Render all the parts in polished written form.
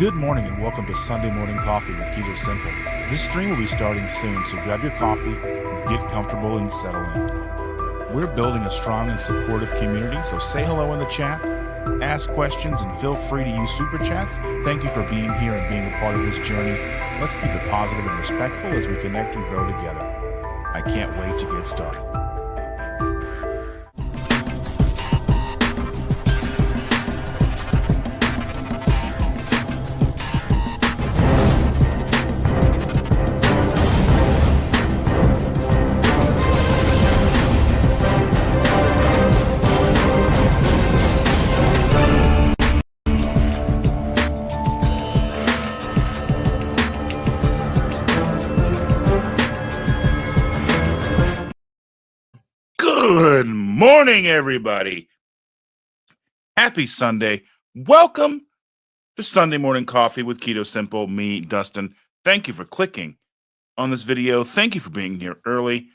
Good morning and welcome to Sunday Morning Coffee with Keto Simple. This stream will be starting soon, so grab your coffee, get comfortable, and settle in. We're building a strong and supportive community, so say hello in the chat, ask questions, and feel free to use super chats. Thank you for being here and being a part of this journey. Let's keep it positive and respectful as we connect and grow together. I can't wait to get started. Good morning, everybody. Happy Sunday. Welcome to Sunday Morning Coffee with Keto Simple. Me, Dustin. Thank you for clicking on this video. Thank you for being here early.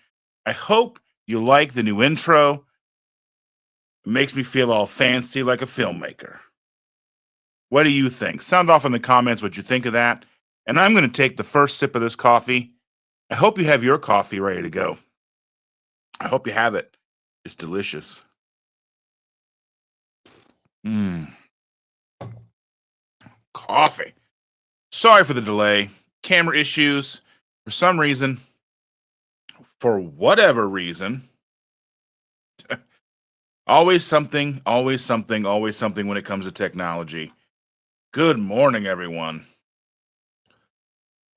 I hope you like the new intro. It makes me feel all fancy like a filmmaker. What do you think? Sound off in the comments what you think of that. And I'm going to take the first sip of this coffee. I hope you have your coffee ready to go. I hope you have it. It's delicious. Coffee. Sorry for the delay. Camera issues. For some reason, for whatever reason, always something when it comes to technology. Good morning, everyone.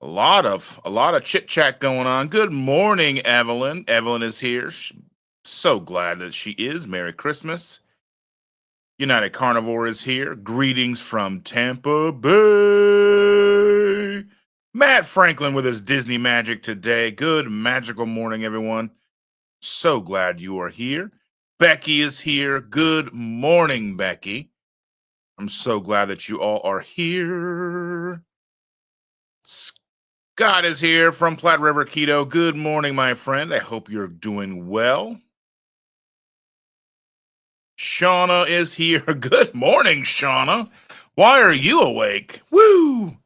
A lot of chit chat going on. Good morning, Evelyn. Evelyn is here. So glad that she is. Merry Christmas. United Carnivore is here. Greetings from Tampa Bay. Matt Franklin with his Disney magic today. Good magical morning, everyone. So glad you are here. Becky is here. Good morning, Becky. I'm so glad that you all are here. Scott is here from Platte River Keto. Good morning, my friend. I hope you're doing well. Shauna is here. Good morning, Shauna. Why are you awake? Woo!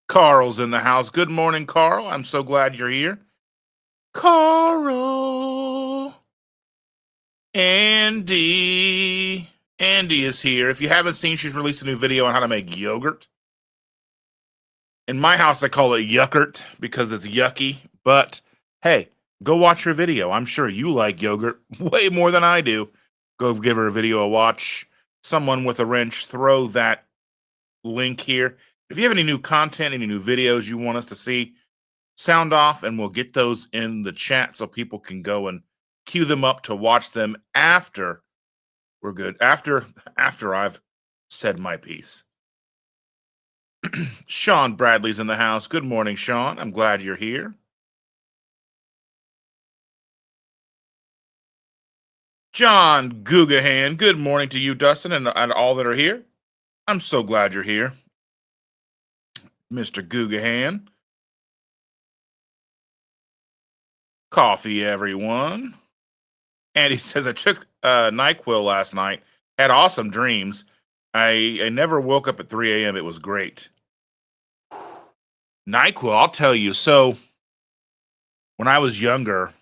Carl's in the house. Good morning, Carl. I'm so glad you're here. Carl. Andy. Andy is here. If you haven't seen, she's released a new video on how to make yogurt. In my house, I call it yuckert because it's yucky. But hey, go watch her video. I'm sure you like yogurt way more than I do. Go give her a video a watch. Someone with a wrench, throw that link here. If you have any new content, any new videos you want us to see, sound off and we'll get those in the chat so people can go and queue them up to watch them after we're good. After I've said my piece. Sean Bradley's in the house. Good morning, Sean. I'm glad you're here. John Gugahan. Good morning to you, Dustin, and all that are here. I'm so glad you're here. Mr. Gugahan. Coffee, everyone. Andy says, I took NyQuil last night. Had awesome dreams. I never woke up at 3 a.m. It was great. NyQuil, I'll tell you. So when I was younger,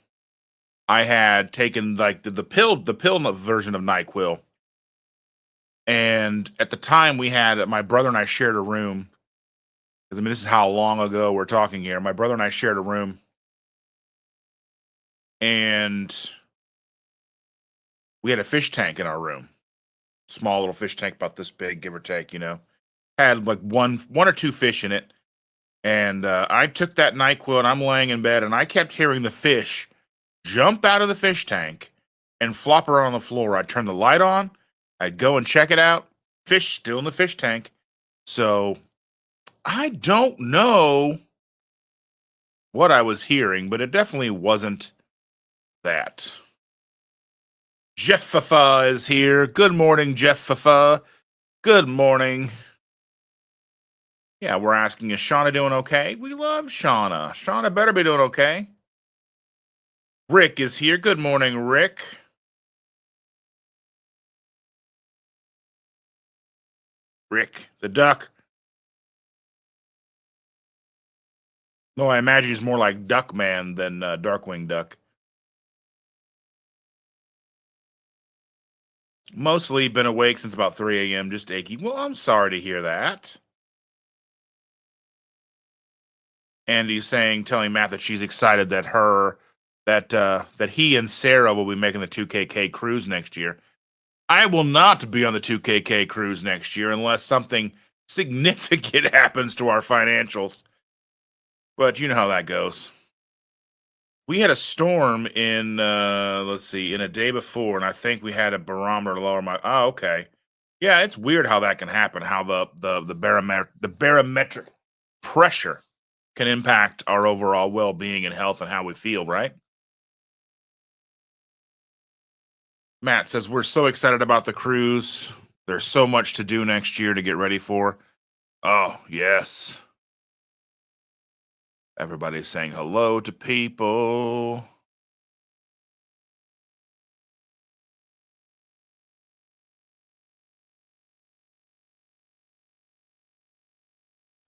I had taken like the pill version of NyQuil. And at the time we had, my brother and I shared a room. Because I mean, this is how long ago we're talking here. My brother and I shared a room. And we had a fish tank in our room. Small little fish tank, about this big, give or take, Had like one or two fish in it. And I took that NyQuil and I'm laying in bed and I kept hearing the fish jump out of the fish tank and flop around on the floor. I'd turn the light on. I'd go and check it out. Fish still in the fish tank. So I don't know what I was hearing, but it definitely wasn't that. Jeff Fafa is here. Good morning, Jeff Fafa. Good morning. Yeah, we're asking, is Shauna doing okay? We love Shauna. Shauna better be doing okay. Rick is here. Good morning, Rick. Rick the duck. No, I imagine he's more like Duckman than Darkwing Duck. Mostly been awake since about 3 a.m. Just achy. Well, I'm sorry to hear that. Andy's telling Matt that she's excited that that he and Sarah will be making the 2KK cruise next year. I will not be on the 2KK cruise next year unless something significant happens to our financials. But you know how that goes. We had a storm in let's see, in a day before, and I think we had a barometer lower my. Oh, okay. Yeah, it's weird how that can happen. How the barometric pressure can impact our overall well being and health and how we feel. Right? Matt says we're so excited about the cruise. There's so much to do next year to get ready for. Oh yes, everybody's saying hello to people.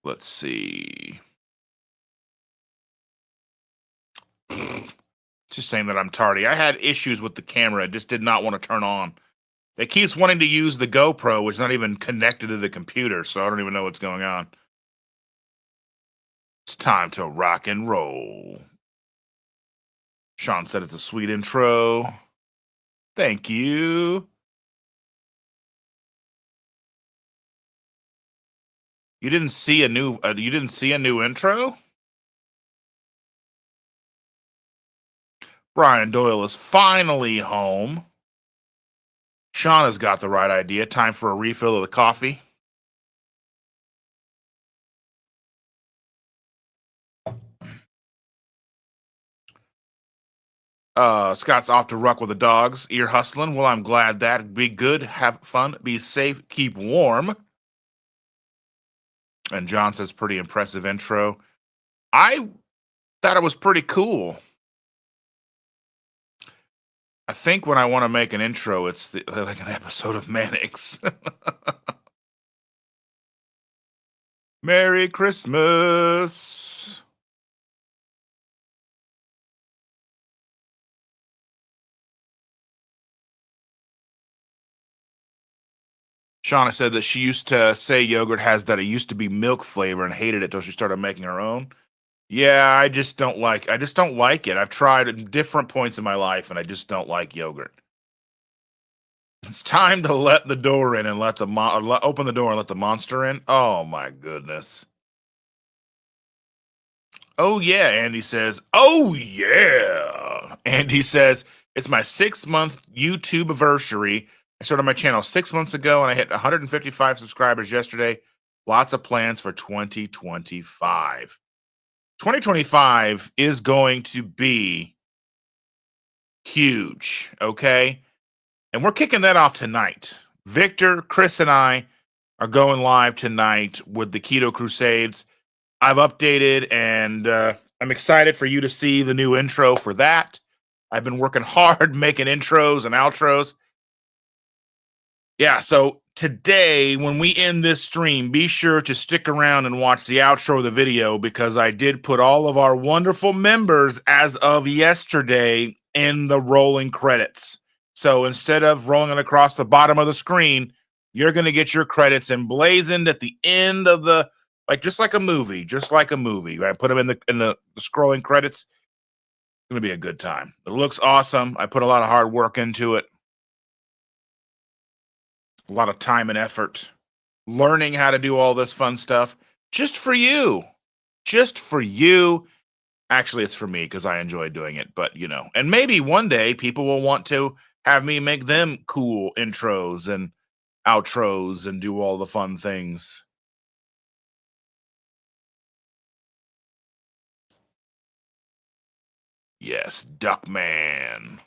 Let's see. Just saying that I'm tardy. I had issues with the camera. It just did not want to turn on. It keeps wanting to use the GoPro, which is not even connected to the computer, so I don't even know what's going on. It's time to rock and roll. Sean said it's a sweet intro. Thank you. You didn't see a new intro? Brian Doyle is finally home. Sean has got the right idea. Time for a refill of the coffee. Scott's off to ruck with the dogs, ear hustling. Well, I'm glad that. Be good, have fun, be safe, keep warm. And John says, pretty impressive intro. I thought it was pretty cool. I think when I want to make an intro, it's like an episode of Mannix. Merry Christmas. Shauna said that she used to say yogurt has that it used to be milk flavor and hated it till she started making her own. Yeah, I just don't like it. I've tried at different points in my life and I just don't like yogurt. It's time to let the door in and open the door and let the monster in. Oh my goodness. Oh yeah, Andy says. Oh yeah. Andy says it's my 6-month YouTube anniversary. I started my channel 6 months ago and I hit 155 subscribers yesterday. Lots of plans for 2025. 2025 is going to be huge, okay? And we're kicking that off tonight. Victor, Chris, and I are going live tonight with the Keto Crusades. I've updated and I'm excited for you to see the new intro for that. I've been working hard making intros and outros. Yeah, so today, when we end this stream, be sure to stick around and watch the outro of the video because I did put all of our wonderful members as of yesterday in the rolling credits. So instead of rolling it across the bottom of the screen, you're going to get your credits emblazoned at the end of the just like a movie, I put them in the scrolling credits. It's going to be a good time. It looks awesome. I put a lot of hard work into it. A lot of time and effort learning how to do all this fun stuff just for you. Just for you. Actually, it's for me because I enjoy doing it, but and maybe one day people will want to have me make them cool intros and outros and do all the fun things. Yes, Duckman.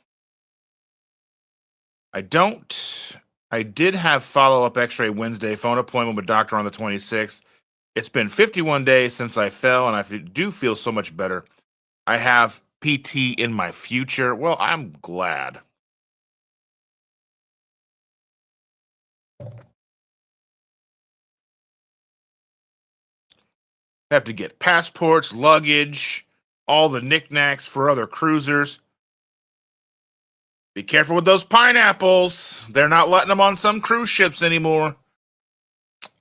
I did have follow-up x-ray Wednesday phone appointment with doctor on the 26th. It's been 51 days since I fell and I do feel so much better. I have PT in my future. Well, I'm glad. Have to get passports, luggage, all the knickknacks for other cruisers. Be careful with those pineapples. They're not letting them on some cruise ships anymore.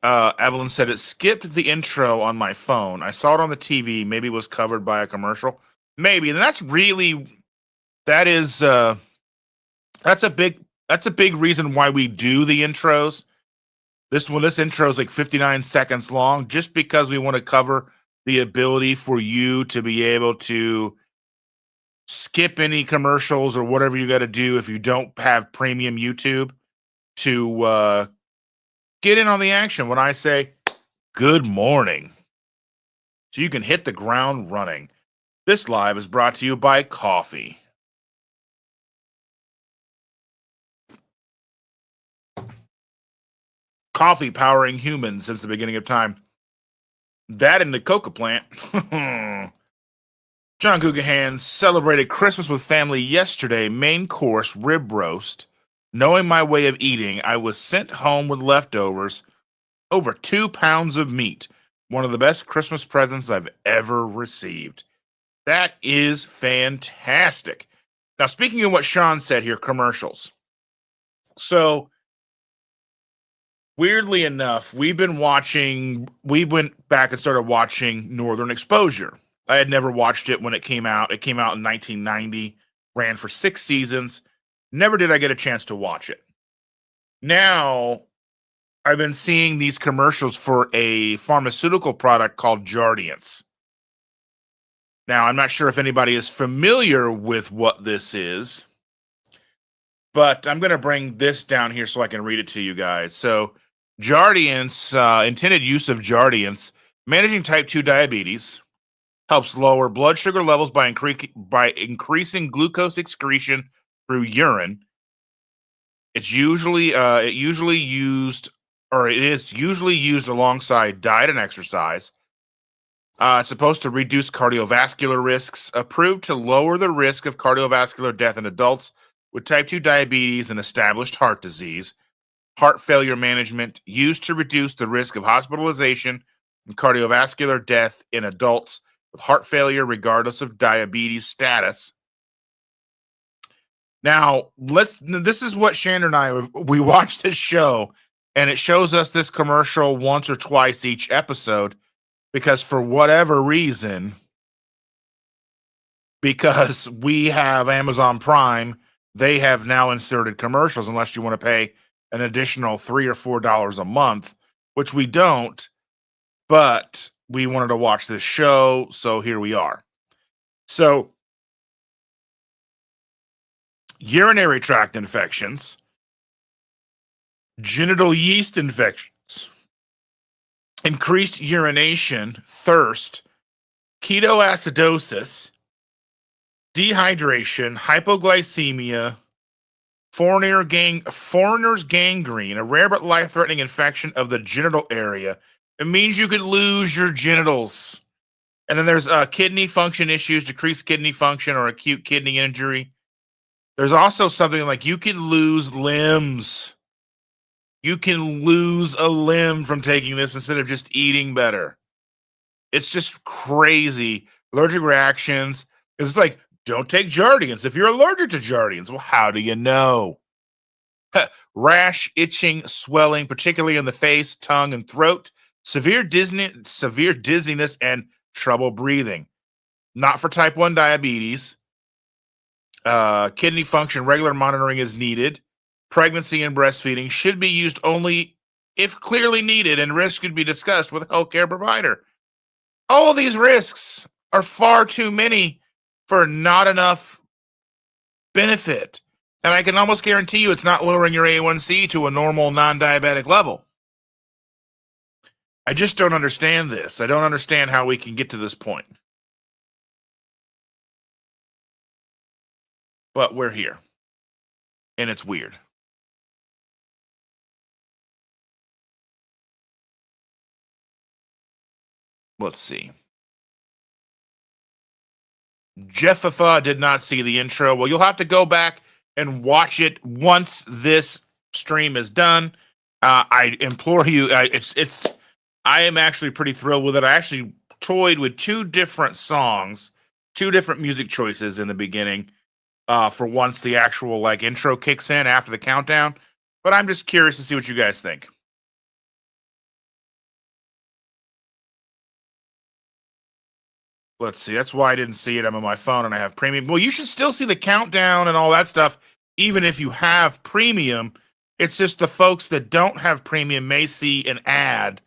Evelyn said it skipped the intro on my phone. I saw it on the TV. Maybe it was covered by a commercial. Maybe. And that's a big reason why we do the intros. This intro is like 59 seconds long, just because we want to cover the ability for you to be able to skip any commercials or whatever you got to do if you don't have premium YouTube to get in on the action when I say good morning. So you can hit the ground running. This live is brought to you by coffee. Coffee powering humans since the beginning of time. That and the coca plant. John Guggenhan celebrated Christmas with family yesterday. Main course, rib roast. Knowing my way of eating, I was sent home with leftovers. Over 2 pounds of meat. One of the best Christmas presents I've ever received. That is fantastic. Now, speaking of what Sean said here, commercials. So, weirdly enough, we went back and started watching Northern Exposure. I had never watched it when it came out. It came out in 1990, ran for 6 seasons. Never did I get a chance to watch it. Now, I've been seeing these commercials for a pharmaceutical product called Jardiance. Now, I'm not sure if anybody is familiar with what this is, but I'm going to bring this down here so I can read it to you guys. So, Jardiance, intended use of Jardiance, managing type 2 diabetes, helps lower blood sugar levels by increasing glucose excretion through urine. It is usually used alongside diet and exercise. It's supposed to reduce cardiovascular risks, approved to lower the risk of cardiovascular death in adults with type 2 diabetes and established heart disease. Heart failure management, used to reduce the risk of hospitalization and cardiovascular death in adults with heart failure, regardless of diabetes status. Now, this is what Shannon and we watched this show, and it shows us this commercial once or twice each episode, because for whatever reason, because we have Amazon Prime, they have now inserted commercials unless you want to pay an additional $3 or $4 a month, which we don't, but we wanted to watch this show, so here we are. So, urinary tract infections, genital yeast infections, increased urination, thirst, ketoacidosis, dehydration, hypoglycemia, foreigner's gangrene, a rare but life-threatening infection of the genital area. It means you could lose your genitals. And then there's kidney function issues, decreased kidney function, or acute kidney injury. There's also something like you can lose limbs. You can lose a limb from taking this instead of just eating better. It's just crazy. Allergic reactions. It's like, don't take Jardiance if you're allergic to Jardiance. Well, how do you know? Rash, itching, swelling, particularly in the face, tongue, and throat. Severe dizziness, and trouble breathing. Not for type 1 diabetes. Kidney function, regular monitoring is needed. Pregnancy and breastfeeding should be used only if clearly needed, and risks could be discussed with a healthcare provider. All of these risks are far too many for not enough benefit. And I can almost guarantee you it's not lowering your A1C to a normal non-diabetic level. I just don't understand this. I don't understand how we can get to this point. But we're here. And it's weird. Let's see. Jeffifa did not see the intro. Well, you'll have to go back and watch it once this stream is done. I implore you. I am actually pretty thrilled with it. I actually toyed with two different songs, two different music choices in the beginning, for once the actual like intro kicks in after the countdown. But I'm just curious to see what you guys think. Let's see. That's why I didn't see it. I'm on my phone and I have premium. Well, you should still see the countdown and all that stuff, even if you have premium. It's just the folks that don't have premium may see an ad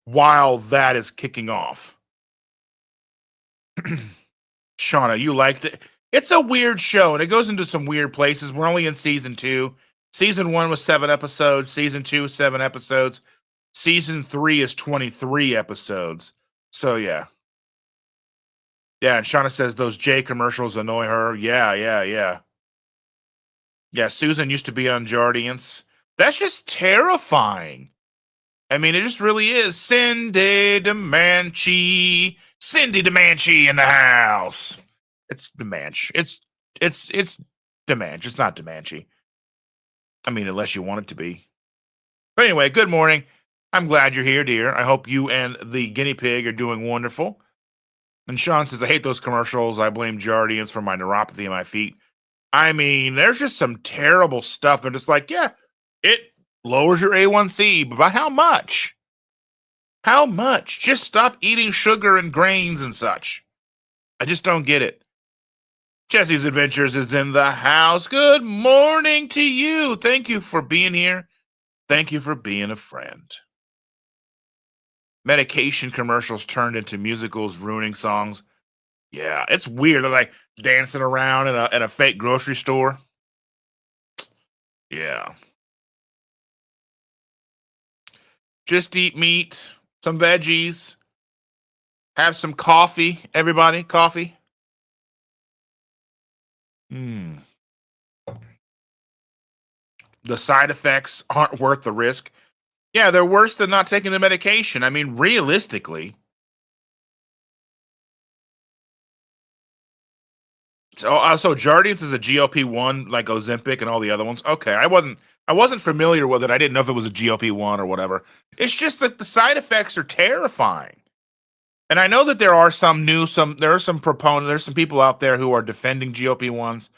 while that is kicking off. Shauna, you liked it. It's a weird show and it goes into some weird places. We're only in season 2. Season 1 was 7 episodes. Season 2 was 7 episodes. Season 3 is 23 episodes. So yeah. Yeah, and Shauna says those J commercials annoy her. Yeah. Yeah, Susan used to be on Jardiance. That's just terrifying. I mean, it just really is. Cindy DeManchi. Cindy DeManchi in the house. It's DeManch. It's DeManch. It's not DeManchi. I mean, unless you want it to be. But anyway, good morning. I'm glad you're here, dear. I hope you and the guinea pig are doing wonderful. And Sean says, I hate those commercials. I blame Jardiance for my neuropathy in my feet. I mean, there's just some terrible stuff. They're just like, yeah, it lowers your A1C, but by how much? How much? Just stop eating sugar and grains and such. I just don't get it. Jesse's Adventures is in the house. Good morning to you. Thank you for being here. Thank you for being a friend. Medication commercials turned into musicals, ruining songs. Yeah, it's weird. They're like dancing around in a fake grocery store. Yeah. Just eat meat, some veggies, have some coffee. Everybody, coffee. The side effects aren't worth the risk. Yeah, they're worse than not taking the medication. I mean, realistically. So Jardiance is a GLP-1 like Ozempic and all the other ones. Okay, I wasn't familiar with it. I didn't know if it was a GLP-1 or whatever. It's just that the side effects are terrifying. And I know that there are some proponents, there's some people out there who are defending GLP-1s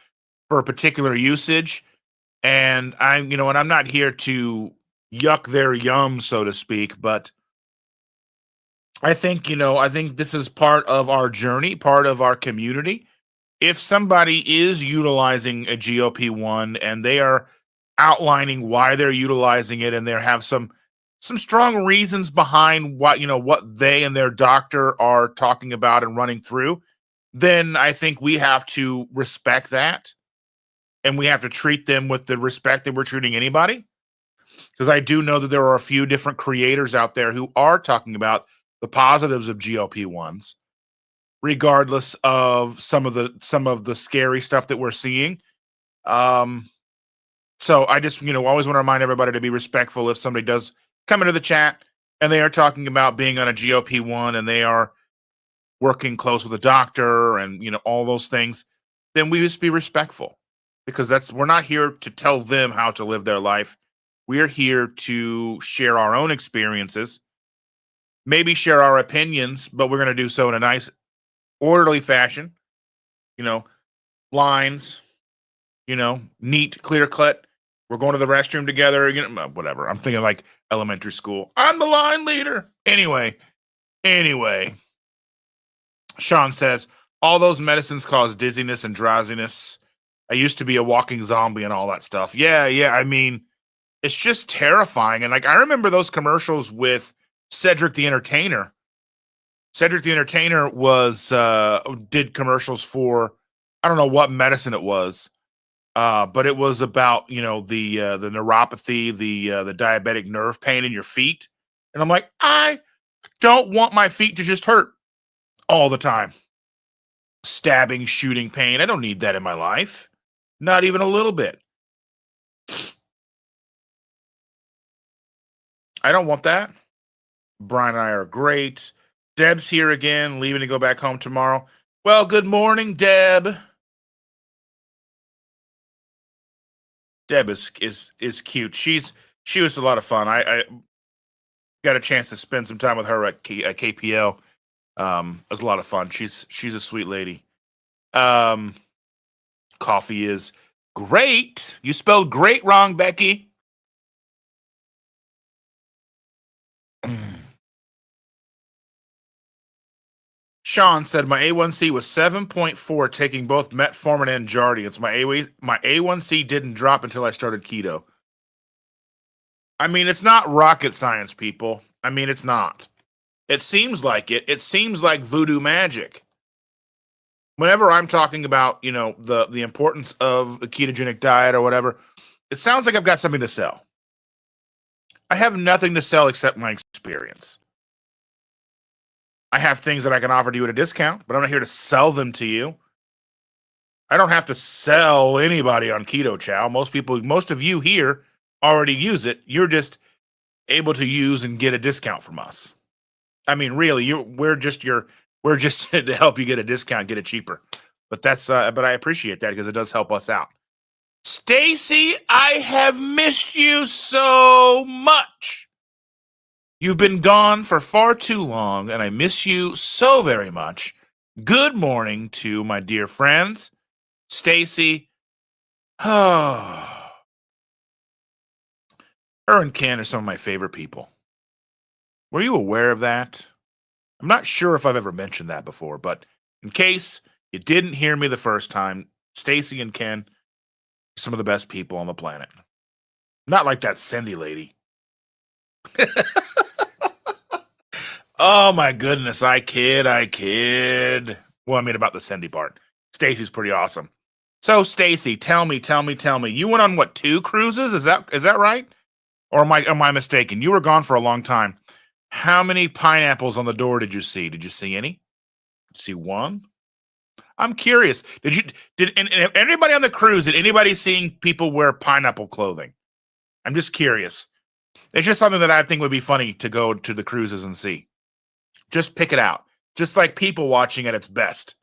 for a particular usage. And I'm not here to yuck their yum, so to speak, but I think this is part of our journey, part of our community. If somebody is utilizing a GLP-1 and they are outlining why they're utilizing it and they have some strong reasons behind what they and their doctor are talking about and running through, then I think we have to respect that and we have to treat them with the respect that we're treating anybody. Because I do know that there are a few different creators out there who are talking about the positives of GLP-1s, regardless of some of the scary stuff that we're seeing. So I just always want to remind everybody to be respectful if somebody does come into the chat and they are talking about being on a GLP-1 and they are working close with a doctor and all those things, then we just be respectful, because we're not here to tell them how to live their life. We're here to share our own experiences, maybe share our opinions, but we're going to do so in a nice, orderly fashion. Lines, neat, clear cut. We're going to the restroom together, whatever. I'm thinking like elementary school. I'm the line leader. Anyway. Sean says, all those medicines cause dizziness and drowsiness. I used to be a walking zombie and all that stuff. Yeah. I mean, it's just terrifying. And like, I remember those commercials with Cedric the Entertainer. Cedric the Entertainer did commercials for, I don't know what medicine it was, but it was about the neuropathy, the diabetic nerve pain in your feet, and I'm like, I don't want my feet to just hurt all the time, stabbing, shooting pain. I don't need that in my life, not even a little bit. I don't want that. Brian and I are great. Deb's here again, leaving to go back home tomorrow. Well, good morning, Deb. Deb is cute. She was a lot of fun. I got a chance to spend some time with her at KPL, It was a lot of fun. She's a sweet lady. Um, Coffee is great. You spelled great wrong, Becky. Sean said my A1C was 7.4, taking both metformin and Jardiance. My A1C didn't drop until I started keto. I mean, it's not rocket science, people. I mean, it's not. It seems like it. It seems like voodoo magic. Whenever I'm talking about, the importance of a ketogenic diet or whatever, it sounds like I've got something to sell. I have nothing to sell except my experience. I have things that I can offer to you at a discount, but I'm not here to sell them to you. I don't have to sell anybody on Keto Chow. Most of you here already use it. You're just able to use and get a discount from us. I mean, really, we're just to help you get a discount, get it cheaper. But but I appreciate that because it does help us out. Stacy, I have missed you so much. You've been gone for far too long, and I miss you so very much. Good morning to my dear friends. Stacy. Her and Ken are some of my favorite people. Were you aware of that? I'm not sure if I've ever mentioned that before, but in case you didn't hear me the first time, Stacy and Ken are some of the best people on the planet. Not like that Cindy lady. Oh my goodness, I kid. Well, I mean about the Cindy part. Stacy's pretty awesome. So Stacy, tell me. You went on what, 2 cruises? Is that right? Or am I mistaken? You were gone for a long time. How many pineapples on the door did you see? Did you see any? See one? I'm curious. Did anybody on the cruise, did anybody seeing people wear pineapple clothing? I'm just curious. It's just something that I think would be funny to go to the cruises and see. Just pick it out. Just like people watching at its best.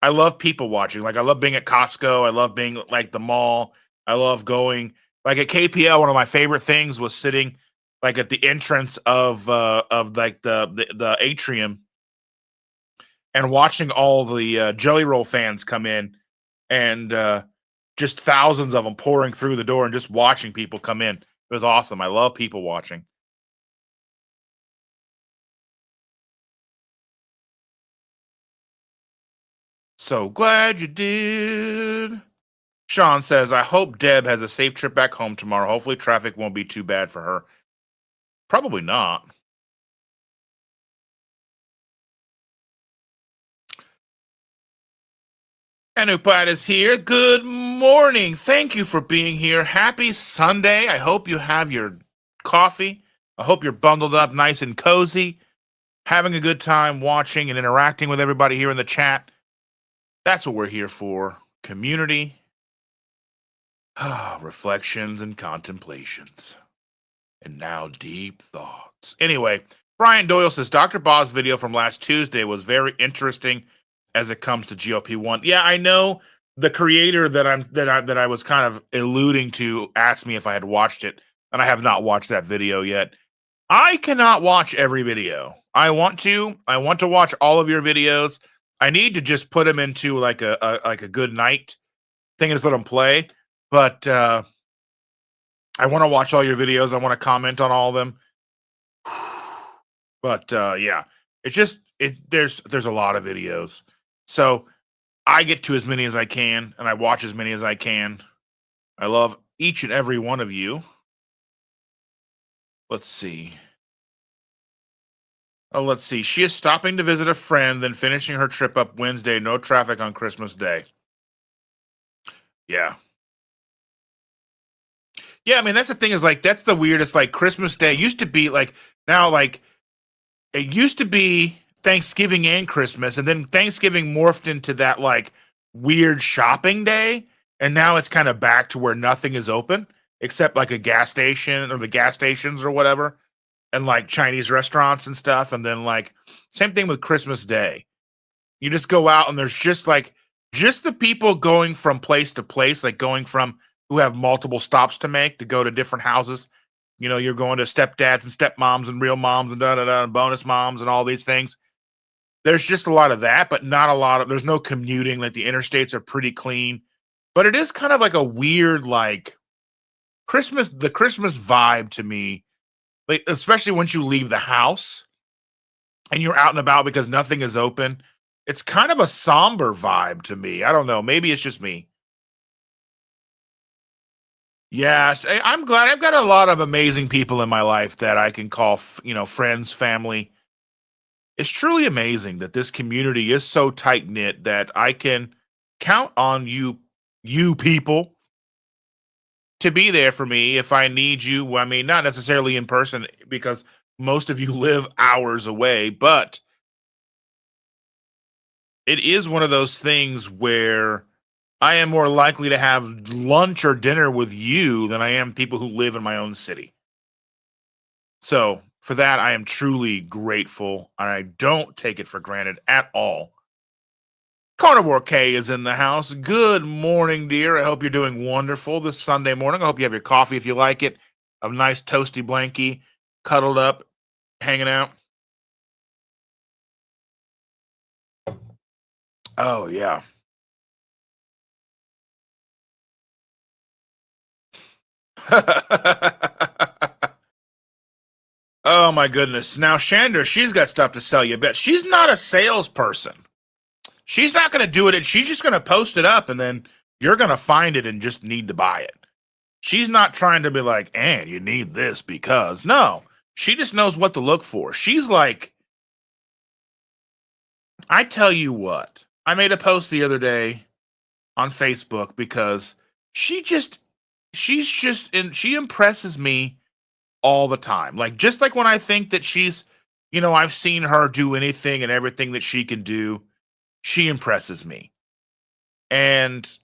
I love people watching. Like I love being at Costco. I love being like the mall. I love going like at KPL. One of my favorite things was sitting like at the entrance of like the atrium and watching all the Jelly Roll fans come in and just thousands of them pouring through the door and just watching people come in. It was awesome. I love people watching. So glad you did. Sean says, I hope Deb has a safe trip back home tomorrow. Hopefully traffic won't be too bad for her. Probably not. Anupat is here. Good morning. Thank you for being here. Happy Sunday. I hope you have your coffee. I hope you're bundled up nice and cozy, having a good time watching and interacting with everybody here in the chat. That's what we're here for. Community, reflections and contemplations. And now deep thoughts. Anyway, Brian Doyle says Dr. Bob's video from last Tuesday was very interesting as it comes to GLP-1. Yeah, I know the creator that I was kind of alluding to asked me if I had watched it, and I have not watched that video yet. I cannot watch every video. I want to watch all of your videos. I need to just put them into like a good night thing and just let them play. But I want to watch all your videos. I want to comment on all of them. But yeah, it's just there's a lot of videos. So I get to as many as I can and I watch as many as I can. I love each and every one of you. Let's see. Oh, let's see. She is stopping to visit a friend, then finishing her trip up Wednesday. No traffic on Christmas Day. Yeah. Yeah, I mean, that's the thing is like, that's the weirdest, like Christmas Day used to be like, now like, it used to be Thanksgiving and Christmas, and then Thanksgiving morphed into that like weird shopping day. And now it's kind of back to where nothing is open except like a gas station or the gas stations or whatever, and like Chinese restaurants and stuff. And then like, same thing with Christmas Day. You just go out and there's just the people going from place to place, like going from who have multiple stops to make to go to different houses. You know, you're going to stepdads and stepmoms and real moms and da da da and bonus moms and all these things. There's just a lot of that, but not a lot of there's no commuting, like, the interstates are pretty clean, but it is kind of like a weird, like, Christmas vibe to me, like, especially once you leave the house and you're out and about because nothing is open. It's kind of a somber vibe to me. I don't know, maybe it's just me. Yes, I'm glad I've got a lot of amazing people in my life that I can call, friends, family. It's truly amazing that this community is so tight knit that I can count on you people, to be there for me if I need you. I mean, not necessarily in person because most of you live hours away, but it is one of those things where I am more likely to have lunch or dinner with you than I am people who live in my own city. So for that, I am truly grateful, and I don't take it for granted at all. Carnivore K is in the house. Good morning, dear. I hope you're doing wonderful this Sunday morning. I hope you have your coffee if you like it, a nice toasty blankie, cuddled up, hanging out. Oh yeah. Oh my goodness. Now Shander, she's got stuff to sell you. Bet she's not a salesperson. She's not going to do it. And she's just going to post it up, and then you're going to find it and just need to buy it. She's not trying to be like, and you need this because no, she just knows what to look for. She's like, I tell you what, I made a post the other day on Facebook because she just, and she impresses me all the time. Like, just like when I think that I've seen her do anything and everything that she can do, she impresses me. And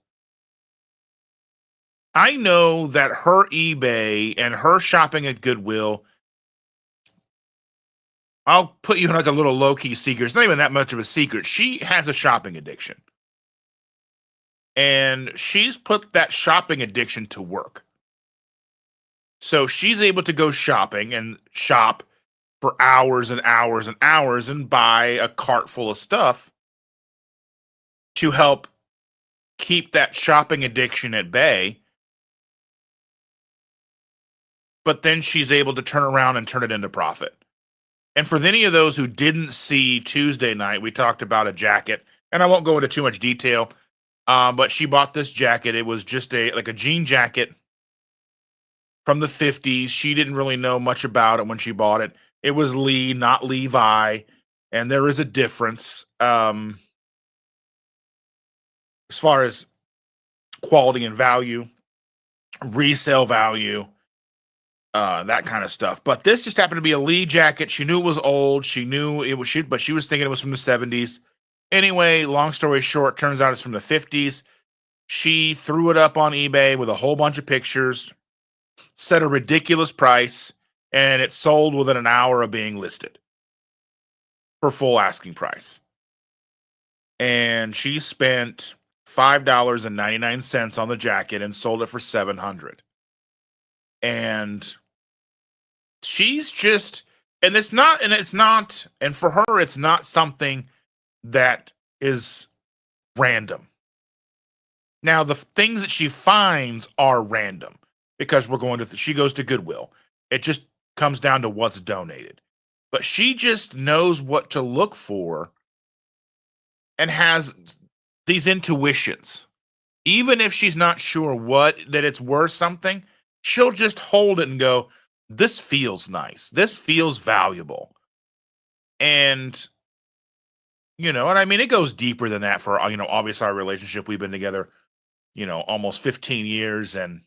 I know that her eBay and her shopping at Goodwill, I'll put you in like a little low key secret. It's not even that much of a secret. She has a shopping addiction. And she's put that shopping addiction to work. So she's able to go shopping and shop for hours and hours and hours and buy a cart full of stuff to help keep that shopping addiction at bay. But then she's able to turn around and turn it into profit. And for any of those who didn't see Tuesday night, we talked about a jacket, and I won't go into too much detail. But she bought this jacket. It was just a jean jacket from the 50s. She didn't really know much about it when she bought it. It was Lee, not Levi, and there is a difference as far as quality and value, resale value, that kind of stuff. But this just happened to be a Lee jacket. She knew it was old. She knew it was shit, but she was thinking it was from the 70s. Anyway, long story short, turns out it's from the 50s. She threw it up on eBay with a whole bunch of pictures, set a ridiculous price, and it sold within an hour of being listed for full asking price. And she spent $5.99 on the jacket and sold it for $700. And she's just, and for her, it's not something that is random. Now, the things that she finds are random because she goes to Goodwill. It just comes down to what's donated. But she just knows what to look for and has these intuitions. Even if she's not sure that it's worth something, she'll just hold it and go, this feels nice. This feels valuable. And, and I mean, it goes deeper than that for, obviously our relationship. We've been together, almost 15 years and,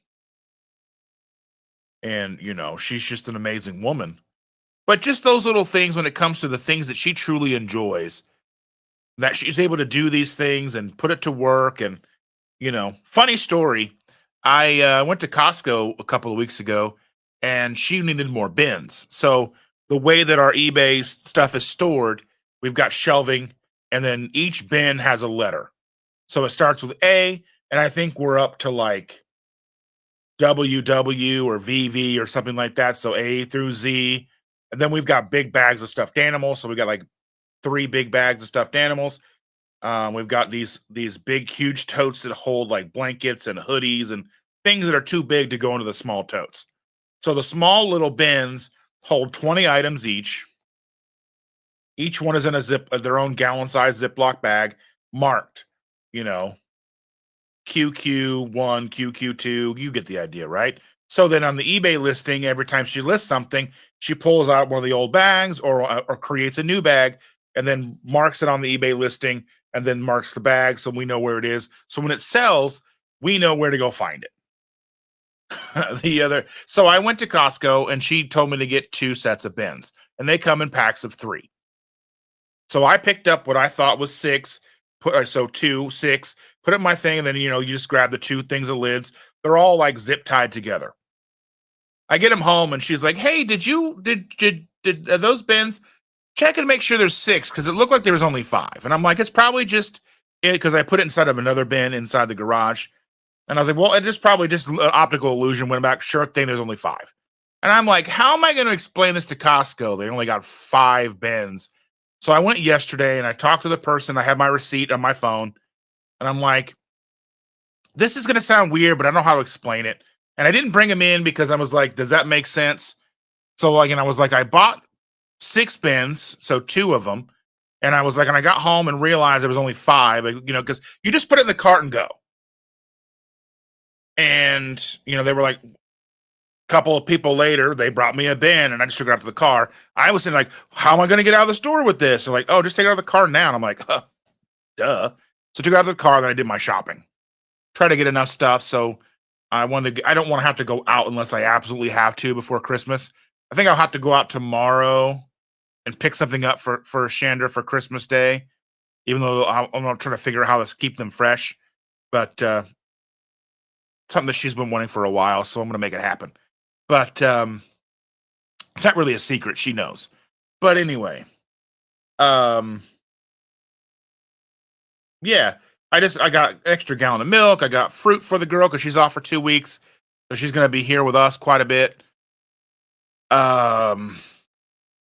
she's just an amazing woman. But just those little things when it comes to the things that she truly enjoys, that she's able to do these things and put it to work. And, funny story. I went to Costco a couple of weeks ago and she needed more bins. So the way that our eBay stuff is stored, we've got shelving and then each bin has a letter. So it starts with A, and I think we're up to like WW or VV or something like that. So A through Z. And then we've got big bags of stuffed animals. So we got like 3 big bags of stuffed animals. We've got these big, huge totes that hold like blankets and hoodies and things that are too big to go into the small totes. So the small little bins hold 20 items each. Each one is in their own gallon size Ziploc bag, marked, you know, QQ1, QQ2. You get the idea, right? So then on the eBay listing, every time she lists something, she pulls out one of the old bags or creates a new bag and then marks it on the eBay listing and then marks the bag so we know where it is. So when it sells, we know where to go find it. So I went to Costco and she told me to get 2 sets of bins and they come in packs of 3. So I picked up what I thought was 6, so 2, 6, put it in my thing, and then you just grab the 2 things of lids. They're all like zip tied together. I get them home and she's like, "Hey, did those bins check and make sure there's 6 because it looked like there was only 5." And I'm like, "It's probably just because I put it inside of another bin inside the garage." And I was like, "Well, it's just probably just an optical illusion." Went back, sure thing, there's only 5. And I'm like, "How am I going to explain this to Costco? They only got 5 bins." So I went yesterday and I talked to the person. I had my receipt on my phone, and I'm like, "This is going to sound weird, but I don't know how to explain it." And I didn't bring them in because I was like, "Does that make sense?" So like, and I was like, I bought 6 bins, so 2 of them, and I was like, and I got home and realized there was only 5, because you just put it in the cart and go. And they were like, couple of people later, they brought me a bin and I just took it out to the car. I was saying, like, how am I going to get out of the store with this? They're like, "Oh, just take it out of the car now." And I'm like, duh. So I took it out of the car, then I did my shopping. Try to get enough stuff. So I don't want to have to go out unless I absolutely have to before Christmas. I think I'll have to go out tomorrow and pick something up for Chandra for Christmas Day, even though I'm trying to figure out how to keep them fresh. But something that she's been wanting for a while, so I'm going to make it happen. But it's not really a secret. She knows. But anyway, yeah, I got extra gallon of milk. I got fruit for the girl because she's off for 2 weeks, so she's gonna be here with us quite a bit. Um,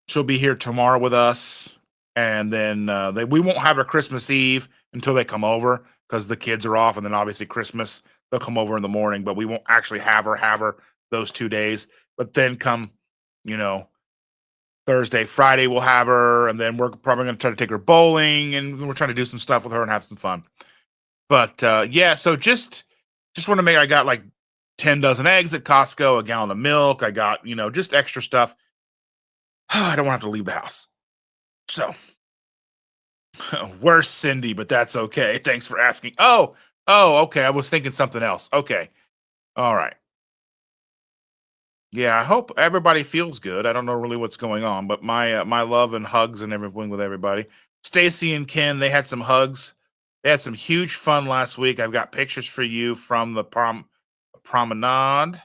she'll be here tomorrow with us, and then we won't have her Christmas Eve until they come over because the kids are off, and then obviously Christmas they'll come over in the morning, but we won't actually have her those 2 days. But then come, you know, Thursday, Friday we'll have her, and then we're probably going to try to take her bowling, and we're trying to do some stuff with her and have some fun. But yeah, so just want to make. I got like 10 dozen eggs at Costco, a gallon of milk. I got just extra stuff. I don't want to have to leave the house. So where's Cindy? But that's okay. Thanks for asking. Oh, okay. I was thinking something else. Okay, all right. Yeah, I hope everybody feels good. I don't know really what's going on, but my love and hugs and everything with everybody. Stacy and Ken, they had some hugs. They had some huge fun last week. I've got pictures for you from the promenade.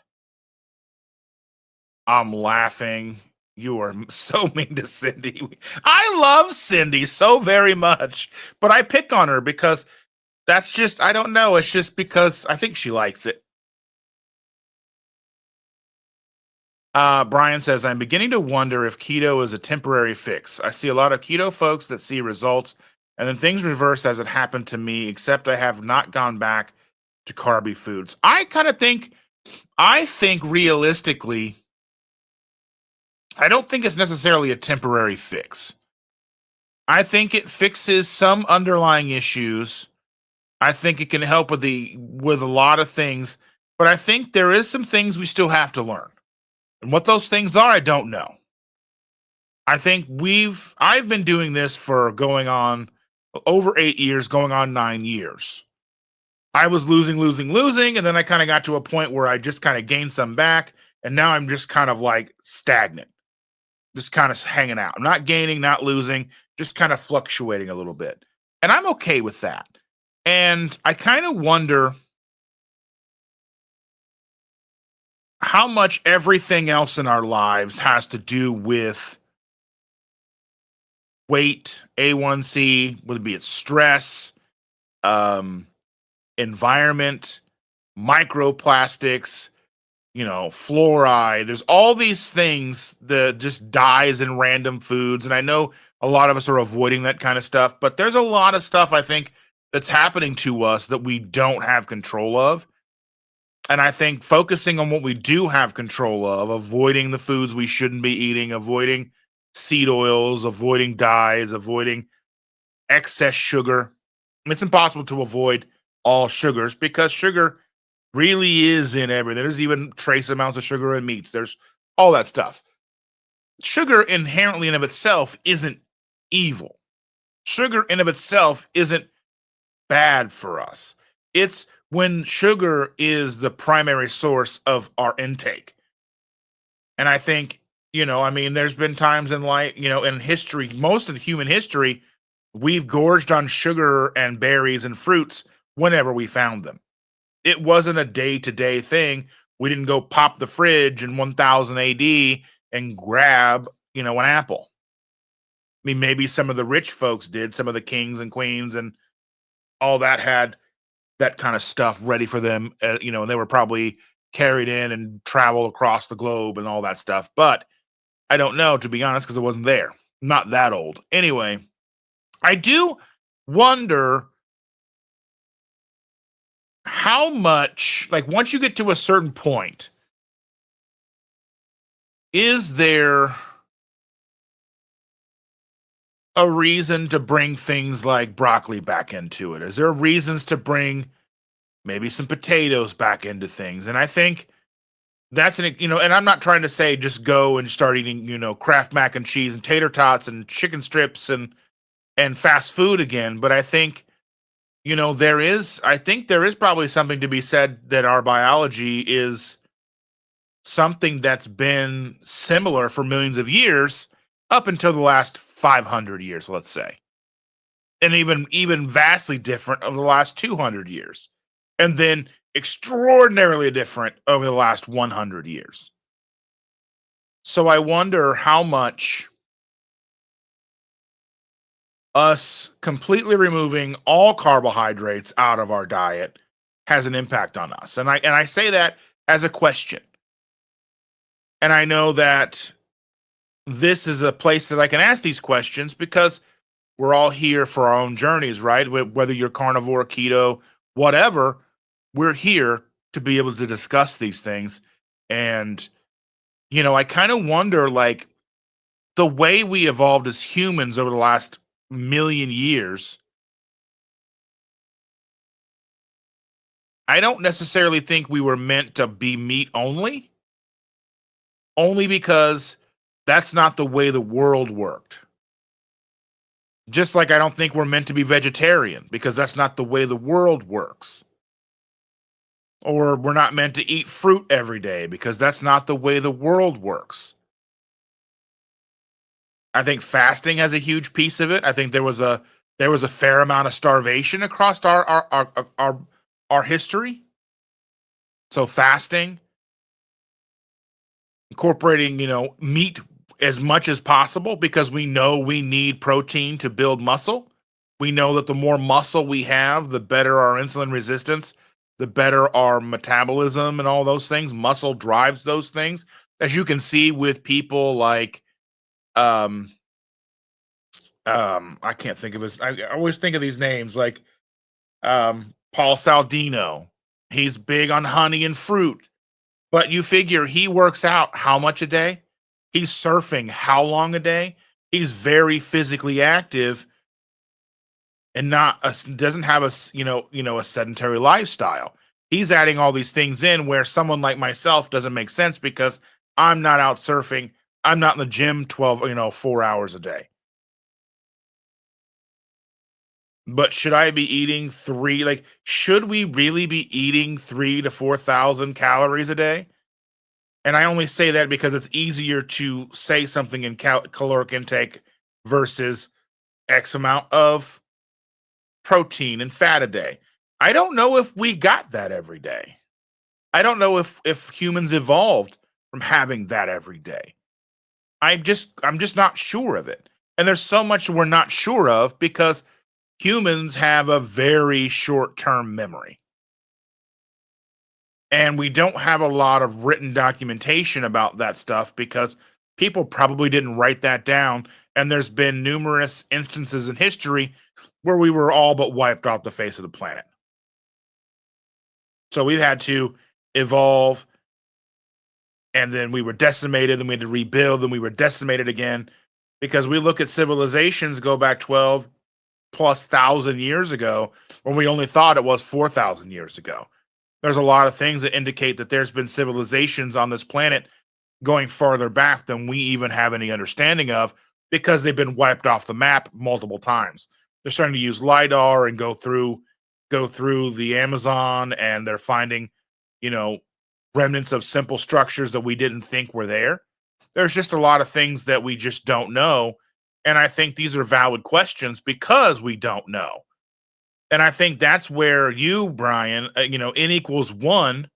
I'm laughing. You are so mean to Cindy. I love Cindy so very much, but I pick on her because that's just, I don't know. It's just because I think she likes it. Brian says, "I'm beginning to wonder if keto is a temporary fix. I see a lot of keto folks that see results and then things reverse as it happened to me, except I have not gone back to carby foods." I think realistically, I don't think it's necessarily a temporary fix. I think it fixes some underlying issues. I think it can help with a lot of things, but I think there is some things we still have to learn. And what those things are, I don't know. I think I've been doing this for going on over 8 years, going on 9 years. I was losing, and then I kind of got to a point where I just kind of gained some back, and now I'm just kind of like stagnant, just kind of hanging out. I'm not gaining, not losing, just kind of fluctuating a little bit. And I'm okay with that. And I kind of wonder how much everything else in our lives has to do with weight, A1C, whether it be it's stress, um, environment, microplastics, fluoride. There's all these things that just dyes in random foods. And I know a lot of us are avoiding that kind of stuff, but there's a lot of stuff I think that's happening to us that we don't have control of. And I think focusing on what we do have control of, avoiding the foods we shouldn't be eating, avoiding seed oils, avoiding dyes, avoiding excess sugar. It's impossible to avoid all sugars because sugar really is in everything. There's even trace amounts of sugar in meats. There's all that stuff. Sugar inherently in of itself isn't evil. Sugar in of itself isn't bad for us. It's when sugar is the primary source of our intake. And I think, there's been times in life, in history, most of human history, we've gorged on sugar and berries and fruits whenever we found them. It wasn't a day-to-day thing. We didn't go pop the fridge in 1000 AD and grab, an apple. I mean, maybe some of the rich folks did, some of the kings and queens and all that had that kind of stuff ready for them, and they were probably carried in and travel across the globe and all that stuff. But I don't know, to be honest, because I wasn't there. I'm not that old. Anyway, I do wonder how much, like, once you get to a certain point, is there a reason to bring things like broccoli back into it? Is there reasons to bring maybe some potatoes back into things? And I think that's and I'm not trying to say just go and start eating, Kraft mac and cheese and tater tots and chicken strips and fast food again. But I think, I think there is probably something to be said that our biology is something that's been similar for millions of years up until the last 500 years, let's say. And even vastly different over the last 200 years. And then extraordinarily different over the last 100 years. So I wonder how much us completely removing all carbohydrates out of our diet has an impact on us. And I say that as a question. And I know that this is a place that I can ask these questions because we're all here for our own journeys, right? Whether you're carnivore, keto, whatever, we're here to be able to discuss these things. And, I kind of wonder, like, the way we evolved as humans over the last million years, I don't necessarily think we were meant to be meat only because that's not the way the world worked. Just like I don't think we're meant to be vegetarian because that's not the way the world works. Or we're not meant to eat fruit every day because that's not the way the world works. I think fasting has a huge piece of it. I think there was a fair amount of starvation across our history. So fasting, incorporating, meat as much as possible because we know we need protein to build muscle. We know that the more muscle we have, the better our insulin resistance, the better our metabolism and all those things. Muscle drives those things. As you can see with people like I can't think of his I always think of these names like Paul Saldino. He's big on honey and fruit. But you figure he works out how much a day? He's surfing how long a day? He's very physically active and doesn't have a sedentary lifestyle. He's adding all these things in where someone like myself doesn't make sense because I'm not out surfing. I'm not in the gym 4 hours a day. But should I be eating should we really be eating 3 to 4,000 calories a day? And I only say that because it's easier to say something in caloric intake versus X amount of protein and fat a day. I don't know if we got that every day. I don't know if humans evolved from having that every day. I'm just not sure of it. And there's so much we're not sure of because humans have a very short-term memory. And we don't have a lot of written documentation about that stuff because people probably didn't write that down. And there's been numerous instances in history where we were all but wiped off the face of the planet. So we've had to evolve, and then we were decimated, then we had to rebuild, then we were decimated again. Because we look at civilizations go back 12 plus thousand years ago when we only thought it was 4,000 years ago. There's a lot of things that indicate that there's been civilizations on this planet going farther back than we even have any understanding of because they've been wiped off the map multiple times. They're starting to use lidar and go through the Amazon, and they're finding, you know, remnants of simple structures that we didn't think were there. There's just a lot of things that we just don't know, and I think these are valid questions because we don't know. And I think that's where you, Brian, N equals one.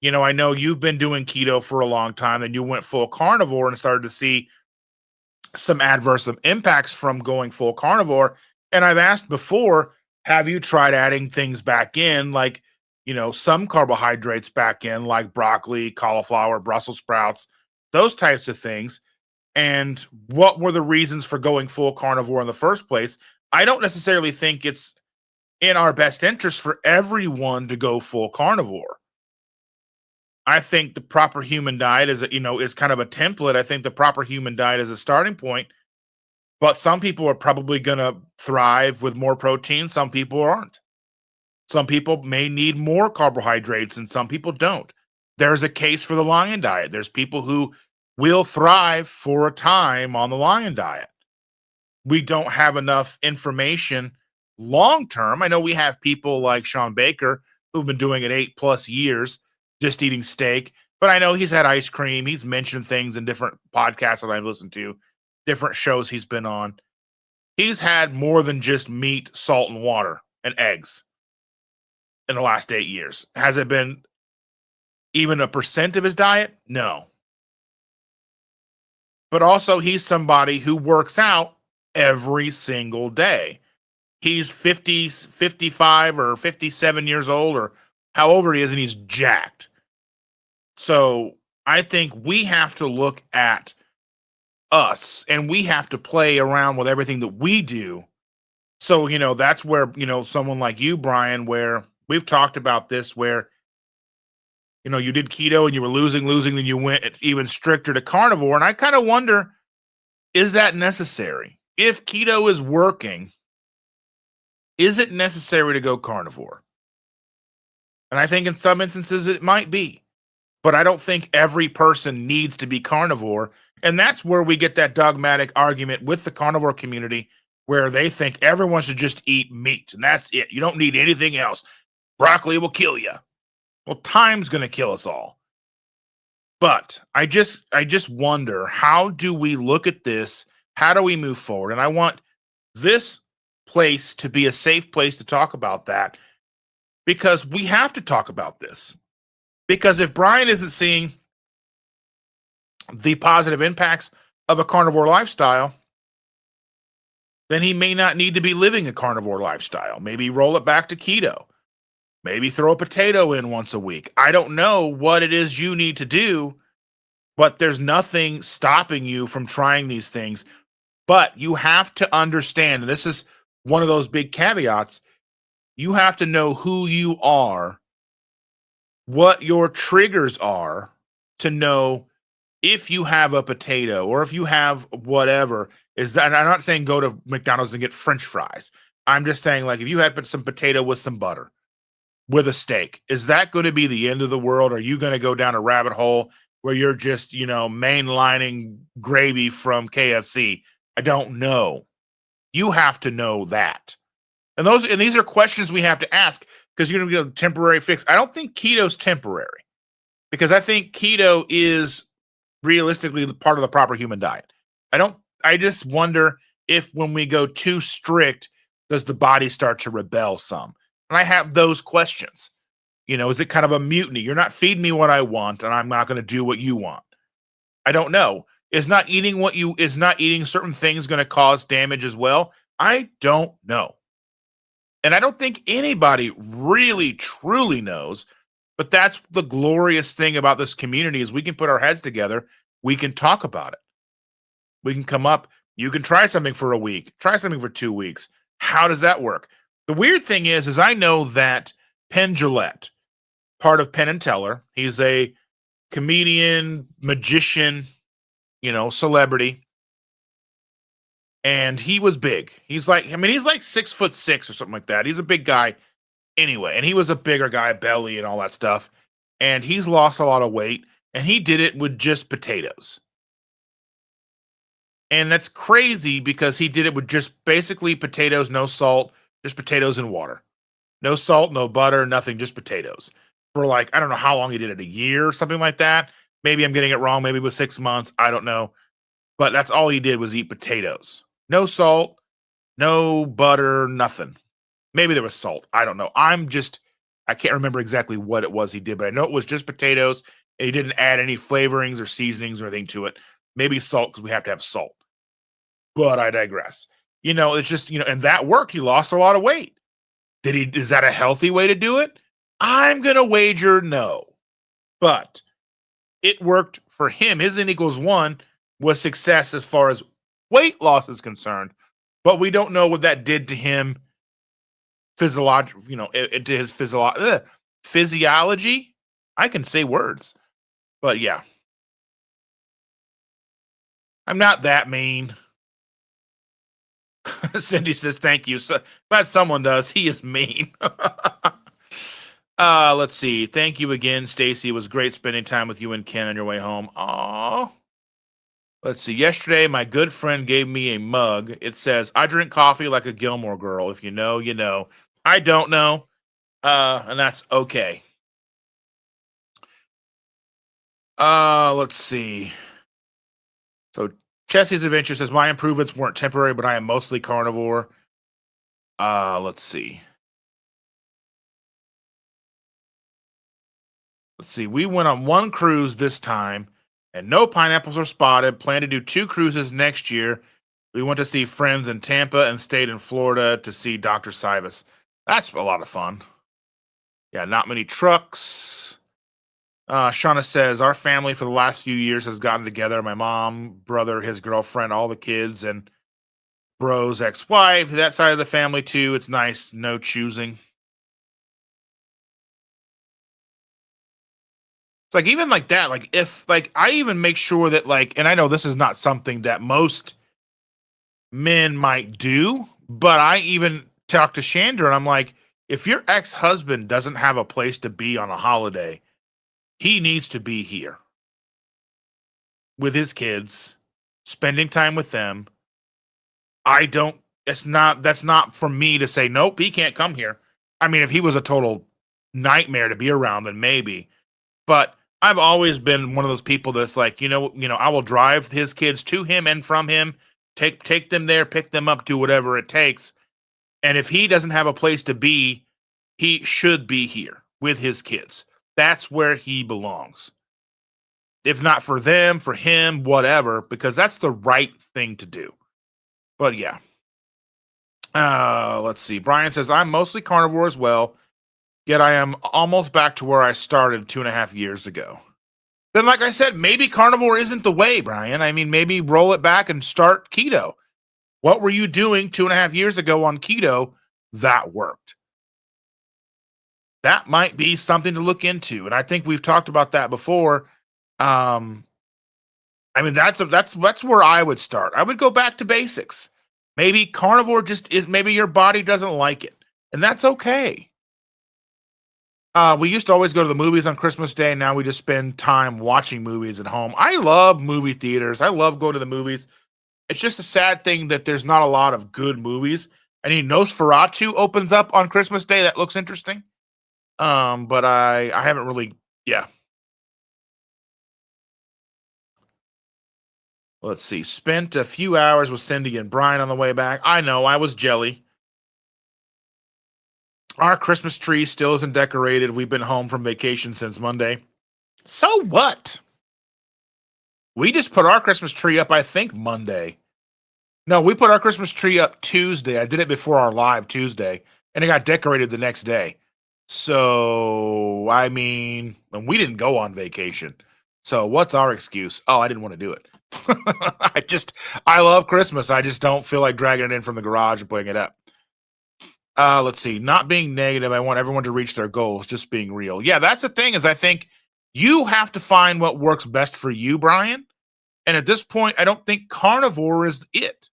I know you've been doing keto for a long time and you went full carnivore and started to see some adverse impacts from going full carnivore. And I've asked before, have you tried adding things back in, like, some carbohydrates back in, like broccoli, cauliflower, Brussels sprouts, those types of things? And what were the reasons for going full carnivore in the first place? I don't necessarily think it's in our best interest for everyone to go full carnivore. I think the proper human diet is kind of a template. I think the proper human diet is a starting point, but some people are probably going to thrive with more protein. Some people aren't. Some people may need more carbohydrates and some people don't. There's a case for the lion diet. There's people who will thrive for a time on the lion diet. We don't have enough information long term. I know we have people like Sean Baker who've been doing it 8+ years, just eating steak. But I know he's had ice cream. He's mentioned things in different podcasts that I've listened to, different shows he's been on. He's had more than just meat, salt, and water and eggs in the last 8 years. Has it been even a percent of his diet? No. But also, he's somebody who works out every single day. He's 50, 55, or 57 years old, or however he is, and he's jacked. So I think we have to look at us and we have to play around with everything that we do. So, that's where, someone like you, Brian, where we've talked about this, where, you did keto and you were losing, then you went even stricter to carnivore. And I kind of wonder, is that necessary? If keto is working, is it necessary to go carnivore? And I think in some instances it might be, but I don't think every person needs to be carnivore. And that's where we get that dogmatic argument with the carnivore community, where they think everyone should just eat meat and that's it. You don't need anything else. Broccoli will kill you. Well, time's going to kill us all. But I just wonder, how do we look at this? How do we move forward? And I want this place to be a safe place to talk about that, because we have to talk about this. Because if Brian isn't seeing the positive impacts of a carnivore lifestyle, then he may not need to be living a carnivore lifestyle. Maybe roll it back to keto. Maybe throw a potato in once a week. I don't know what it is you need to do, but there's nothing stopping you from trying these things. But you have to understand, and this is one of those big caveats, you have to know who you are, what your triggers are, to know if you have a potato or if you have whatever. Is that, I'm not saying go to McDonald's and get French fries. I'm just saying, like, if you had some potato with some butter, with a steak, is that going to be the end of the world? Are you going to go down a rabbit hole where you're just, mainlining gravy from KFC? I don't know. You have to know that. And these are questions we have to ask, because you're going to get a temporary fix. I don't think keto's temporary, because I think keto is realistically the part of the proper human diet. I just wonder if when we go too strict, does the body start to rebel some? And I have those questions. Is it kind of a mutiny? You're not feeding me what I want, and I'm not going to do what you want. I don't know. Is not eating certain things going to cause damage as well? I don't know. And I don't think anybody really truly knows, But that's the glorious thing about this community is we can put our heads together. We can talk about it. We can come up. You can try something for a week, try something for 2 weeks. How does that work? The weird thing is I know that Penn Jillette, part of Penn and Teller, he's a comedian, magician, celebrity. And he was big. He's like 6'6" or something like that. He's a big guy anyway. And he was a bigger guy, belly and all that stuff. And he's lost a lot of weight. And he did it with just potatoes. And that's crazy because he did it with just basically potatoes, no salt, just potatoes and water. No salt, no butter, nothing, just potatoes. For like, I don't know how long he did it, a year or something like that. Maybe I'm getting it wrong. Maybe it was 6 months. I don't know. But that's all he did was eat potatoes. No salt, no butter, nothing. Maybe there was salt. I don't know. I can't remember exactly what it was he did, but I know it was just potatoes and he didn't add any flavorings or seasonings or anything to it. Maybe salt because we have to have salt. But I digress. It's just, and that worked. He lost a lot of weight. Is that a healthy way to do it? I'm going to wager no. But it worked for him. His N equals 1 was success as far as weight loss is concerned, but we don't know what that did to him physiology. To his physiology. I can say words, but yeah, I'm not that mean. Cindy says, thank you. So glad someone does. He is mean. Let's see. Thank you again, Stacy. It was great spending time with you and Ken on your way home. Aww. Let's see. Yesterday, my good friend gave me a mug. It says, I drink coffee like a Gilmore girl. If you know, you know. I don't know. And that's okay. Let's see. So Chessie's Adventure says, my improvements weren't temporary, but I am mostly carnivore. Let's see. We went on one cruise this time, and no pineapples were spotted. Plan to do 2 cruises next year. We went to see friends in Tampa and stayed in Florida to see Dr. Cybus. That's a lot of fun. Yeah, not many trucks. Shauna says, our family for the last few years has gotten together. My mom, brother, his girlfriend, all the kids, and bro's ex-wife. That side of the family, too. It's nice. No choosing. It's like, even like that, like, if, like, I even make sure that, like, and I know this is not something that most men might do, but I even talk to Chandra and I'm like, if your ex-husband doesn't have a place to be on a holiday, he needs to be here with his kids, spending time with them. That's not for me to say, nope, he can't come here. I mean, if he was a total nightmare to be around, then maybe. But I've always been one of those people that's like, I will drive his kids to him and from him, take them there, pick them up, do whatever it takes. And if he doesn't have a place to be, he should be here with his kids. That's where he belongs. If not for them, for him, whatever, because that's the right thing to do. But yeah. Let's see. Brian says, I'm mostly carnivore as well, yet I am almost back to where I started 2.5 years ago. Then, like I said, maybe carnivore isn't the way, Brian. I mean, maybe roll it back and start keto. What were you doing 2.5 years ago on keto that worked? That might be something to look into. And I think we've talked about that before. I mean, that's where I would start. I would go back to basics. Maybe carnivore maybe your body doesn't like it. And that's okay. We used to always go to the movies on Christmas Day. And now we just spend time watching movies at home. I love movie theaters. I love going to the movies. It's just a sad thing that there's not a lot of good movies. I mean, Nosferatu opens up on Christmas Day. That looks interesting. But I haven't really, yeah. Let's see. Spent a few hours with Cindy and Brian on the way back. I know, I was jelly. Our Christmas tree still isn't decorated. We've been home from vacation since Monday. So what? We just put our Christmas tree up, I think, Monday. No, we put our Christmas tree up Tuesday. I did it before our live Tuesday, and it got decorated the next day. So, I mean, and we didn't go on vacation. So, what's our excuse? Oh, I didn't want to do it. I love Christmas. I just don't feel like dragging it in from the garage and putting it up. Let's see. Not being negative. I want everyone to reach their goals. Just being real. Yeah, that's the thing. Is I think you have to find what works best for you, Brian. And at this point, I don't think carnivore is it,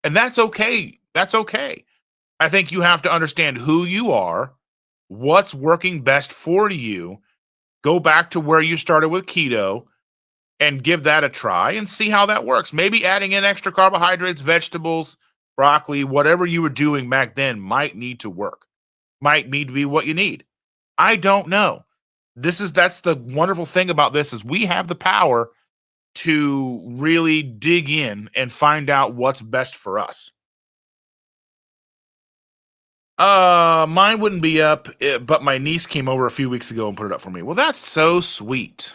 and that's okay. That's okay. I think you have to understand who you are, what's working best for you. Go back to where you started with keto and give that a try and see how that works. Maybe adding in extra carbohydrates, vegetables, broccoli, whatever you were doing back then might need to work, might need to be what you need. I don't know. That's the wonderful thing about this is we have the power to really dig in and find out what's best for us. Mine wouldn't be up, but my niece came over a few weeks ago and put it up for me. Well, that's so sweet.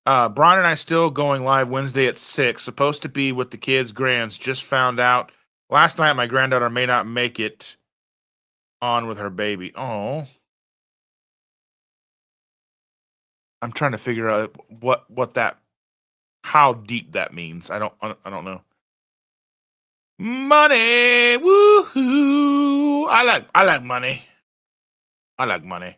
Brian and I still going live Wednesday at 6. Supposed to be with the kids' grands. Just found out last night my granddaughter may not make it on with her baby. Oh. I'm trying to figure out how deep that means. I don't know. Money, woohoo! I like money. I like money.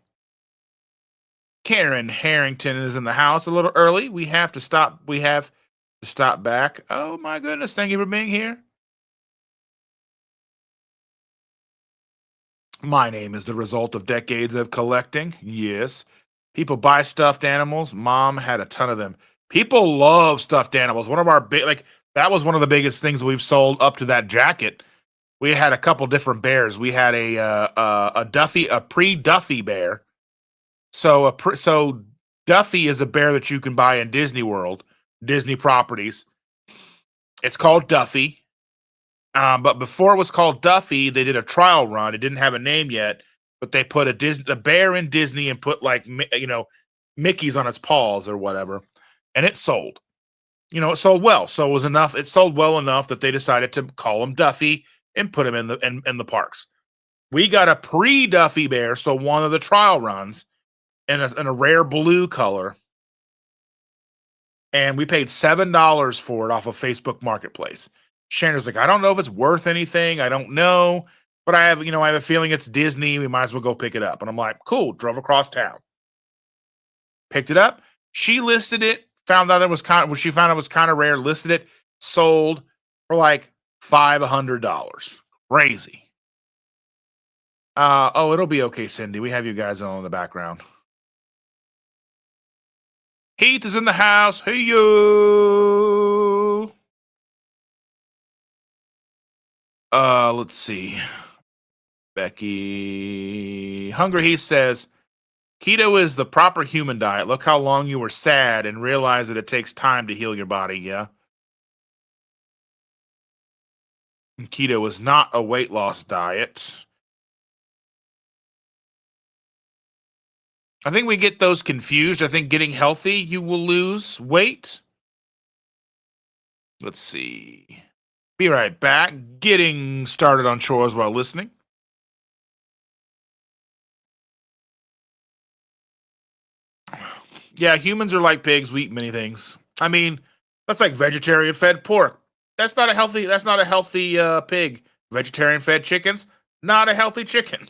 Karen Harrington is in the house a little early. We have to stop back. Oh my goodness, thank you for being here. My name is the result of decades of collecting. Yes. People buy stuffed animals. Mom had a ton of them. People love stuffed animals. One of our that was one of the biggest things we've sold up to that jacket. We had a couple different bears. We had a pre-Duffy bear. So Duffy is a bear that you can buy in Disney World, Disney properties. It's called Duffy. But before it was called Duffy, they did a trial run. It didn't have a name yet, but they put a bear in Disney and put Mickey's on its paws or whatever, and it sold. It sold well. So it was enough. It sold well enough that they decided to call him Duffy and put him in the parks. We got a pre-Duffy bear, so one of the trial runs in a rare blue color, and we paid $7 for it off of Facebook Marketplace. Shannon's like, I don't know if it's worth anything. I don't know, but I have a feeling it's Disney. We might as well go pick it up. And I'm like, cool. Drove across town, picked it up. She listed it. Found out she found out it was kind of rare. Listed it, sold for like $500. Crazy. It'll be okay, Cindy. We have you guys on in the background. Heath is in the house. Hey, yo. Let's see. Becky Hungry Heath says, keto is the proper human diet. Look how long you were sad and realize that it takes time to heal your body. Yeah. And keto is not a weight loss diet. I think we get those confused. I think getting healthy, you will lose weight. Let's see. Be right back. Getting started on chores while listening. Yeah, humans are like pigs. We eat many things. I mean, that's like vegetarian fed pork. That's not a healthy pig. Vegetarian fed chickens, not a healthy chicken.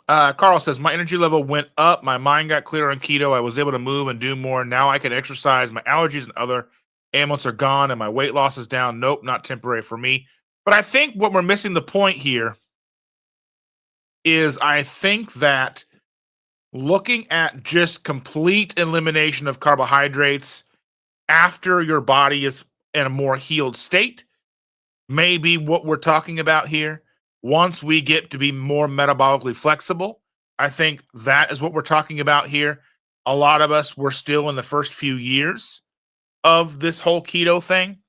Carl says, my energy level went up. My mind got clearer on keto. I was able to move and do more. Now I can exercise. My allergies and other ailments are gone and my weight loss is down. Nope, not temporary for me. But I think what we're missing the point here is I think that looking at just complete elimination of carbohydrates after your body is in a more healed state may be what we're talking about here. Once we get to be more metabolically flexible, I think that is what we're talking about here. A lot of us were still in the first few years of this whole keto thing.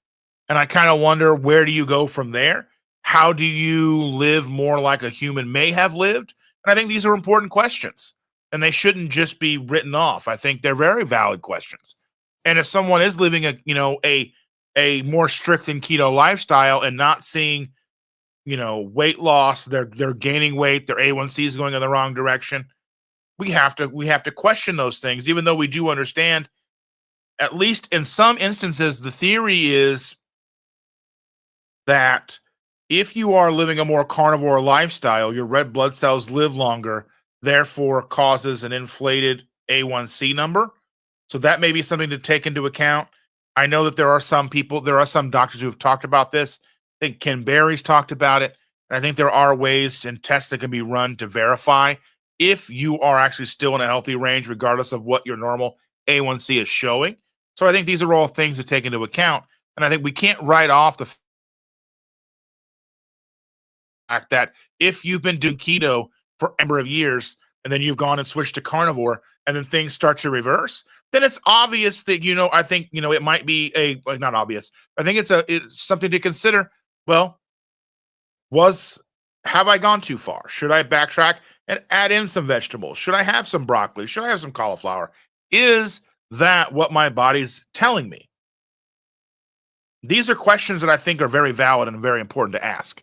And I kind of wonder, where do you go from there? How do you live more like a human may have lived? And I think these are important questions, and they shouldn't just be written off. I think they're very valid questions. And if someone is living a more strict and keto lifestyle and not seeing weight loss, they're gaining weight, their A1C is going in the wrong direction. We have to question those things, even though we do understand, at least in some instances, the theory is that if you are living a more carnivore lifestyle, your red blood cells live longer, therefore causes an inflated A1C number. So that may be something to take into account. I know that there are some doctors who have talked about this. I think Ken Berry's talked about it. And I think there are ways and tests that can be run to verify if you are actually still in a healthy range, regardless of what your normal A1C is showing. So I think these are all things to take into account. And I think we can't write off the fact that if you've been doing keto for a number of years and then you've gone and switched to carnivore and then things start to reverse, then it's obvious that, I think, it might be not obvious. I think it's something to consider. Well, have I gone too far? Should I backtrack and add in some vegetables? Should I have some broccoli? Should I have some cauliflower? Is that what my body's telling me? These are questions that I think are very valid and very important to ask.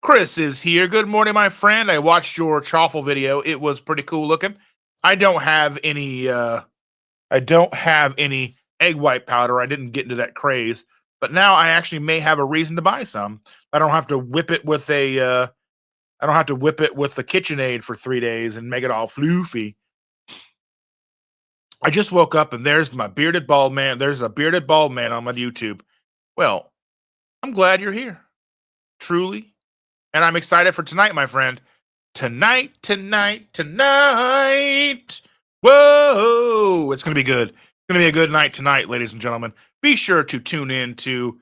Chris is here. Good morning, my friend. I watched your chaffle video. It was pretty cool looking. I don't have any egg white powder. I didn't get into that craze, but now I actually may have a reason to buy some. I don't have to whip it with the KitchenAid for 3 days and make it all floofy. I just woke up and there's my bearded bald man. There's a bearded bald man on my YouTube. Well, I'm glad you're here. Truly. And I'm excited for tonight, my friend. Tonight. Whoa! It's going to be good. It's going to be a good night tonight, ladies and gentlemen. Be sure to tune in to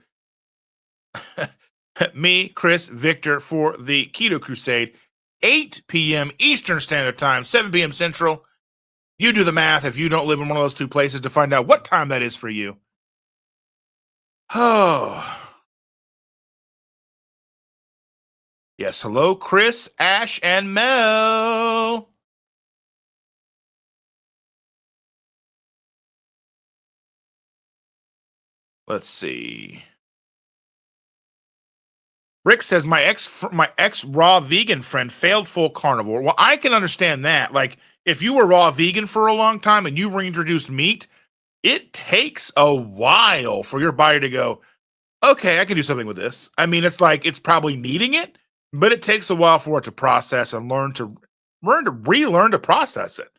me, Chris, Victor, for the Keto Crusade, 8 p.m. Eastern Standard Time, 7 p.m. Central. You do the math if you don't live in one of those two places to find out what time that is for you. Oh. Yes, hello, Chris, Ash, and Mel. Let's see. Rick says my ex raw vegan friend failed full carnivore. Well, I can understand that. Like, if you were raw vegan for a long time and you reintroduced meat, it takes a while for your body to go, okay, I can do something with this. I mean, it's like it's probably needing it, but it takes a while for it to process and relearn to process it.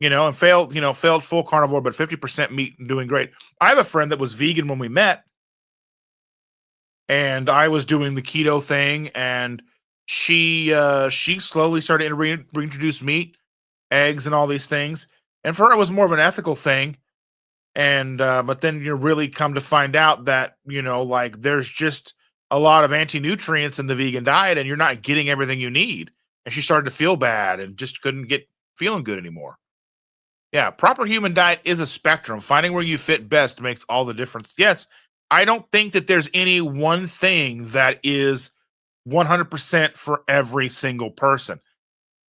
And failed full carnivore, but 50% meat and doing great. I have a friend that was vegan when we met, and I was doing the keto thing, and she slowly started to reintroduce meat, eggs, and all these things. And for her, it was more of an ethical thing. And but then you really come to find out that like there's just a lot of anti-nutrients in the vegan diet, and you're not getting everything you need. And she started to feel bad and just couldn't get feeling good anymore. Yeah, proper human diet is a spectrum. Finding where you fit best makes all the difference. Yes, I don't think that there's any one thing that is 100% for every single person.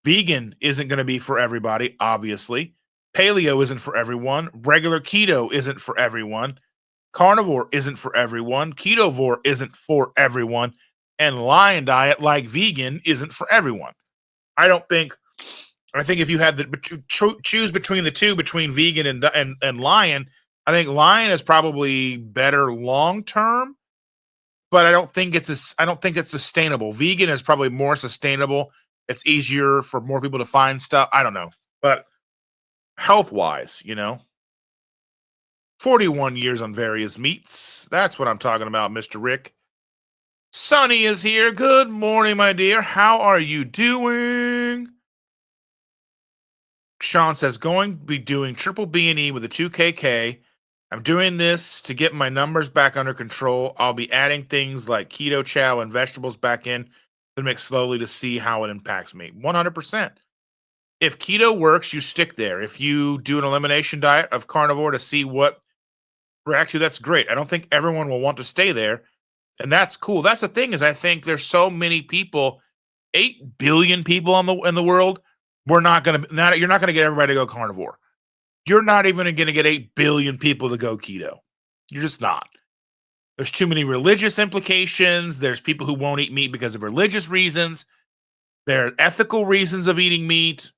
Vegan isn't going to be for everybody, obviously. Paleo isn't for everyone. Regular keto isn't for everyone. Carnivore isn't for everyone. Ketovore isn't for everyone. And lion diet, like vegan, isn't for everyone. I think if you had to choose between the two, between vegan and lion, I think lion is probably better long term, but I don't think it's sustainable. Vegan is probably more sustainable. It's easier for more people to find stuff. I don't know, but health wise, 41 years on various meats. That's what I'm talking about, Mr. Rick. Sonny is here. Good morning, my dear. How are you doing? Sean says, going to be doing triple B&E with a 2KK. I'm doing this to get my numbers back under control. I'll be adding things like keto chow and vegetables back in to mix slowly to see how it impacts me. 100%. If keto works, you stick there. If you do an elimination diet of carnivore to see what reacts you, that's great. I don't think everyone will want to stay there, and that's cool. That's the thing, is I think there's so many people, 8 billion people in the world. You're not going to get everybody to go carnivore. You're not even going to get 8 billion people to go keto. You're just not. There's too many religious implications. There's people who won't eat meat because of religious reasons. There are ethical reasons of eating meat.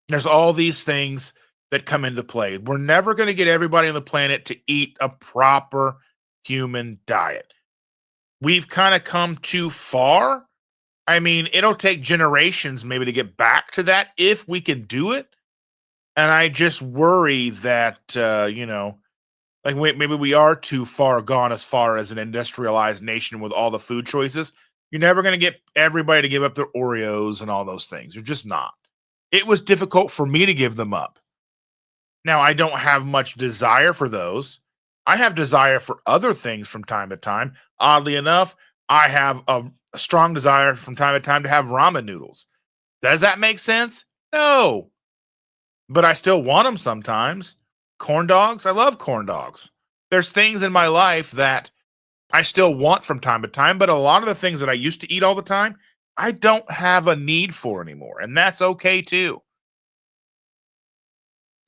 There's all these things that come into play. We're never going to get everybody on the planet to eat a proper human diet. We've kind of come too far. I mean, it'll take generations maybe to get back to that if we can do it. And I just worry that, like maybe we are too far gone as far as an industrialized nation with all the food choices. You're never going to get everybody to give up their Oreos and all those things. You're just not. It was difficult for me to give them up. Now, I don't have much desire for those. I have desire for other things from time to time. Oddly enough, I have a strong desire from time to time to have ramen noodles. Does that make sense? No. But I still want them sometimes. Corn dogs, I love corn dogs. There's things in my life that I still want from time to time, but a lot of the things that I used to eat all the time, I don't have a need for anymore. And that's okay too.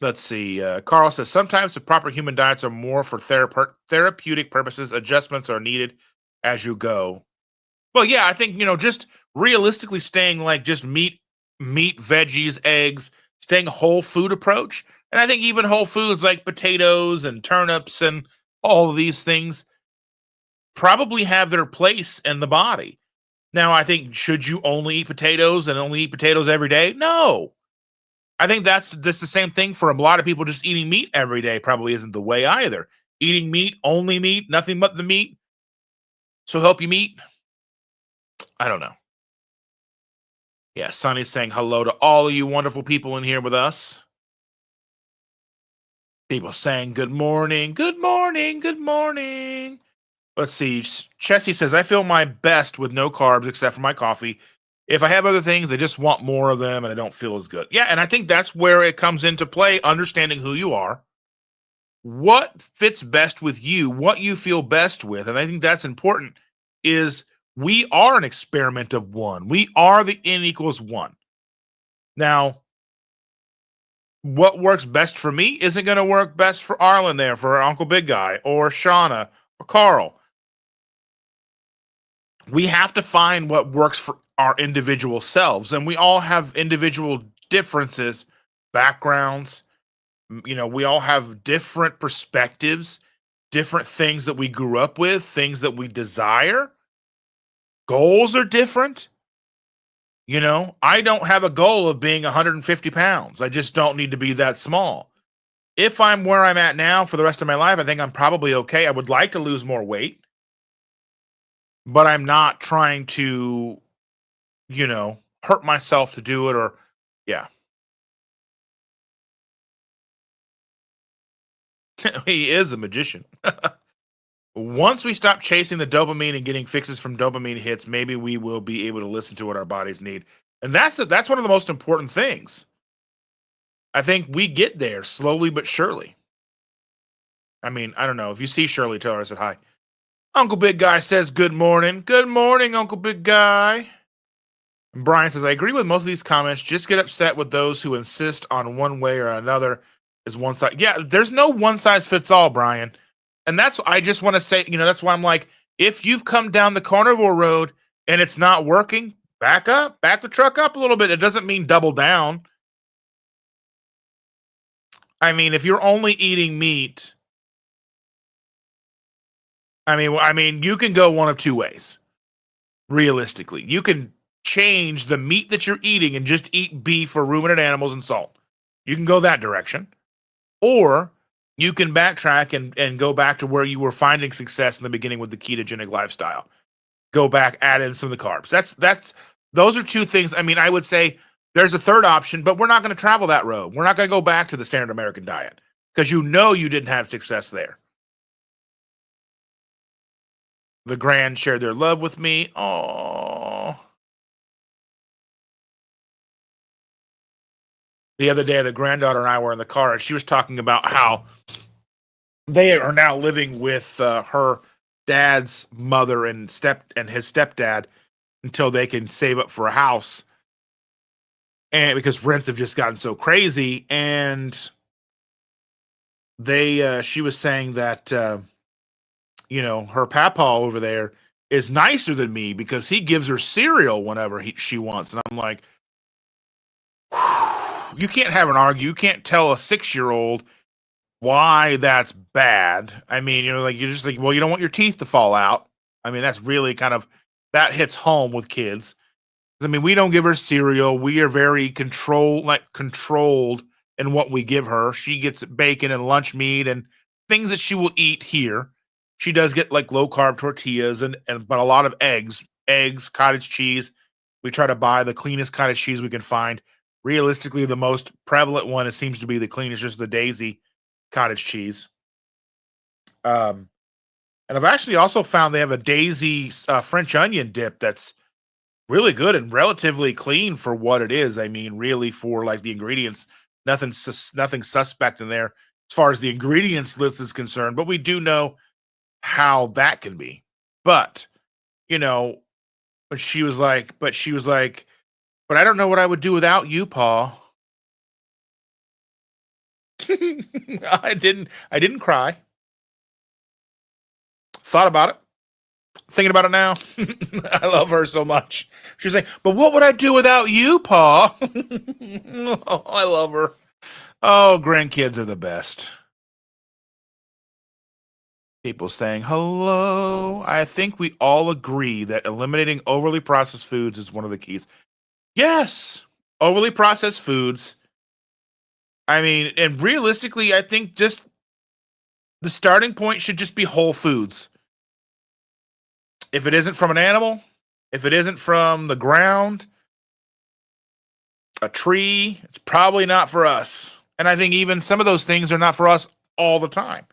Let's see. Carl says sometimes the proper human diets are more for therapeutic purposes. Adjustments are needed as you go. Well, yeah, I think just realistically staying like just meat, veggies, eggs, staying whole food approach, and I think even whole foods like potatoes and turnips and all of these things probably have their place in the body. Now, I think should you only eat potatoes and only eat potatoes every day? No. I think that's the same thing for a lot of people. Just eating meat every day probably isn't the way either. Eating meat, only meat, nothing but the meat. So help you meat. I don't know. Yeah, Sonny's saying hello to all of you wonderful people in here with us. People saying good morning, good morning, good morning. Let's see. Chessie says, I feel my best with no carbs except for my coffee. If I have other things, I just want more of them and I don't feel as good. Yeah, and I think that's where it comes into play, understanding who you are, what fits best with you, what you feel best with. And I think that's important is we are an experiment of one. We are the N equals one. Now, what works best for me isn't going to work best for Arlen there, for Uncle Big Guy, or Shauna, or Carl. We have to find what works for our individual selves, and we all have individual differences, backgrounds. We all have different perspectives, different things that we grew up with, things that we desire. Goals are different. I don't have a goal of being 150 pounds. I just don't need to be that small. If I'm where I'm at now for the rest of my life, I think I'm probably okay. I would like to lose more weight, but I'm not trying to, hurt myself to do it or, yeah. He is a magician. Once we stop chasing the dopamine and getting fixes from dopamine hits, maybe we will be able to listen to what our bodies need. And that's one of the most important things. I think we get there slowly but surely. I mean, I don't know. If you see Shirley, tell her I said hi. Uncle Big Guy says good morning. Good morning, Uncle Big Guy. And Brian says, I agree with most of these comments. Just get upset with those who insist on one way or another is one side. Yeah, there's no one size fits all, Brian. And I just want to say, that's why I'm like, if you've come down the carnivore road and it's not working, back the truck up a little bit. It doesn't mean double down. I mean, if you're only eating meat, I mean, you can go one of two ways. Realistically, you can change the meat that you're eating and just eat beef or ruminant animals and salt. You can go that direction. Or you can backtrack and go back to where you were finding success in the beginning with the ketogenic lifestyle. Go back, add in some of the carbs. Those are two things. I mean, I would say there's a third option, but we're not going to travel that road. We're not going to go back to the standard American diet because you didn't have success there. The grand shared their love with me. Oh. The other day, the granddaughter and I were in the car, and she was talking about how they are now living with her dad's mother and his stepdad until they can save up for a house, and because rents have just gotten so crazy. And she was saying that her papa over there is nicer than me because he gives her cereal whenever she wants. And I'm like, you can't have an argue. You can't tell a 6-year-old why that's bad. I mean, like you're just like, well, you don't want your teeth to fall out. I mean, that's really kind of that hits home with kids. I mean, we don't give her cereal. We are very controlled in what we give her. She gets bacon and lunch meat and things that she will eat here. She does get like low carb tortillas and but a lot of eggs, cottage cheese. We try to buy the cleanest cottage cheese we can find. Realistically, the most prevalent one, it seems to be the cleanest, just the Daisy cottage cheese. And I've actually also found they have a Daisy French onion dip that's really good and relatively clean for what it is. I mean, really for like the ingredients, nothing suspect in there as far as the ingredients list is concerned. But we do know how that can be. But but she was like, but I don't know what I would do without you, Paul. I didn't cry. Thought about it. Thinking about it now. I love her so much. She's like, but what would I do without you, Paul? Oh, I love her. Oh, grandkids are the best. People saying hello. I think we all agree that eliminating overly processed foods is one of the keys. Yes, overly processed foods. I mean, and realistically, I think just the starting point should just be whole foods. If it isn't from an animal, if it isn't from the ground, a tree, it's probably not for us. And I think even some of those things are not for us all the time.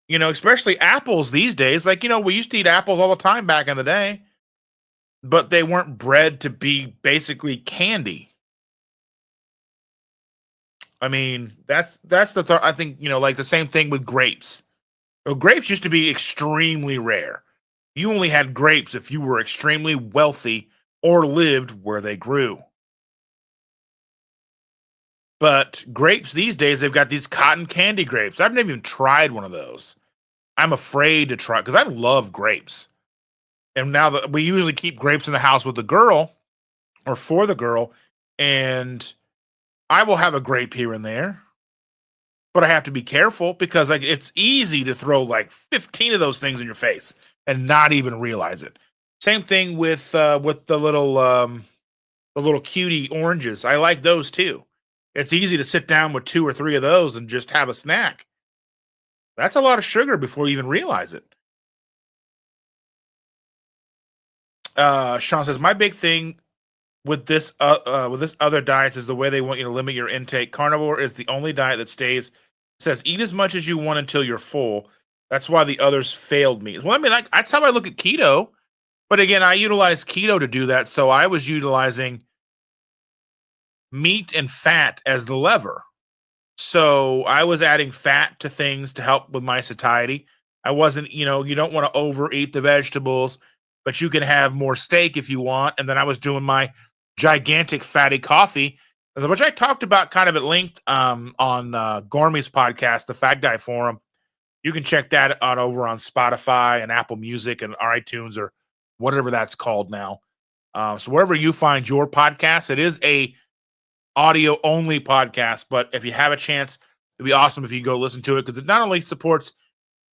Especially apples these days. Like, we used to eat apples all the time back in the day, but they weren't bred to be basically candy. I mean, that's I think, like the same thing with grapes. Well, grapes used to be extremely rare. You only had grapes if you were extremely wealthy or lived where they grew. But grapes these days, they've got these cotton candy grapes. I've never even tried one of those. I'm afraid to try because I love grapes. And now that we usually keep grapes in the house with the girl or for the girl, and I will have a grape here and there, but I have to be careful because like it's easy to throw like 15 of those things in your face and not even realize it. Same thing with the little cutie oranges. I like those too. It's easy to sit down with 2 or 3 of those and just have a snack. That's a lot of sugar before you even realize it. Sean says, my big thing with this other diets is the way they want you to limit your intake. Carnivore is the only diet that says eat as much as you want until you're full. That's why the others failed me. Well, I mean, that's how I look at keto. But again, I utilize keto to do that. So I was utilizing meat and fat as the lever. So I was adding fat to things to help with my satiety. I wasn't, you don't want to overeat the vegetables, but you can have more steak if you want. And then I was doing my gigantic fatty coffee, which I talked about kind of at length on Gormy's podcast, the Fat Guy Forum. You can check that out over on Spotify and Apple Music and iTunes or whatever that's called now. So wherever you find your podcast, it is a audio only podcast, but if you have a chance, it'd be awesome if you go listen to it because it not only supports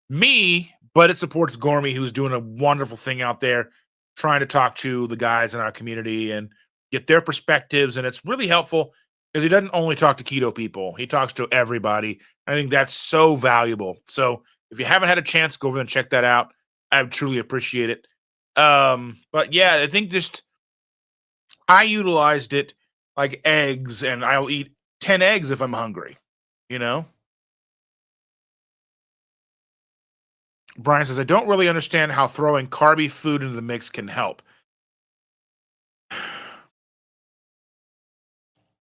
me, but it supports Gormy, who's doing a wonderful thing out there, trying to talk to the guys in our community and get their perspectives. And it's really helpful because he doesn't only talk to keto people, he talks to everybody. I think that's so valuable. So if you haven't had a chance, go over and check that out. I truly appreciate it. But yeah, I think I utilized it like eggs, and I'll eat 10 eggs if I'm hungry, Brian says, I don't really understand how throwing carby food into the mix can help.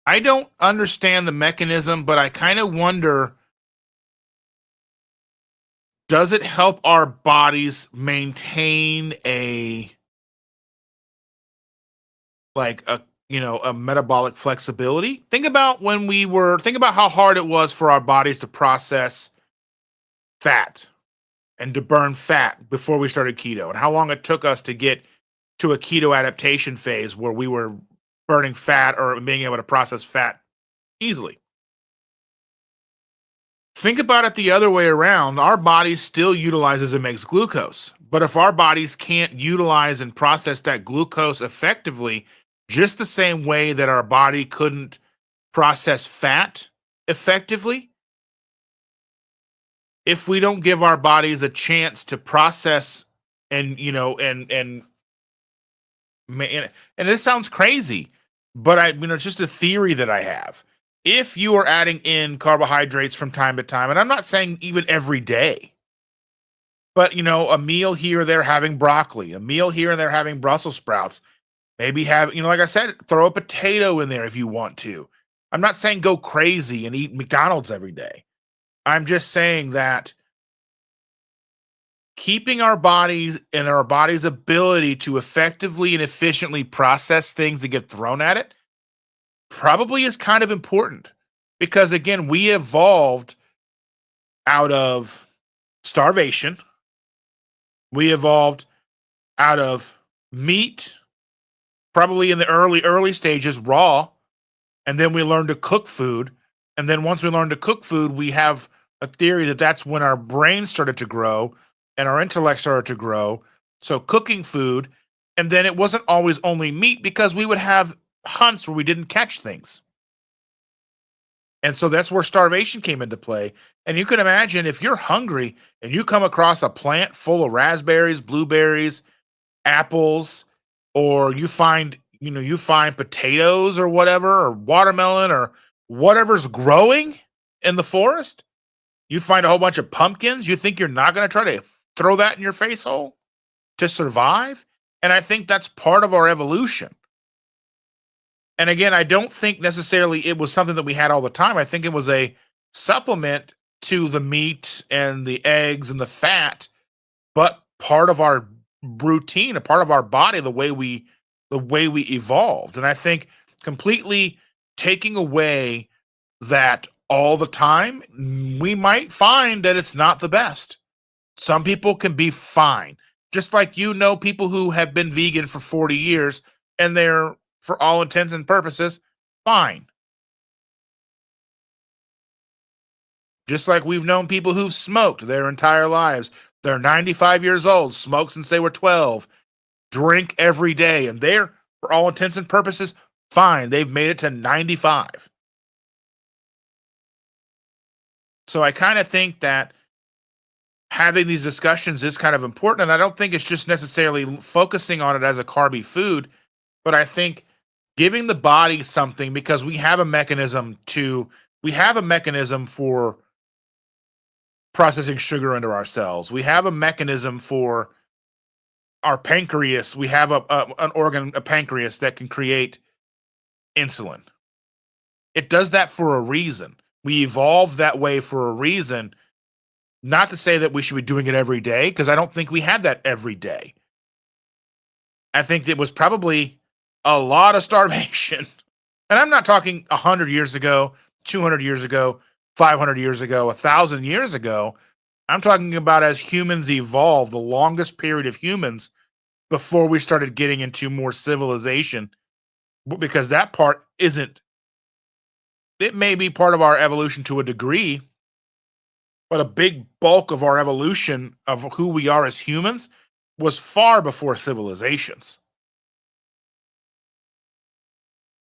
I don't understand the mechanism, but I kind of wonder, does it help our bodies maintain a metabolic flexibility? Think about how hard it was for our bodies to process fat. and to burn fat before we started keto, and how long it took us to get to a keto adaptation phase where we were burning fat or being able to process fat easily. Think about it the other way around. Our body still utilizes and makes glucose. But if our bodies can't utilize and process that glucose effectively, just the same way that our body couldn't process fat effectively, if we don't give our bodies a chance to process and and this sounds crazy, but it's just a theory that I have. If you are adding in carbohydrates from time to time, and I'm not saying even every day, but a meal here or there having broccoli, a meal here and there having Brussels sprouts, maybe have, like I said, throw a potato in there if you want to. I'm not saying go crazy and eat McDonald's every day. I'm just saying that keeping our bodies and our body's ability to effectively and efficiently process things that get thrown at it probably is kind of important, because again, we evolved out of starvation. We evolved out of meat, probably in the early stages, raw, and then we learned to cook food. And then once we learned to cook food, we have a theory that that's when our brain started to grow and our intellect started to grow. So cooking food, and then it wasn't always only meat, because we would have hunts where we didn't catch things. And so that's where starvation came into play. And you can imagine, if you're hungry and you come across a plant full of raspberries, blueberries, apples, or you find potatoes or whatever, or watermelon or whatever's growing in the forest, you find a whole bunch of pumpkins, you think you're not going to try to throw that in your face hole to survive? And I think that's part of our evolution. And again, I don't think necessarily it was something that we had all the time. I think it was a supplement to the meat and the eggs and the fat, but part of our routine, a part of our body, the way we evolved. And I think completely taking away that all the time, we might find that it's not the best. Some people can be fine. Just like people who have been vegan for 40 years and they're, for all intents and purposes, fine. Just like we've known people who've smoked their entire lives. They're 95 years old, smoked since they were 12, drink every day, and they're, for all intents and purposes, fine. They've made it to 95. So I kind of think that having these discussions is kind of important. And I don't think it's just necessarily focusing on it as a carby food, but I think giving the body something, because we have a mechanism for processing sugar into our cells. We have a mechanism for our pancreas. We have an organ, a pancreas, that can create insulin. It does that for a reason. We evolved that way for a reason. Not to say that we should be doing it every day, because I don't think we had that every day. I think it was probably a lot of starvation. And I'm not talking 100 years ago, 200 years ago, 500 years ago, 1,000 years ago. I'm talking about as humans evolved, the longest period of humans before we started getting into more civilization. Because that part isn't, it may be part of our evolution to a degree, but a big bulk of our evolution of who we are as humans was far before civilizations.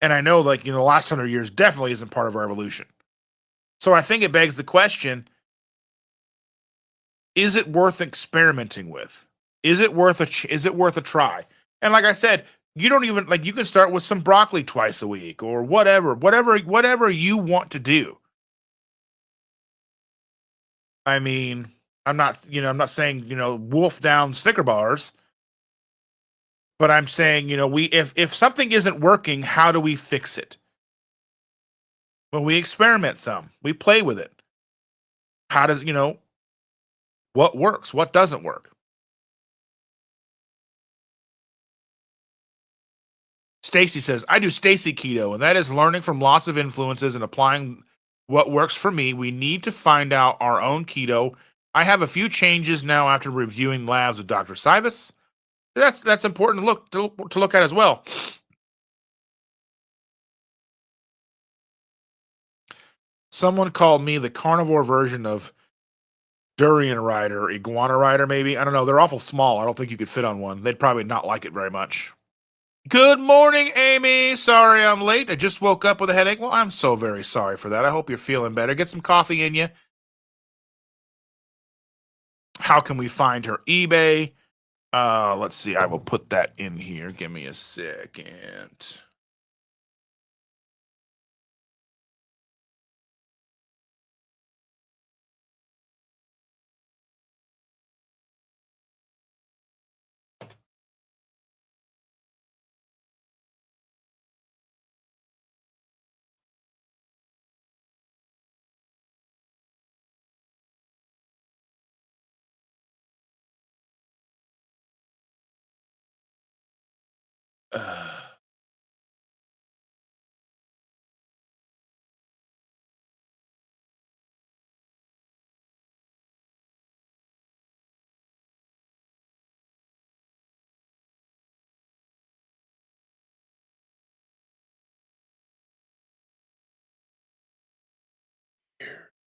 And I know, the last 100 years definitely isn't part of our evolution. So I think it begs the question, is it worth experimenting with? Is it worth a try? And like I said, you don't even, you can start with some broccoli twice a week or whatever you want to do. I mean, I'm not saying, wolf down Snicker bars, but I'm saying, if something isn't working, how do we fix it? Well, we experiment some. We play with it. How does, what works? What doesn't work? Stacy says, I do Stacy keto, and that is learning from lots of influences and applying what works for me. We need to find out our own keto I have a few changes now after reviewing labs with Dr. Cybus. That's important to look at as well. Someone called me the carnivore version of durian rider, iguana rider, maybe. I don't know. They're awful small. I don't think you could fit on one. They'd probably not like it very much. Good morning, Amy. Sorry I'm late. I just woke up with a headache. Well, I'm so very sorry for that. I hope you're feeling better. Get some coffee in you. How can we find her? eBay. Let's see. I will put that in here. Give me a second.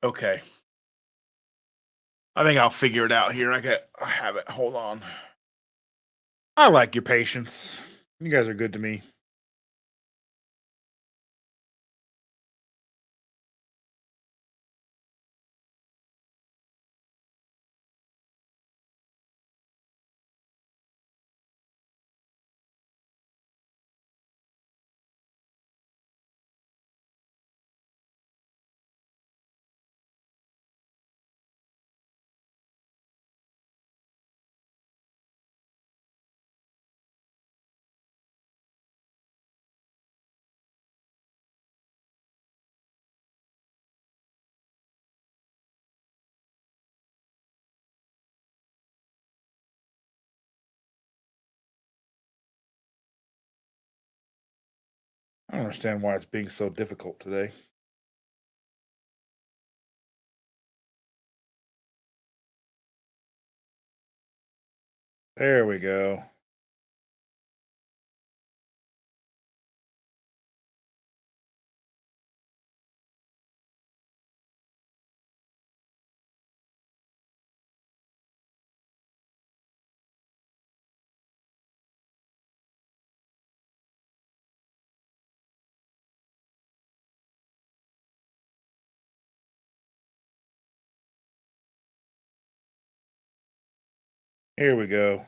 Okay. I think I'll figure it out here. I have it. Hold on. I like your patience. You guys are good to me. I don't understand why it's being so difficult today. There we go. Here we go.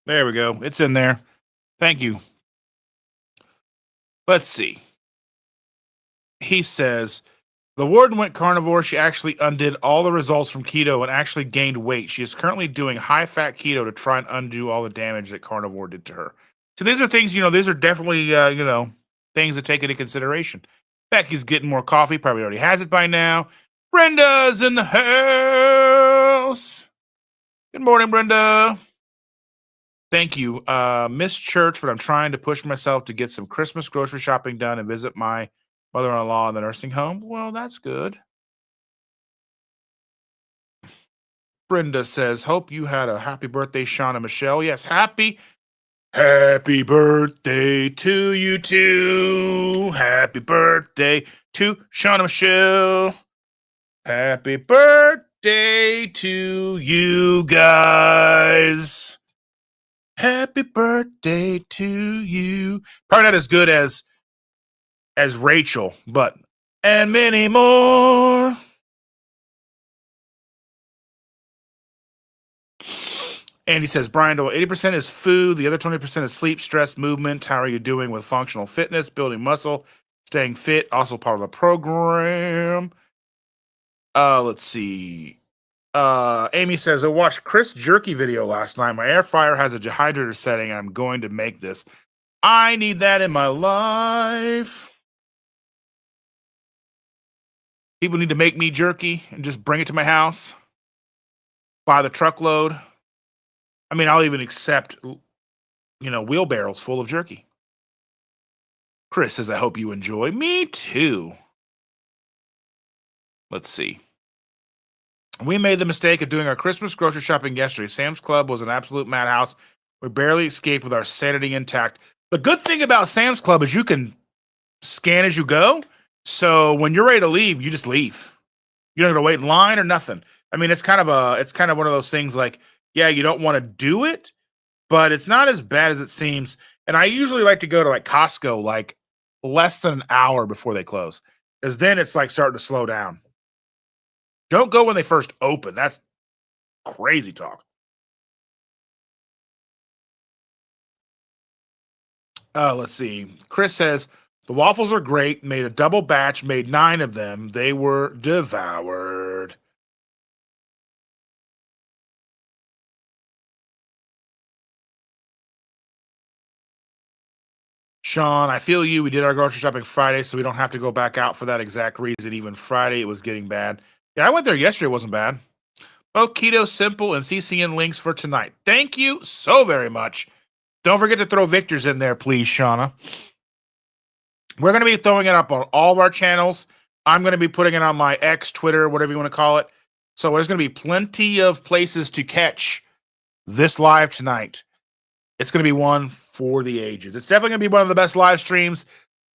There we go. It's in there. Thank you. Let's see. He says the warden went carnivore. She actually undid all the results from keto and actually gained weight. She is currently doing high fat keto to try and undo all the damage that carnivore did to her. So these are things, these are definitely, things to take into consideration. Becky's getting more coffee. Probably already has it by now. Brenda's in the house. Good morning, Brenda. Thank you. Missed church, but I'm trying to push myself to get some Christmas grocery shopping done and visit my mother-in-law in the nursing home. Well, that's good. Brenda says, hope you had a happy birthday, Sean and Michelle. Yes, happy birthday to you too. Happy birthday to Sean and Michelle. Happy birthday to you guys. Happy birthday to you. Probably not as good as Rachel, but and many more. And he says, Brian, 80% is food. The other 20% is sleep, stress, movement. How are you doing with functional fitness, building muscle, staying fit? Also part of the program. Let's see. Amy says, I watched Chris Jerky video last night. My air fryer has a dehydrator setting. I'm going to make this. I need that in my life. People need to make me jerky and just bring it to my house. Buy the truckload. I mean, I'll even accept, wheelbarrows full of jerky. Chris says, I hope you enjoy. Me too. Let's see. We made the mistake of doing our Christmas grocery shopping yesterday. Sam's Club was an absolute madhouse. We barely escaped with our sanity intact. The good thing about Sam's Club is you can scan as you go. So when you're ready to leave, you just leave. You don't have to wait in line or nothing. I mean, it's kind of one of those things like, yeah, you don't want to do it, but it's not as bad as it seems. And I usually like to go to like Costco like less than an hour before they close, because then it's like starting to slow down. Don't go when they first open. That's crazy talk. Let's see. Chris says the waffles are great. Made a double batch. Made 9 of them. They were devoured. Sean, I feel you. We did our grocery shopping Friday, so we don't have to go back out for that exact reason. Even Friday, it was getting bad. Yeah, I went there yesterday. It wasn't bad. Oh, Keto Simple and CCN links for tonight. Thank you so very much. Don't forget to throw Victor's in there, please, Shauna. We're going to be throwing it up on all of our channels. I'm going to be putting it on my X, Twitter, whatever you want to call it. So there's going to be plenty of places to catch this live tonight. It's going to be one for the ages. It's definitely going to be one of the best live streams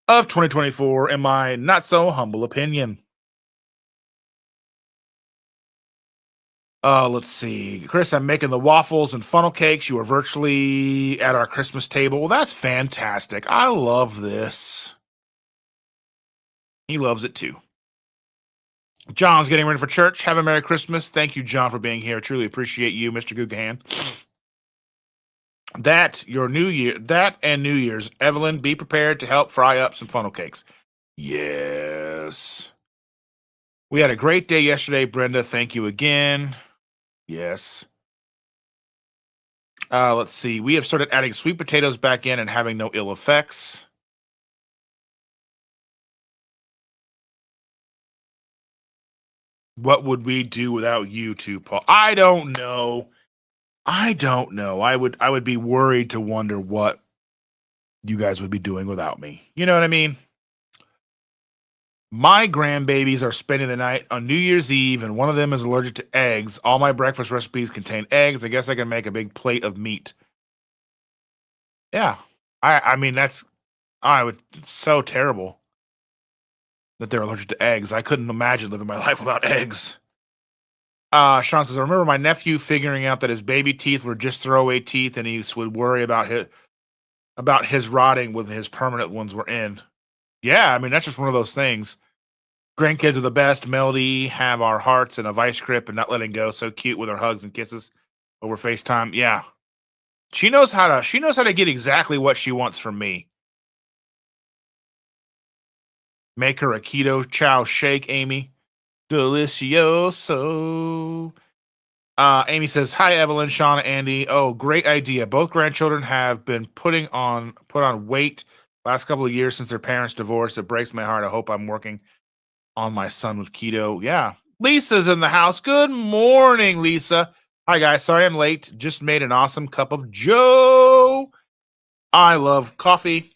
of 2024, in my not so humble opinion. Let's see. Chris, I'm making the waffles and funnel cakes. You are virtually at our Christmas table. Well, that's fantastic. I love this. He loves it too. John's getting ready for church. Have a Merry Christmas. Thank you, John, for being here. Truly appreciate you, Mr. Gugahan. That and New Year's. Evelyn, be prepared to help fry up some funnel cakes. Yes. We had a great day yesterday, Brenda. Thank you again. Yes. Let's see. We have started adding sweet potatoes back in and having no ill effects. What would we do without you two, Paul? I don't know. I would be worried to wonder what you guys would be doing without me. You know what I mean? My grandbabies are spending the night on New Year's Eve, and one of them is allergic to eggs. All my breakfast recipes contain eggs. I guess I can make a big plate of meat. Yeah. I mean, it's so terrible that they're allergic to eggs. I couldn't imagine living my life without eggs. Sean says, I remember my nephew figuring out that his baby teeth were just throwaway teeth, and he would worry about his rotting when his permanent ones were in. Yeah, I mean, that's just one of those things. Grandkids are the best. Melody have our hearts in a vice grip and not letting go. So cute with her hugs and kisses over FaceTime. Yeah. She knows how to get exactly what she wants from me. Make her a keto chow shake, Amy. Delicioso. Amy says, hi, Evelyn, Shauna, Andy. Oh, great idea. Both grandchildren have been put on weight last couple of years since their parents divorced. It breaks my heart. I hope I'm working on my son with keto. Yeah. Lisa's in the house. Good morning, Lisa. Hi, guys. Sorry I'm late. Just made an awesome cup of Joe. I love coffee.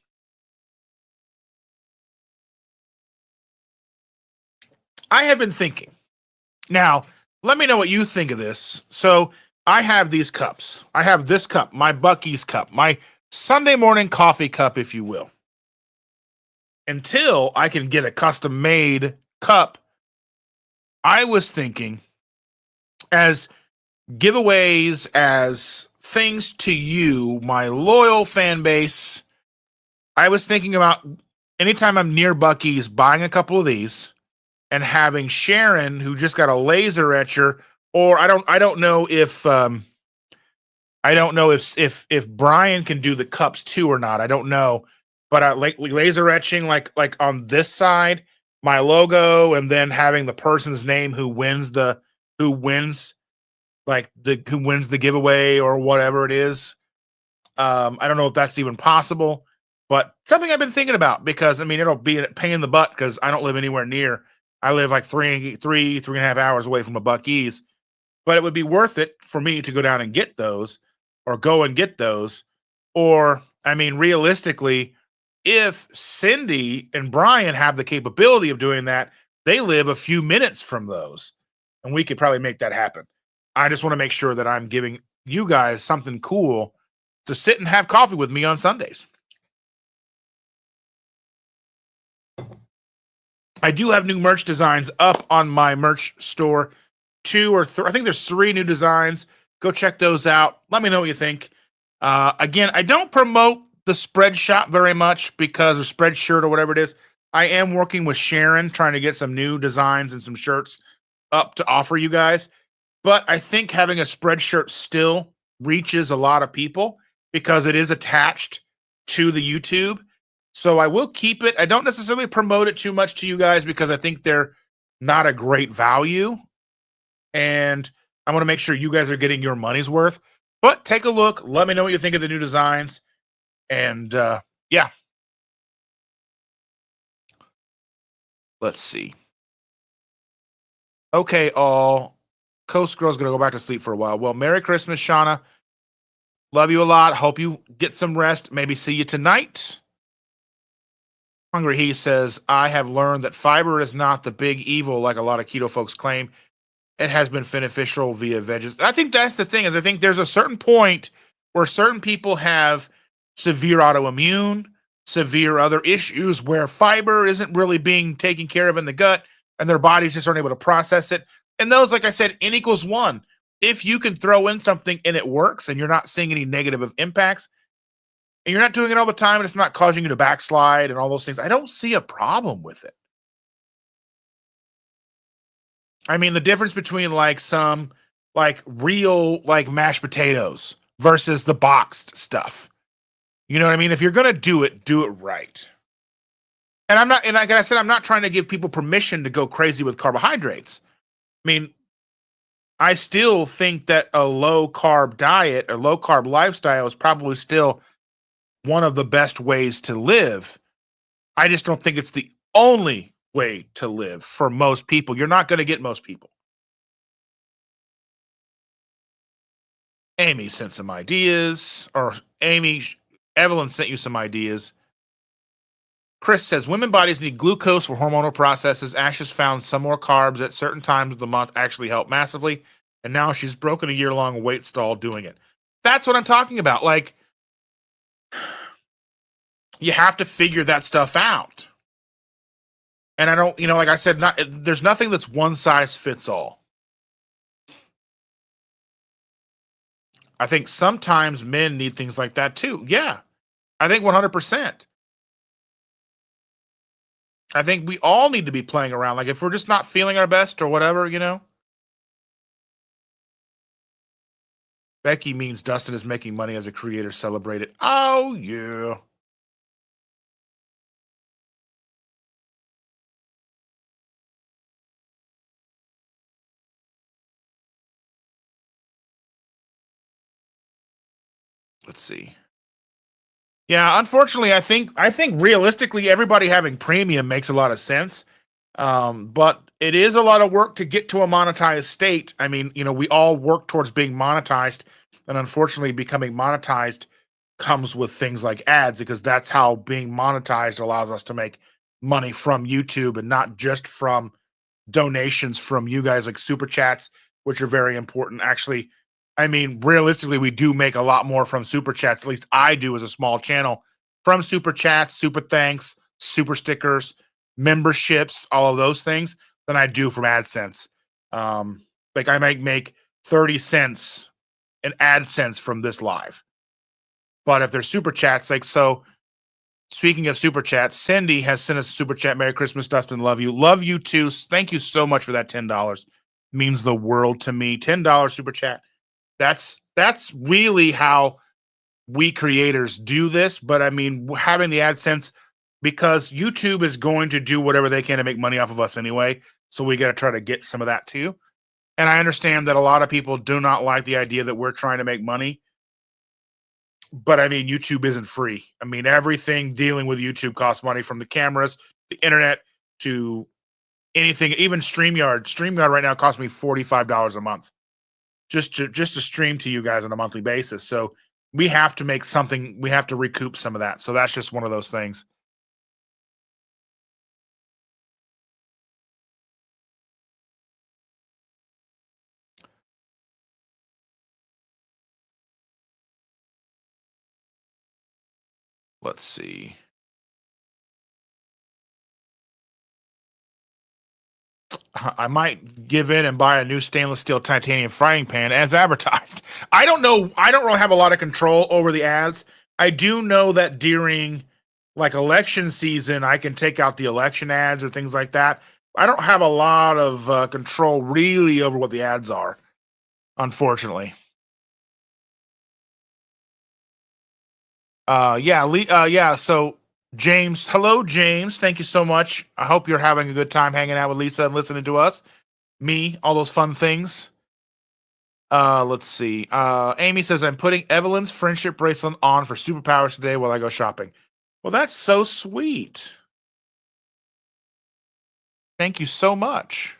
I have been thinking. Now, let me know what you think of this. So I have these cups. I have this cup, my Buc-ee's cup, my Sunday morning coffee cup, if you will. Until I can get a custom made cup, I was thinking as giveaways, as things to you, my loyal fan base. I was thinking about anytime I'm near Buc-ee's, buying a couple of these and having Sharon, who just got a laser etcher, or I don't know if Brian can do the cups too or not. I don't know, but I like laser etching like on this side, my logo, and then having the person's name who wins the giveaway or whatever it is. I don't know if that's even possible, but something I've been thinking about, because I mean it'll be a pain in the butt because I don't live anywhere near. I live like three and a half hours away from a Buc-ee's, but it would be worth it for me to go down and get those, or go and get those. Or, I mean, realistically, if Cindy and Brian have the capability of doing that, they live a few minutes from those, and we could probably make that happen. I just want to make sure that I'm giving you guys something cool to sit and have coffee with me on Sundays. I do have new merch designs up on my merch store. I think there's 3 new designs. Go check those out. Let me know what you think. Again, I don't promote the spread shop very much because, or spread shirt or whatever it is. I am working with Sharon trying to get some new designs and some shirts up to offer you guys. But I think having a spread shirt still reaches a lot of people because it is attached to the YouTube. So I will keep it. I don't necessarily promote it too much to you guys because I think they're not a great value. And I want to make sure you guys are getting your money's worth. But take a look. Let me know what you think of the new designs. And yeah. Let's see. Okay, all. Coast Girl's going to go back to sleep for a while. Well, Merry Christmas, Shauna. Love you a lot. Hope you get some rest. Maybe see you tonight. Hungry He says, I have learned that fiber is not the big evil like a lot of keto folks claim. It has been beneficial via veggies. I think that's the thing, is I think there's a certain point where certain people have severe autoimmune, severe other issues where fiber isn't really being taken care of in the gut and their bodies just aren't able to process it. And those, like I said, N equals 1. If you can throw in something and it works and you're not seeing any negative impacts and you're not doing it all the time and it's not causing you to backslide and all those things, I don't see a problem with it. I mean, the difference between like some like real like mashed potatoes versus the boxed stuff. You know what I mean? If you're going to do it right. And like I said, I'm not trying to give people permission to go crazy with carbohydrates. I mean, I still think that a low carb diet or low carb lifestyle is probably still one of the best ways to live. I just don't think it's the only way to live for most people. You're not going to get most people. Amy sent some ideas, or Evelyn sent you some ideas. Chris says women bodies need glucose for hormonal processes. Ash has found some more carbs at certain times of the month actually help massively. And now she's broken a year-long weight stall doing it. That's what I'm talking about. Like, you have to figure that stuff out. And I don't, like I said, there's nothing that's one size fits all. I think sometimes men need things like that too. Yeah. I think 100%. I think we all need to be playing around. Like if we're just not feeling our best or whatever, Becky means Dustin is making money as a creator. Celebrate it. Oh, yeah. Let's see. Yeah, unfortunately, I think realistically, everybody having premium makes a lot of sense. But it is a lot of work to get to a monetized state. I mean, we all work towards being monetized, and unfortunately, becoming monetized comes with things like ads, because that's how being monetized allows us to make money from YouTube and not just from donations from you guys, like super chats, which are very important. Actually, I mean, realistically, we do make a lot more from super chats. At least I do as a small channel, from super chats, super thanks, super stickers, memberships, all of those things, than I do from AdSense. Like I might make 30 cents in AdSense from this live. But if there's super chats, like, so speaking of super chats, Cindy has sent us a super chat. Merry Christmas, Dustin. Love you. Love you too. Thank you so much for that $10. It means the world to me. $10 super chat. That's really how we creators do this. But I mean, having the AdSense, because YouTube is going to do whatever they can to make money off of us anyway. So we got to try to get some of that too. And I understand that a lot of people do not like the idea that we're trying to make money. But I mean, YouTube isn't free. I mean, everything dealing with YouTube costs money, from the cameras, the internet, to anything, even StreamYard. StreamYard right now costs me $45 a month just to stream to you guys on a monthly basis. So we have to make something, we have to recoup some of that. So that's just one of those things. Let's see. I might give in and buy a new stainless steel titanium frying pan as advertised. I don't know. I don't really have a lot of control over the ads. I do know that during like election season, I can take out the election ads or things like that. I don't have a lot of control really over what the ads are, unfortunately. Yeah. So James, hello, James. Thank you so much. I hope you're having a good time hanging out with Lisa and listening to us, me, all those fun things. Let's see. Amy says I'm putting Evelyn's friendship bracelet on for superpowers today while I go shopping. Well, that's so sweet. Thank you so much.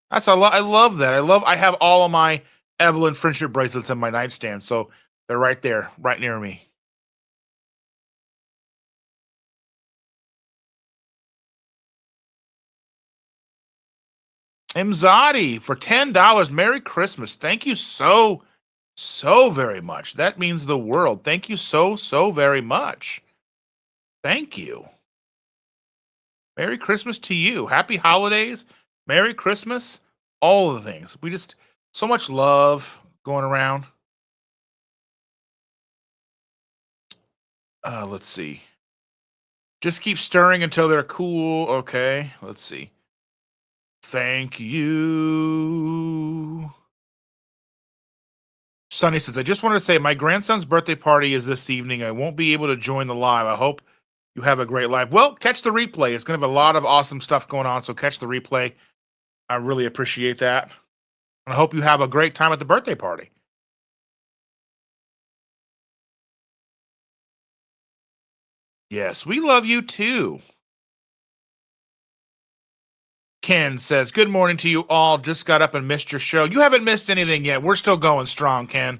That's a lot. I love that. I have all of my Evelyn friendship bracelets in my nightstand, so they're right there, right near me. Mzadi for $10. Merry Christmas. Thank you so very much. That means the world. Thank you so very much. Thank you. Merry Christmas to you. Happy holidays. Merry Christmas. All of the things. We just so much love going around. Let's see. Just keep stirring until they're cool. Okay. Let's see. Thank you. Sonny says, I just wanted to say my grandson's birthday party is this evening. I won't be able to join the live. I hope you have a great live. Well, catch the replay. It's going to have a lot of awesome stuff going on. So catch the replay. I really appreciate that. And I hope you have a great time at the birthday party. Yes, we love you too. Ken says, good morning to you all. Just got up and missed your show. You haven't missed anything yet. We're still going strong, Ken.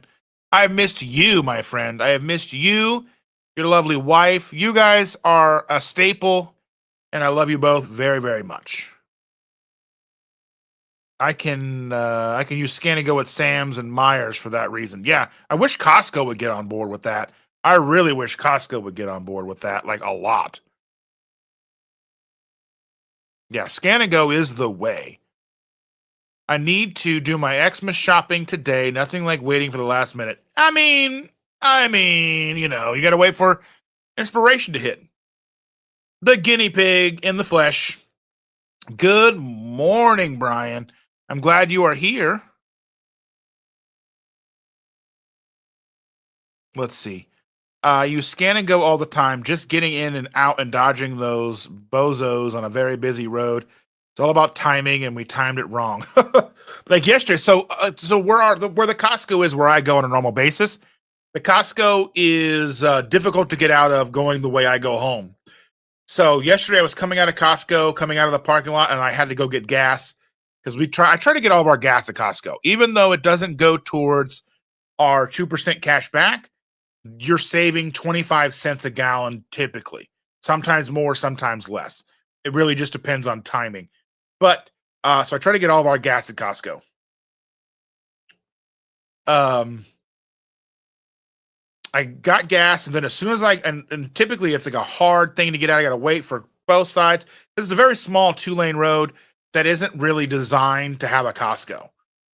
I've missed you, my friend. I have missed you, your lovely wife. You guys are a staple, and I love you both very, very much. I can use Scan and Go at Sam's and Myers for that reason. Yeah, I wish Costco would get on board with that. I really wish Costco would get on board with that, like a lot. Yeah, Scan and Go is the way. I need to do my Xmas shopping today. Nothing like waiting for the last minute. I mean, you know, you got to wait for inspiration to hit. The guinea pig in the flesh. Good morning, Brian. I'm glad you are here. Let's see. You Scan and Go all the time, just getting in and out and dodging those bozos on a very busy road. It's all about timing, and we timed it wrong. Like yesterday. So where the Costco is where I go on a normal basis. The Costco is difficult to get out of going the way I go home. So yesterday I was coming out of Costco, coming out of the parking lot, and I had to go get gas because I try to get all of our gas at Costco, even though it doesn't go towards our 2% cash back. You're saving 25 cents a gallon typically. Sometimes more, sometimes less. It really just depends on timing. But so I try to get all of our gas at Costco. I got gas, and then as soon as and typically it's like a hard thing to get out. I got to wait for both sides. This is a very small 2-lane road that isn't really designed to have a Costco.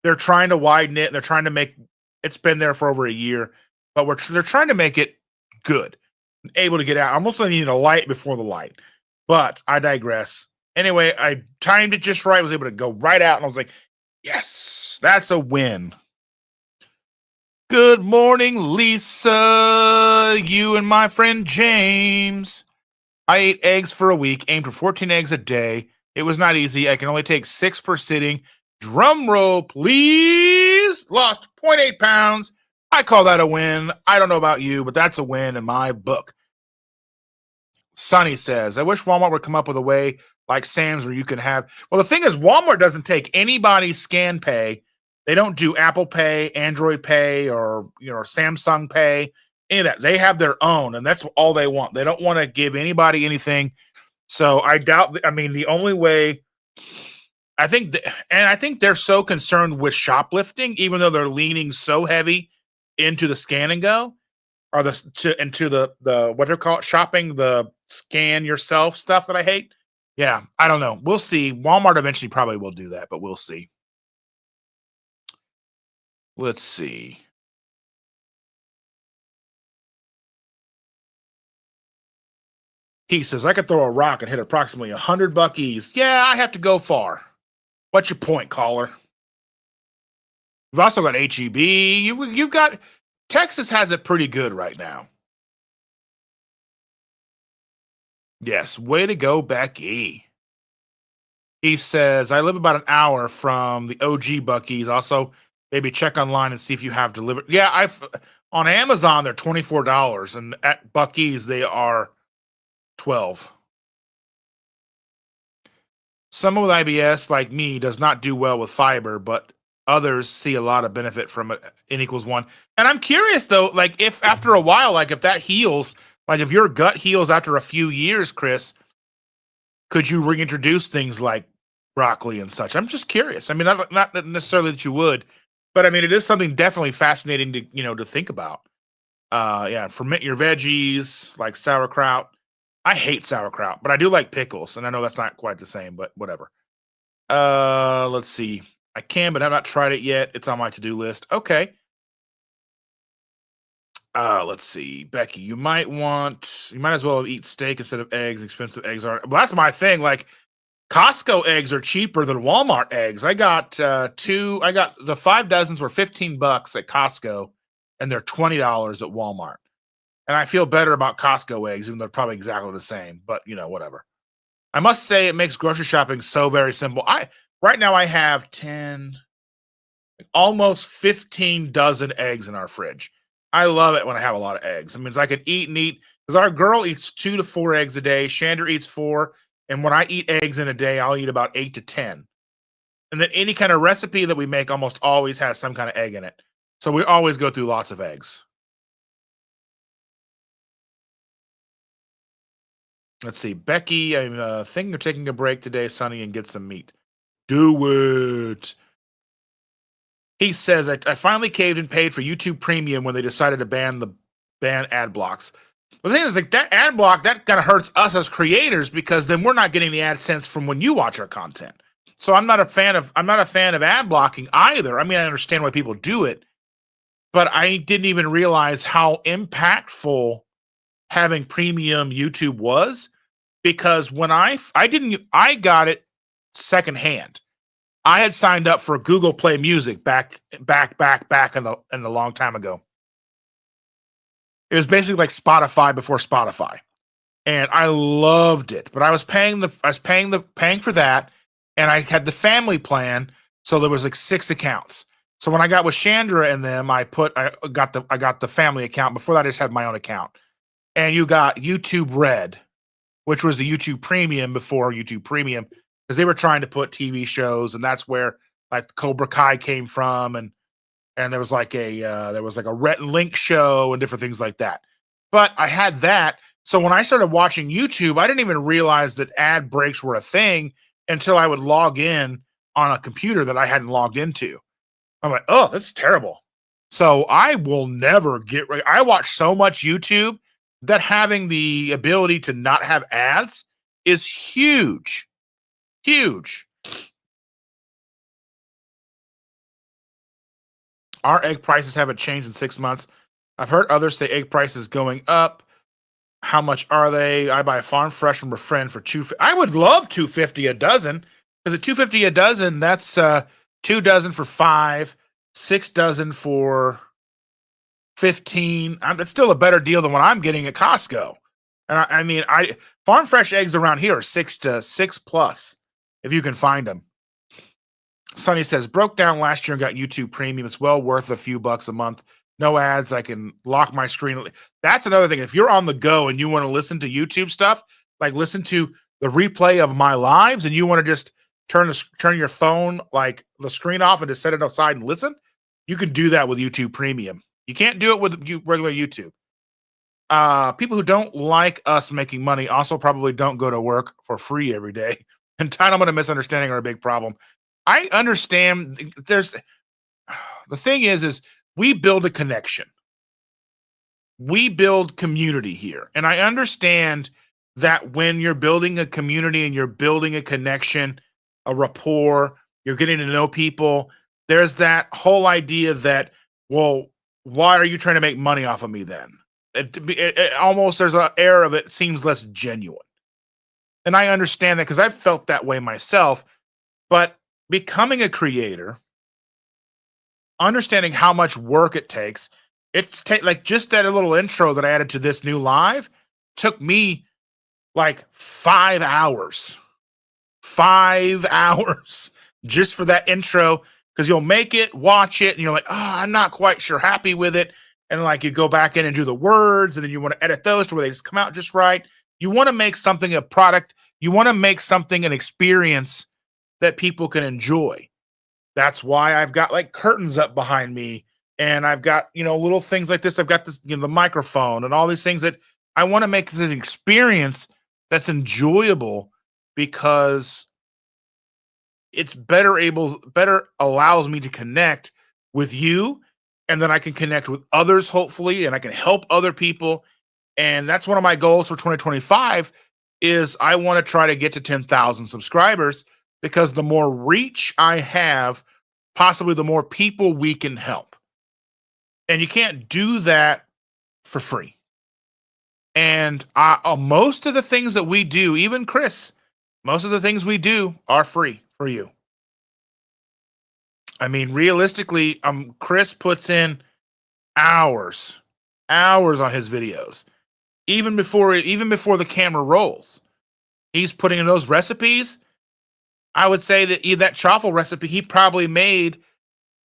They're trying to widen it. They're trying to make it's been there for over a year, but they're trying to make it good, able to get out. I almost needed a light before the light, but I digress. Anyway, I timed it just right. Was able to go right out, and I was like, yes, that's a win. Good morning, Lisa. You and my friend James. I ate eggs for a week, aimed for 14 eggs a day. It was not easy. I can only take 6 per sitting. Drum roll, please. Lost 0.8 pounds. I call that a win. I don't know about you, but that's a win in my book. Sonny says, I wish Walmart would come up with a way like Sam's where you can have. Well, the thing is, Walmart doesn't take anybody's scan pay. They don't do Apple Pay, Android Pay, or Samsung Pay, any of that. They have their own, and that's all they want. They don't want to give anybody anything. So I doubt. I mean, the only way I think they're so concerned with shoplifting, even though they're leaning so heavy into the Scan and Go. or into the what they're called shopping, the scan yourself stuff that I hate. Yeah, I don't know. We'll see. Walmart eventually probably will do that, but we'll see. Let's see. He says I could throw a rock and hit approximately 100 buckies. Yeah, I have to go far. What's your point, caller? We've also got HEB. You've got Texas has it pretty good right now. Yes, way to go, Becky. He says, I live about an hour from the OG Bucky's. Also, maybe check online and see if you have delivered. Yeah, I've on Amazon, they're $24, and at Bucky's, they are 12. Someone with IBS, like me, does not do well with fiber, but others see a lot of benefit from it. N equals one. And I'm curious though, like if after a while, like if that heals, like if your gut heals after a few years, Chris, could you reintroduce things like broccoli and such? I'm just curious. I mean, not necessarily that you would, but I mean, it is something definitely fascinating to to think about. Yeah, ferment your veggies like sauerkraut. I hate sauerkraut, but I do like pickles, and I know that's not quite the same, but whatever. Let's see. I can, but I've not tried it yet. It's on my to-do list. Okay. Let's see. Becky, you might as well eat steak instead of eggs. Expensive eggs are. Well, that's my thing. Like Costco eggs are cheaper than Walmart eggs. I got I got the 5 dozens were $15 at Costco, and they're $20 at Walmart. And I feel better about Costco eggs, even though they're probably exactly the same. But whatever. I must say, it makes grocery shopping so very simple. Right now I have 10, almost 15 dozen eggs in our fridge. I love it when I have a lot of eggs. It means I can eat and eat because our girl eats 2 to 4 eggs a day. Shander eats 4. And when I eat eggs in a day, I'll eat about 8 to 10. And then any kind of recipe that we make almost always has some kind of egg in it. So we always go through lots of eggs. Let's see. Becky, I'm thinking of taking a break today, Sonny, and get some meat. Do it. He says, I finally caved and paid for YouTube Premium when they decided to ban ad blocks. The thing is, like that ad block, that kind of hurts us as creators because then we're not getting the AdSense from when you watch our content. So I'm not a fan of ad blocking either. I mean, I understand why people do it, but I didn't even realize how impactful having premium YouTube was because when I got it secondhand. I had signed up for Google Play Music back in the long time ago. It was basically like Spotify before Spotify, and I loved it. But I was paying for that, and I had the family plan, so there was like 6 accounts. So when I got with Chandra and them, I got the family account. Before that, I just had my own account, and you got YouTube Red, which was the YouTube Premium before YouTube Premium. Because they were trying to put TV shows, and that's where like Cobra Kai came from, and there was like a Rhett and Link show and different things like that. But I had that, so when I started watching YouTube, I didn't even realize that ad breaks were a thing until I would log in on a computer that I hadn't logged into. I'm like, oh, this is terrible. So I will never get right. I watch so much YouTube that having the ability to not have ads is huge. Huge. Our egg prices haven't changed in 6 months. I've heard others say egg prices going up. How much are they? I buy a farm fresh from a friend for I would love $2.50 a dozen because at $2.50 a dozen, that's 2 dozen for $5, 6 dozen for $15. It's still a better deal than what I'm getting at Costco. And I mean, farm fresh eggs around here are 6 to 6 plus. If you can find them. Sonny says, broke down last year and got YouTube Premium. It's well worth a few bucks a month. No ads. I can lock my screen. That's another thing. If you're on the go and you want to listen to YouTube stuff, like listen to the replay of my lives, and you want to just turn your phone, like the screen off and just set it aside and listen, you can do that with YouTube Premium. You can't do it with regular YouTube. People who don't like us making money also probably don't go to work for free every day. Entitlement and misunderstanding are a big problem. I understand the thing is we build a connection. we build community here. And I understand that when you're building a community and you're building a connection, a rapport, you're getting to know people, there's that whole idea that, well, why are you trying to make money off of me then? It almost, there's an air of it seems less genuine. And I understand that because I've felt that way myself. But becoming a creator, understanding how much work it takes, like just that little intro that I added to this new live took me like 5 hours. 5 hours just for that intro, because you'll make it, watch it, and you're like, oh, I'm not quite sure happy with it. And like you go back in and do the words, and then you want to edit those to where they just come out just right. You want to make something a product, you want to make something an experience that people can enjoy. That's why I've got like curtains up behind me, and I've got, little things like this. I've got this, the microphone and all these things that I want to make this an experience that's enjoyable, because it's better allows me to connect with you, and then I can connect with others, hopefully, and I can help other people. And that's one of my goals for 2025 is I want to try to get to 10,000 subscribers, because the more reach I have, possibly the more people we can help. And you can't do that for free. And most of the things that we do, even Chris, most of the things we do are free for you. I mean, realistically, Chris puts in hours on his videos. Even before the camera rolls, he's putting in those recipes. I would say that that chaffle recipe, he probably made,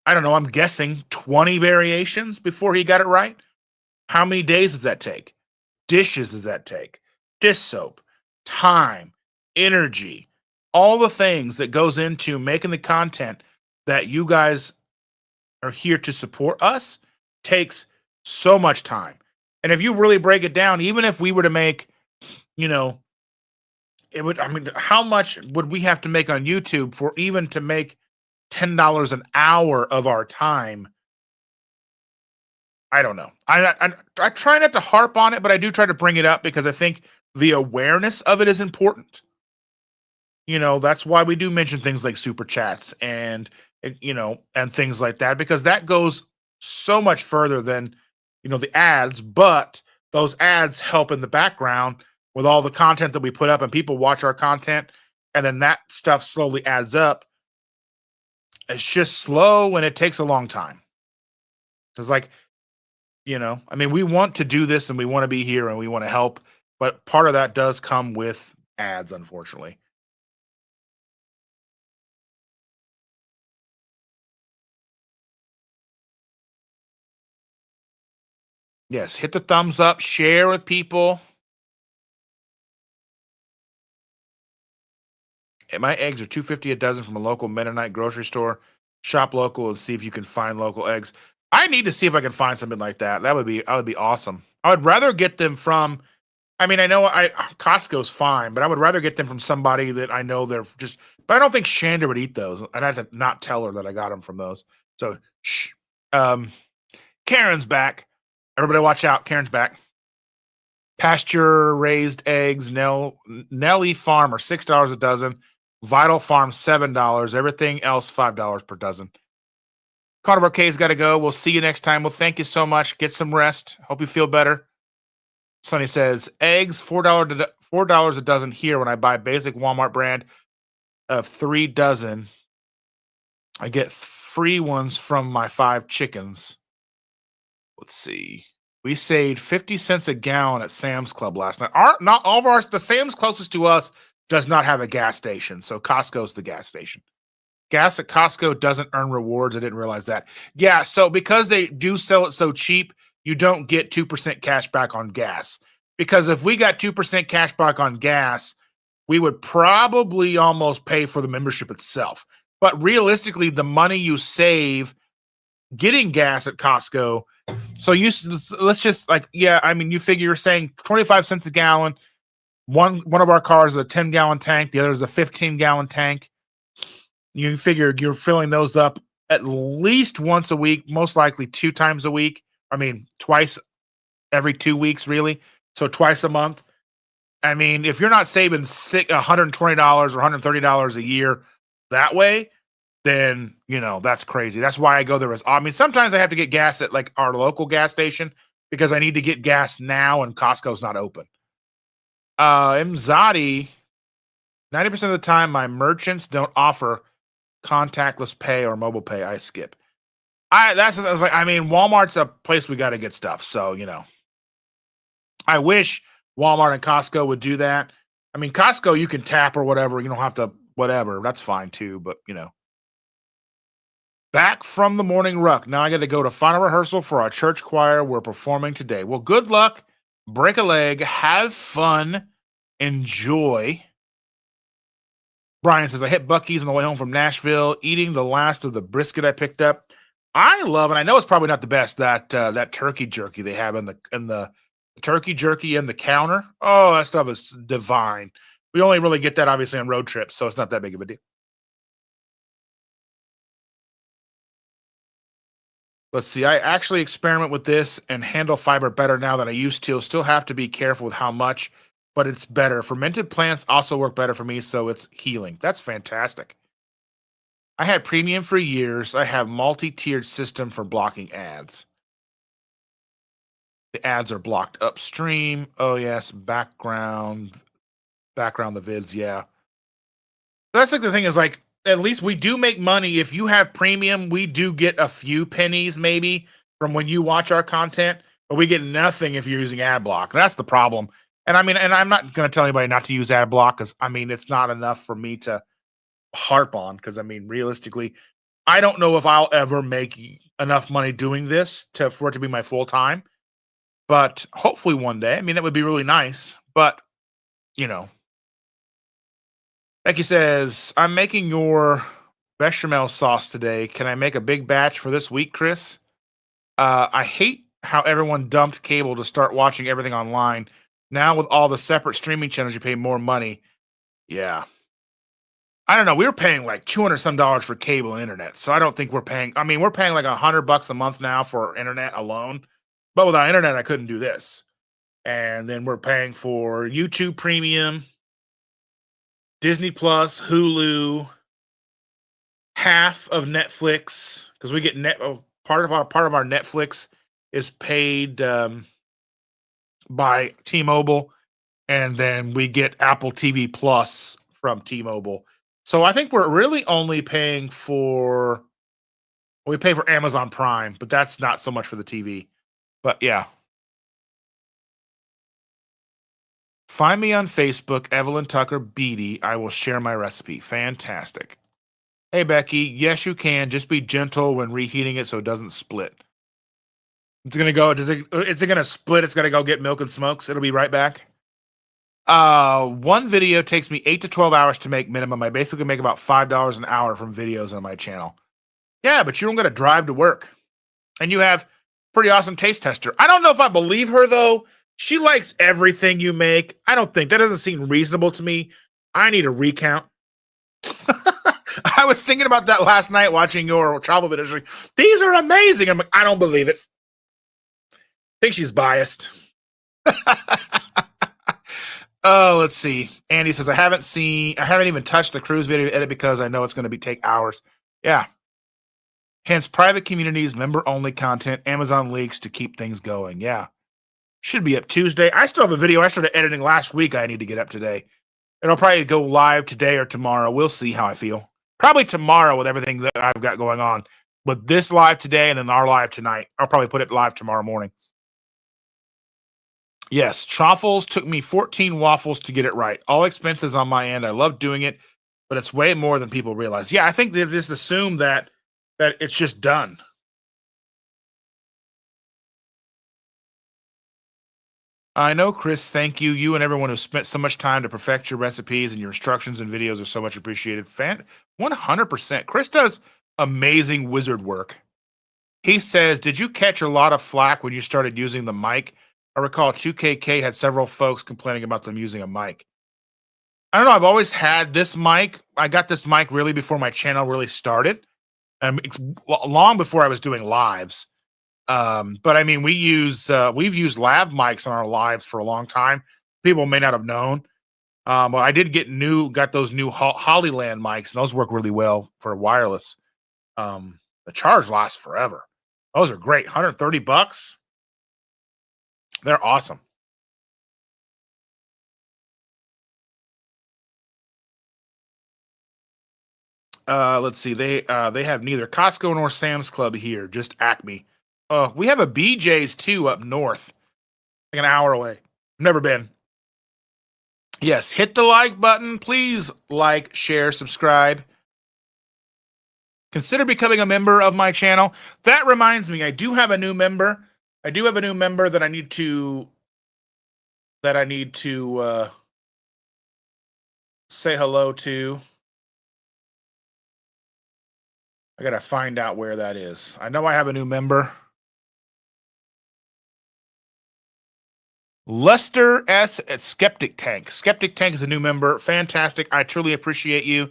I don't know, I'm guessing 20 variations before he got it right. How many days does that take? Dishes does that take? Dish soap, time, energy, all the things that goes into making the content that you guys are here to support us takes so much time. And if you really break it down, even if we were to make, how much would we have to make on YouTube for even to make $10 an hour of our time? I don't know. I try not to harp on it, but I do try to bring it up because I think the awareness of it is important. That's why we do mention things like super chats and things like that, because that goes so much further than, the ads, but those ads help in the background with all the content that we put up, and people watch our content, and then that stuff slowly adds up. It's just slow and it takes a long time. It's like, we want to do this and we want to be here and we want to help, but part of that does come with ads, unfortunately. Yes, hit the thumbs up, share with people. And my eggs are $2.50 a dozen from a local Mennonite grocery store. Shop local and see if you can find local eggs. I need to see if I can find something like that. That would be awesome. I would rather get them from, I know Costco's fine, but I would rather get them from somebody that I know they're just, but I don't think Shanda would eat those. I'd have to not tell her that I got them from those. So, shh. Karen's back. Everybody watch out. Karen's back. Pasture raised eggs, Nelly Farm are $6 a dozen. Vital Farm $7. Everything else $5 per dozen. Carnivore K's got to go. We'll see you next time. Well, thank you so much. Get some rest. Hope you feel better. Sonny says eggs $4 a dozen here. When I buy basic Walmart brand of 3 dozen, I get free ones from my 5 chickens. Let's see. We saved 50 cents a gallon at Sam's Club last night. Not all of ours. The Sam's closest to us does not have a gas station, so Costco's the gas station. Gas at Costco doesn't earn rewards. I didn't realize that. Yeah, so because they do sell it so cheap, you don't get 2% cash back on gas. Because if we got 2% cash back on gas, we would probably almost pay for the membership itself. But realistically, the money you save getting gas at Costco, so let's just you figure you're saying 25 cents a gallon. One of our cars is a 10-gallon tank. The other is a 15-gallon tank. You figure you're filling those up at least once a week, most likely 2 times a week. Twice every 2 weeks, really. So twice a month. I mean, if you're not saving $120 or $130 a year that way, then that's crazy. That's why I go there. I mean, sometimes I have to get gas at like our local gas station because I need to get gas now and Costco's not open. Mzadi, 90% of the time, my merchants don't offer contactless pay or mobile pay. I skip. I was like, I mean, Walmart's a place we got to get stuff. So, I wish Walmart and Costco would do that. I mean, Costco, you can tap or whatever. You don't have to, whatever. That's fine too. But, back from the morning ruck. Now I got to go to final rehearsal for our church choir. We're performing today. Well, good luck. Break a leg. Have fun. Enjoy. Brian says, I hit Buc-ee's on the way home from Nashville, eating the last of the brisket I picked up. I love, and I know it's probably not the best, that turkey jerky they have in the turkey jerky in the counter. Oh, that stuff is divine. We only really get that obviously on road trips, so it's not that big of a deal. Let's see. I actually experiment with this and handle fiber better now than I used to. Still have to be careful with how much, but it's better. Fermented plants also work better for me, so it's healing. That's fantastic. I had premium for years. I have multi-tiered system for blocking ads. The ads are blocked upstream. Oh yes, background the vids. Yeah, that's like the thing is like at least we do make money if you have premium. We do get a few pennies maybe from when you watch our content, but we get nothing if you're using ad block. That's the problem. And I mean, and I'm not going to tell anybody not to use ad block because I mean it's not enough for me to harp on because I mean realistically, I don't know if I'll ever make enough money doing this for it to be my full time. But hopefully one day. I mean, that would be really nice. But, Becky says, I'm making your bechamel sauce today. Can I make a big batch for this week, Chris? I hate how everyone dumped cable to start watching everything online. Now with all the separate streaming channels, you pay more money. Yeah. I don't know. We were paying like $200 some for cable and internet. So I don't think we're paying. I mean, we're paying like $100 a month now for internet alone. But without internet, I couldn't do this. And then we're paying for YouTube Premium, Disney Plus, Hulu, half of Netflix because we get part of our Netflix is paid by T-Mobile, and then we get Apple TV Plus from T-Mobile. So I think we're really only paying we pay for Amazon Prime, but that's not so much for the TV. But yeah. Find me on Facebook, Evelyn Tucker Beatty. I will share my recipe. Fantastic. Hey, Becky. Yes, you can. Just be gentle when reheating it so it doesn't split. It's going to go. Is it going to split? It's going to go get milk and smokes. It'll be right back. One video takes me 8 to 12 hours to make minimum. I basically make about $5 an hour from videos on my channel. Yeah, but you don't got to drive to work. And you have pretty awesome taste tester. I don't know if I believe her, though. She likes everything you make. I don't think that doesn't seem reasonable to me. I need a recount. I was thinking about that last night watching your travel videos. Like, these are amazing. I'm like, I don't believe it. I think she's biased. Oh, let's see. Andy says, I haven't even touched the cruise video to edit because I know it's going to take hours. Yeah. Hence private communities, member only content, Amazon leaks to keep things going. Yeah. Should be up Tuesday. I still have a video I started editing last week I need to get up today. It'll probably go live today or tomorrow. We'll see how I feel. Probably tomorrow with everything that I've got going on. But this live today and then our live tonight. I'll probably put it live tomorrow morning. Yes, Truffles took me 14 waffles to get it right. All expenses on my end. I love doing it, but it's way more than people realize. Yeah, I think they just assume that it's just done. I know, Chris. Thank you. You and everyone who spent so much time to perfect your recipes and your instructions and videos are so much appreciated. 100%. Chris does amazing wizard work. He says, did you catch a lot of flack when you started using the mic? I recall 2KK had several folks complaining about them using a mic. I don't know. I've always had this mic. I got this mic really before my channel really started. Long before I was doing lives. But I mean, we've used lav mics on our lives for a long time. People may not have known. But I did got those new Hollyland mics, and those work really well for wireless. The charge lasts forever. Those are great. $130. They're awesome. Let's see. They have neither Costco nor Sam's Club here, just Acme. We have a BJ's too up north, like an hour away. Never been. Yes, hit the like button. Please like, share, subscribe. Consider becoming a member of my channel. That reminds me, I do have a new member. I do have a new member that I need to say hello to. I gotta find out where that is. I know I have a new member. Lester S. at Skeptic Tank. Skeptic Tank is a new member. Fantastic. I truly appreciate you.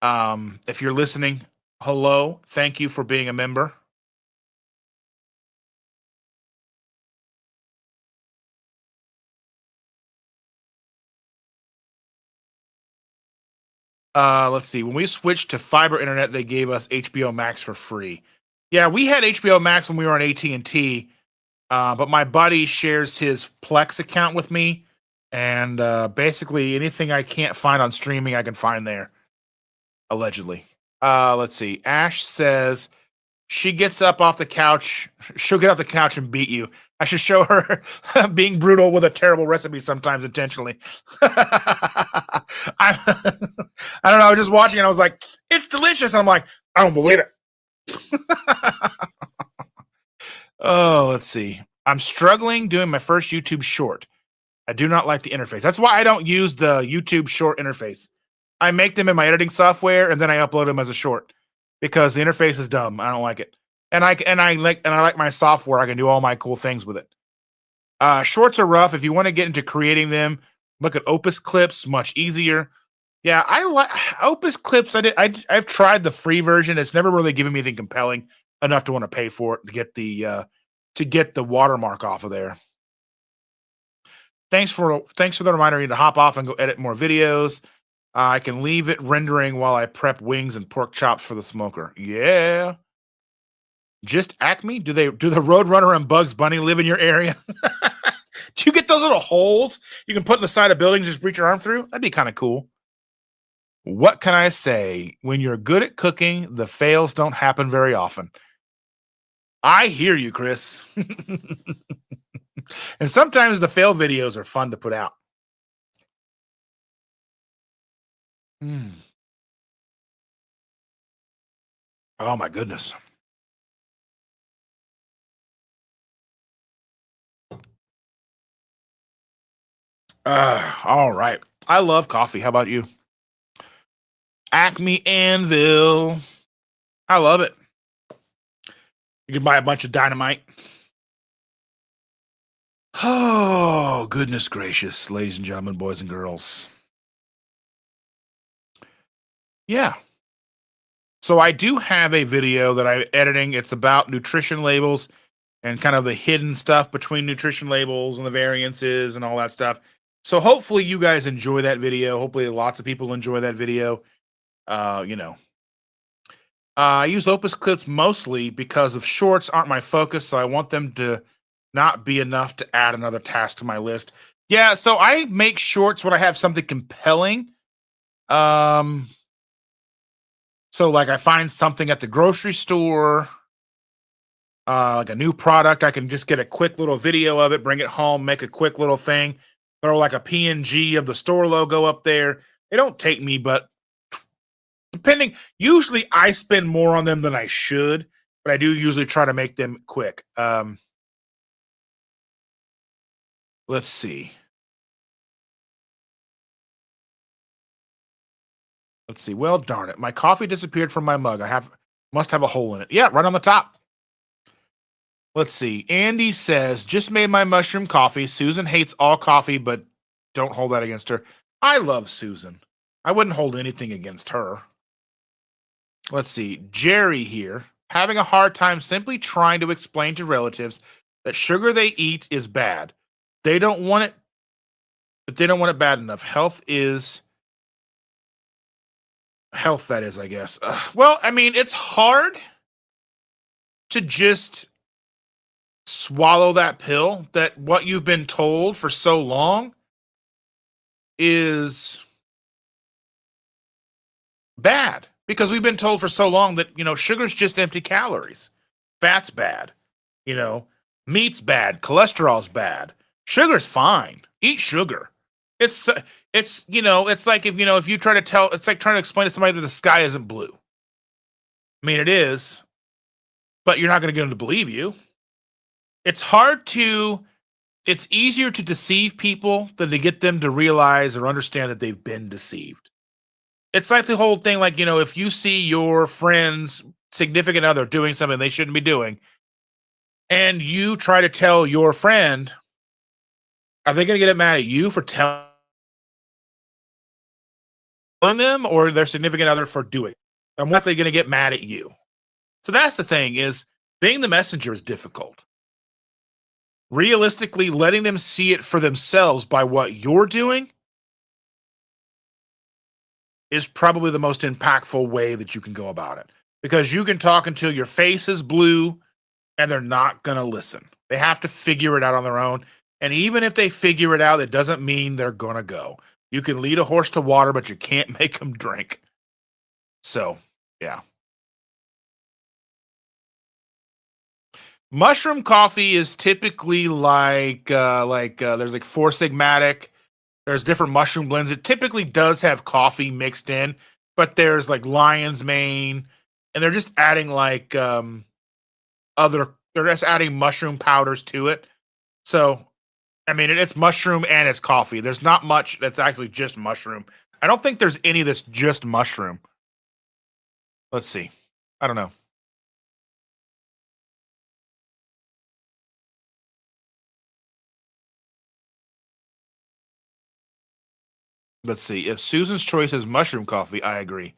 If you're listening, hello. Thank you for being a member. Let's see. When we switched to fiber internet, they gave us HBO Max for free. Yeah, we had HBO Max when we were on AT&T, but my buddy shares his Plex account with me, and basically anything I can't find on streaming, I can find there, allegedly. Let's see. Ash says she gets up off the couch. She'll get off the couch and beat you. I should show her being brutal with a terrible recipe sometimes intentionally. I don't know. I was just watching and I was like, it's delicious. And I'm like, I don't believe it. Oh, let's see. I'm struggling doing my first YouTube short. I do not like the interface. That's why I don't use the YouTube short interface. I make them in my editing software and then I upload them as a short because the interface is dumb. I don't like it. And I like my software. I can do all my cool things with it. Shorts are rough. If you want to get into creating them, look at Opus Clips, much easier. Yeah, I like Opus Clips. I've tried the free version. It's never really given me anything compelling enough to want to pay for it to get the watermark off of there. Thanks for the reminder. I need to hop off and go edit more videos. I can leave it rendering while I prep wings and pork chops for the smoker. Yeah. Just Acme? Do the Roadrunner and Bugs Bunny live in your area? Do you get those little holes you can put in the side of buildings, just reach your arm through? That'd be kind of cool. What can I say? When you're good at cooking, the fails don't happen very often. I hear you, Chris. And sometimes the fail videos are fun to put out. Oh my goodness. All right. I love coffee. How about you? Acme Anvil. I love it. You can buy a bunch of dynamite. Oh, goodness gracious, ladies and gentlemen, boys and girls. Yeah. So I do have a video that I'm editing. It's about nutrition labels and kind of the hidden stuff between nutrition labels and the variances and all that stuff. So hopefully you guys enjoy that video. Hopefully lots of people enjoy that video. I use Opus Clips mostly because of shorts aren't my focus, so I want them to not be enough to add another task to my list. Yeah, so I make shorts when I have something compelling. So like I find something at the grocery store, like a new product, I can just get a quick little video of it, bring it home, make a quick little thing, throw like a PNG of the store logo up there. They don't take me, but usually I spend more on them than I should, but I do usually try to make them quick. Let's see. Well, darn it. My coffee disappeared from my mug. Must have a hole in it. Yeah, right on the top. Let's see. Andy says, just made my mushroom coffee. Susan hates all coffee, but don't hold that against her. I love Susan. I wouldn't hold anything against her. Let's see. Jerry here. having a hard time simply trying to explain to relatives that sugar they eat is bad. They don't want it, but they don't want it bad enough. Health, that is, I guess. Well, I mean, it's hard to just swallow that pill that what you've been told for so long is bad, because we've been told for so long that, sugar's just empty calories. Fat's bad. You know, meat's bad. Cholesterol's bad. Sugar's fine. Eat sugar. It's it's like if you try to tell, it's like trying to explain to somebody that the sky isn't blue. I mean, it is, but you're not going to get them to believe you. It's hard to, it's easier to deceive people than to get them to realize or understand that they've been deceived. It's like the whole thing, like, if you see your friend's significant other doing something they shouldn't be doing, and you try to tell your friend, are they going to get mad at you for telling them, or their significant other for doing it? I'm likely going to get mad at you. So that's the thing, is being the messenger is difficult. Realistically, letting them see it for themselves by what you're doing is probably the most impactful way that you can go about it. Because you can talk until your face is blue and they're not going to listen. They have to figure it out on their own. And even if they figure it out, it doesn't mean they're going to go. You can lead a horse to water, but you can't make them drink. So, yeah. Mushroom coffee is typically like there's like Four Sigmatic. There's different mushroom blends. It typically does have coffee mixed in, but there's like lion's mane, and they're just adding like they're just adding mushroom powders to it. So, I mean, it's mushroom and it's coffee. There's not much that's actually just mushroom. I don't think there's any that's just mushroom. Let's see. I don't know. Let's see. If Susan's choice is mushroom coffee, I agree.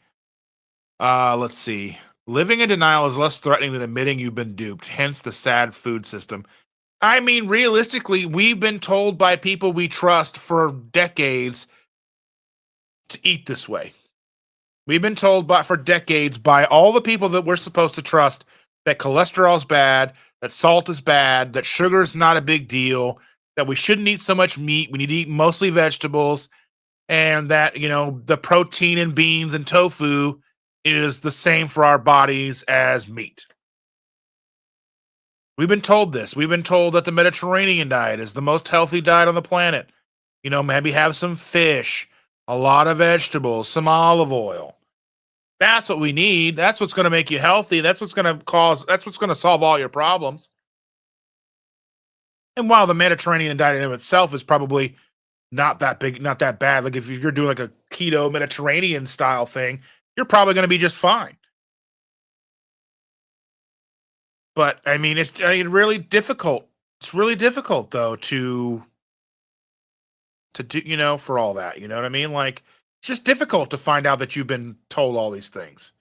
Let's see. Living in denial is less threatening than admitting you've been duped, hence the sad food system. I mean, realistically, we've been told by people we trust for decades to eat this way. We've been told for decades by all the people that we're supposed to trust that cholesterol's bad, that salt is bad, that sugar is not a big deal, that we shouldn't eat so much meat, we need to eat mostly vegetables, and that, the protein in beans and tofu is the same for our bodies as meat. We've been told this. We've been told that the Mediterranean diet is the most healthy diet on the planet. Maybe have some fish, a lot of vegetables, some olive oil. That's what we need. That's what's going to make you healthy. That's what's going to solve all your problems. And while the Mediterranean diet in of itself is probably not that big, not that bad, like if you're doing like a keto Mediterranean style thing, you're probably going to be just fine. But I mean, it's really difficult. It's really difficult though to do, for all that. You know what I mean? Like, it's just difficult to find out that you've been told all these things.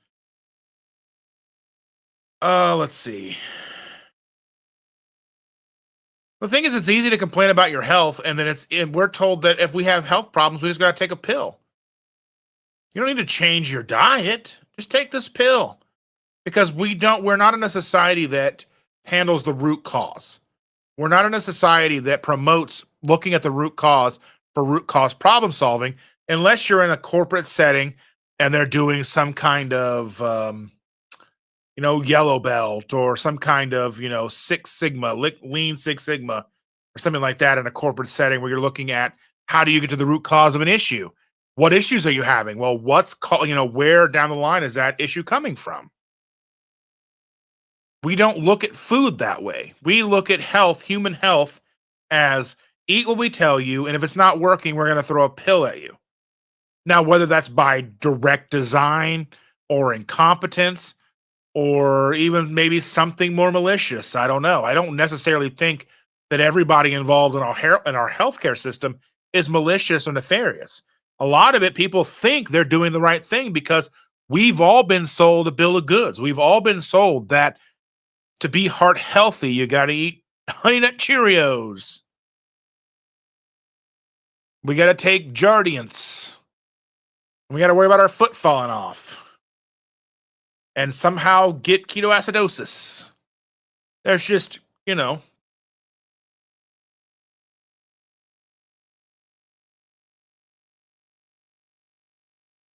Let's see. The thing is, it's easy to complain about your health, and then we're told that if we have health problems, we just gotta take a pill. You don't need to change your diet. Just take this pill. Because we're not in a society that handles the root cause. We're not in a society that promotes looking at the root cause for root cause problem solving, unless you're in a corporate setting and they're doing some kind of, yellow belt or some kind of, Six Sigma, lean Six Sigma or something like that in a corporate setting where you're looking at how do you get to the root cause of an issue? What issues are you having? Well, where down the line is that issue coming from? We don't look at food that way. We look at health, human health, as eat what we tell you, and if it's not working, we're going to throw a pill at you. Now, whether that's by direct design or incompetence or even maybe something more malicious, I don't know. I don't necessarily think that everybody involved in our healthcare system is malicious or nefarious. A lot of it, people think they're doing the right thing because We've all been sold a bill of goods. We've all been sold that to be heart healthy, you got to eat Honey Nut Cheerios. We got to take Jardiance. We got to worry about our foot falling off and somehow get ketoacidosis. There's just,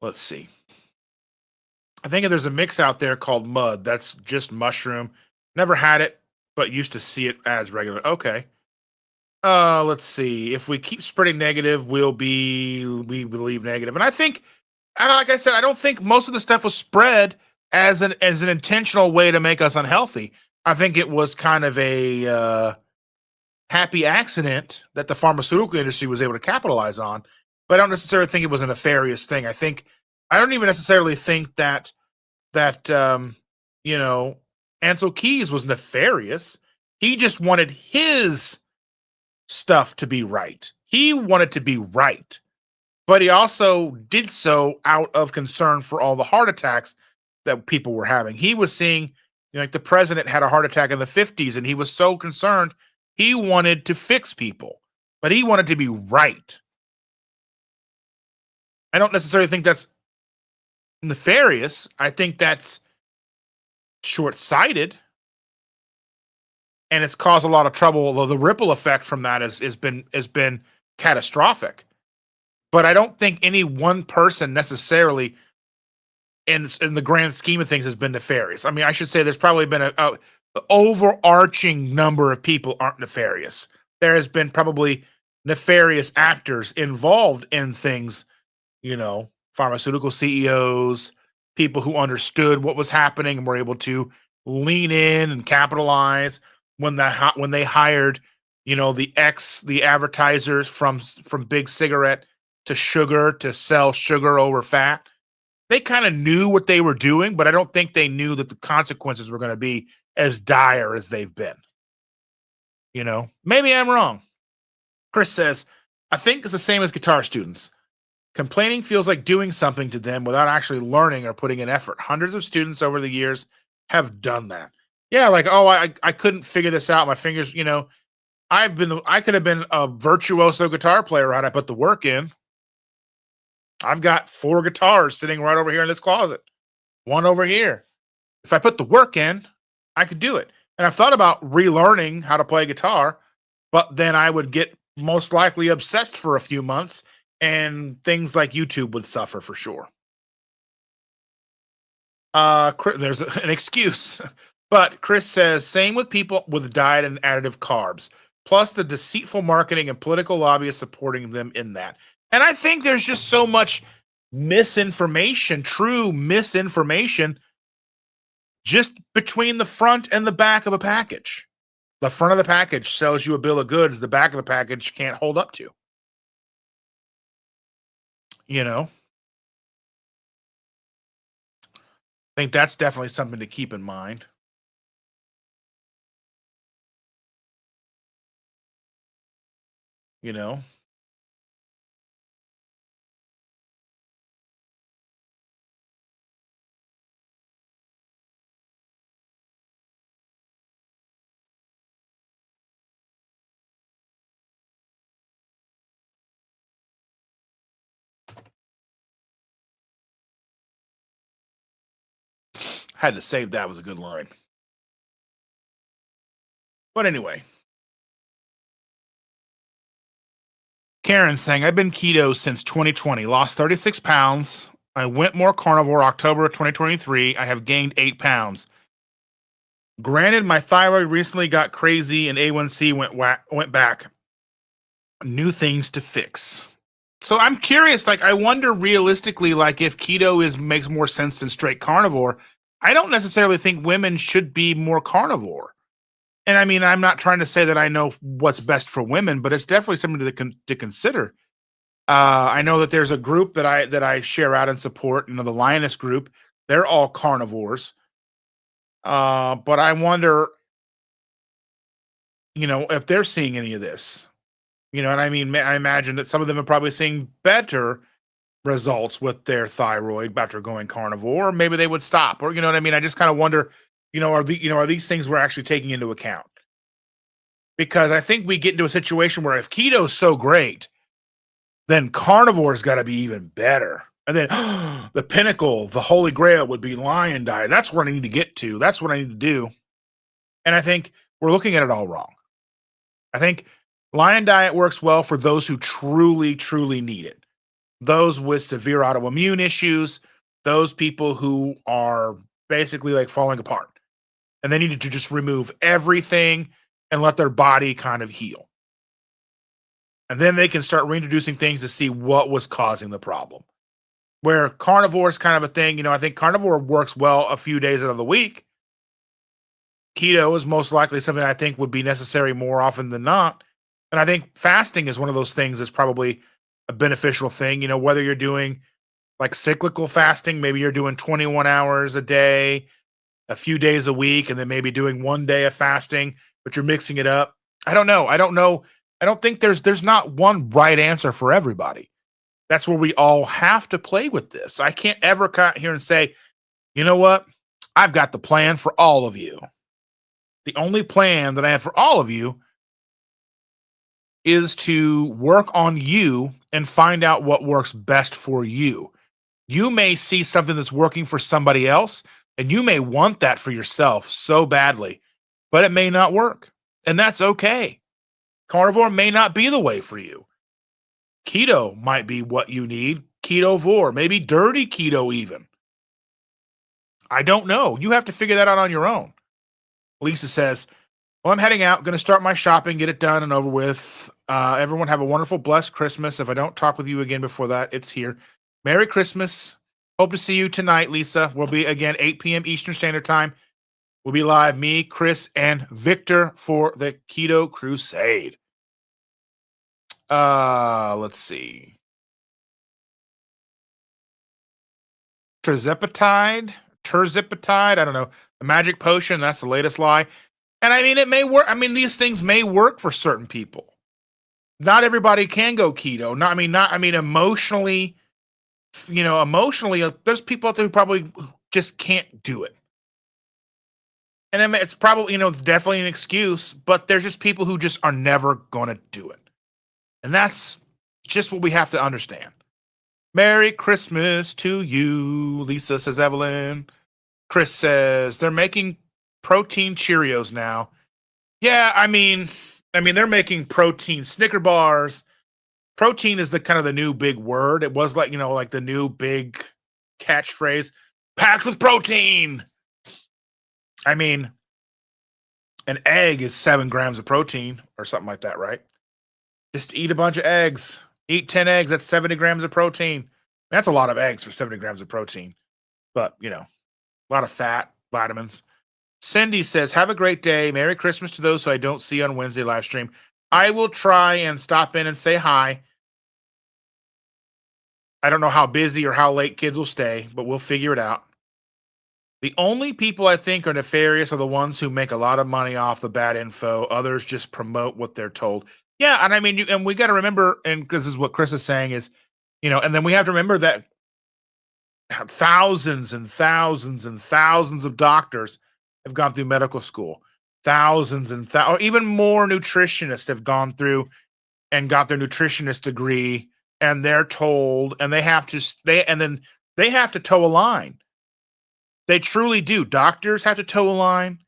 let's see. I think there's a mix out there called Mud. That's just mushroom. Never had it, but used to see it as regular. Okay. Let's see. If we keep spreading negative, we believe negative. And I think, like I said, I don't think most of the stuff was spread as an intentional way to make us unhealthy. I think it was kind of a happy accident that the pharmaceutical industry was able to capitalize on. But I don't necessarily think it was a nefarious thing. I don't even necessarily think that Ansel Keys was nefarious. He just wanted his stuff to be right. He wanted to be right. But he also did so out of concern for all the heart attacks that people were having. He was seeing, like the president had a heart attack in the 50s, and he was so concerned. He wanted to fix people, but he wanted to be right. I don't necessarily think that's nefarious. I think that's short-sighted, and it's caused a lot of trouble. Although the ripple effect from that has been catastrophic. But I don't think any one person necessarily, in the grand scheme of things, has been nefarious. I mean, I should say there's probably been a overarching number of people aren't nefarious. There has been probably nefarious actors involved in things, pharmaceutical CEOs, people who understood what was happening and were able to lean in and capitalize when they hired, the advertisers from Big Cigarette to sugar to sell sugar over fat. They kind of knew what they were doing, but I don't think they knew that the consequences were going to be as dire as they've been. Maybe I'm wrong. Chris says, I think it's the same as guitar students. Complaining feels like doing something to them without actually learning or putting in effort. Hundreds of students over the years have done that. Yeah, like, oh, I couldn't figure this out. My fingers, I could have been a virtuoso guitar player had I put the work in. I've got 4 guitars sitting right over here in this closet. One over here. If I put the work in, I could do it. And I've thought about relearning how to play guitar, but then I would get most likely obsessed for a few months, and things like YouTube would suffer for sure. There's an excuse. But Chris says, same with people with diet and additive carbs, plus the deceitful marketing and political lobbyists supporting them in that. And I think there's just so much misinformation, true misinformation, just between the front and the back of a package. The front of the package sells you a bill of goods. The back of the package can't hold up to. I think that's definitely something to keep in mind. Had to save that. Was a good line. But anyway. Karen saying, I've been keto since 2020, lost 36 pounds. I went more carnivore October of 2023. I have gained 8 pounds. Granted, my thyroid recently got crazy and A1C went back. New things to fix. So I'm curious, I wonder realistically, if keto makes more sense than straight carnivore. I don't necessarily think women should be more carnivore. And I mean, I'm not trying to say that I know what's best for women, but it's definitely something to consider. I know that there's a group that I share out and support, the Lioness group. They're all carnivores. But I wonder, if they're seeing any of this. And I mean, I imagine that some of them are probably seeing better results with their thyroid after going carnivore, or maybe they would stop, or you know what I mean? I just kind of wonder, are these things we're actually taking into account? Because I think we get into a situation where if keto's so great, then carnivore's got to be even better. And then the pinnacle, the holy grail would be lion diet. That's where I need to get to. That's what I need to do. And I think we're looking at it all wrong. I think lion diet works well for those who truly, truly need it. Those with severe autoimmune issues, those people who are basically like falling apart. And they needed to just remove everything and let their body kind of heal. And then they can start reintroducing things to see what was causing the problem. Where carnivore is kind of a thing, I think carnivore works well a few days out of the week. Keto is most likely something I think would be necessary more often than not. And I think fasting is one of those things that's probably a beneficial thing, whether you're doing like cyclical fasting, maybe you're doing 21 hours a day, a few days a week, and then maybe doing one day of fasting, but you're mixing it up. I don't know. I don't think there's not one right answer for everybody. That's where we all have to play with this. I can't ever come here and say, you know what? I've got the plan for all of you. The only plan that I have for all of you is to work on you and find out what works best for you. You may see something that's working for somebody else, and you may want that for yourself so badly, but it may not work. And that's okay. Carnivore may not be the way for you. Keto might be what you need. Ketovore, maybe dirty keto even. I don't know. You have to figure that out on your own. Lisa says, well, I'm heading out. Going to start my shopping, get it done and over with. Everyone have a wonderful, blessed Christmas. If I don't talk with you again before that, it's here. Merry Christmas. Hope to see you tonight, Lisa. We'll be, again, 8 p.m. Eastern Standard Time. We'll be live, me, Chris, and Victor for the Keto Crusade. Let's see. Terzepatide, I don't know. The magic potion, that's the latest lie. And I mean, it may work. I mean, these things may work for certain people. Not everybody can go keto. Emotionally, there's people out there who probably just can't do it. And I mean, it's probably, it's definitely an excuse, but there's just people who just are never going to do it. And that's just what we have to understand. Merry Christmas to you, Lisa, says Evelyn. Chris says they're making protein Cheerios now. Yeah, I mean, they're making protein Snicker bars. Protein is the kind of the new big word. It was like, like the new big catchphrase, packed with protein. I mean, an egg is 7 grams of protein or something like that, right? Just eat a bunch of eggs. Eat 10 eggs. That's 70 grams of protein. That's a lot of eggs for 70 grams of protein. But, a lot of fat, vitamins. Cindy says, have a great day. Merry Christmas to those who I don't see on Wednesday live stream. I will try and stop in and say hi. I don't know how busy or how late kids will stay, but we'll figure it out. The only people I think are nefarious are the ones who make a lot of money off the bad info. Others just promote what they're told. Yeah, and I mean, and we got to remember, and because this is what Chris is saying is, and then we have to remember that thousands and thousands and thousands of doctors have gone through medical school. Thousands and or even more nutritionists have gone through and got their nutritionist degree, and they're told, and they have to toe a line. They truly do. Doctors have to toe a line.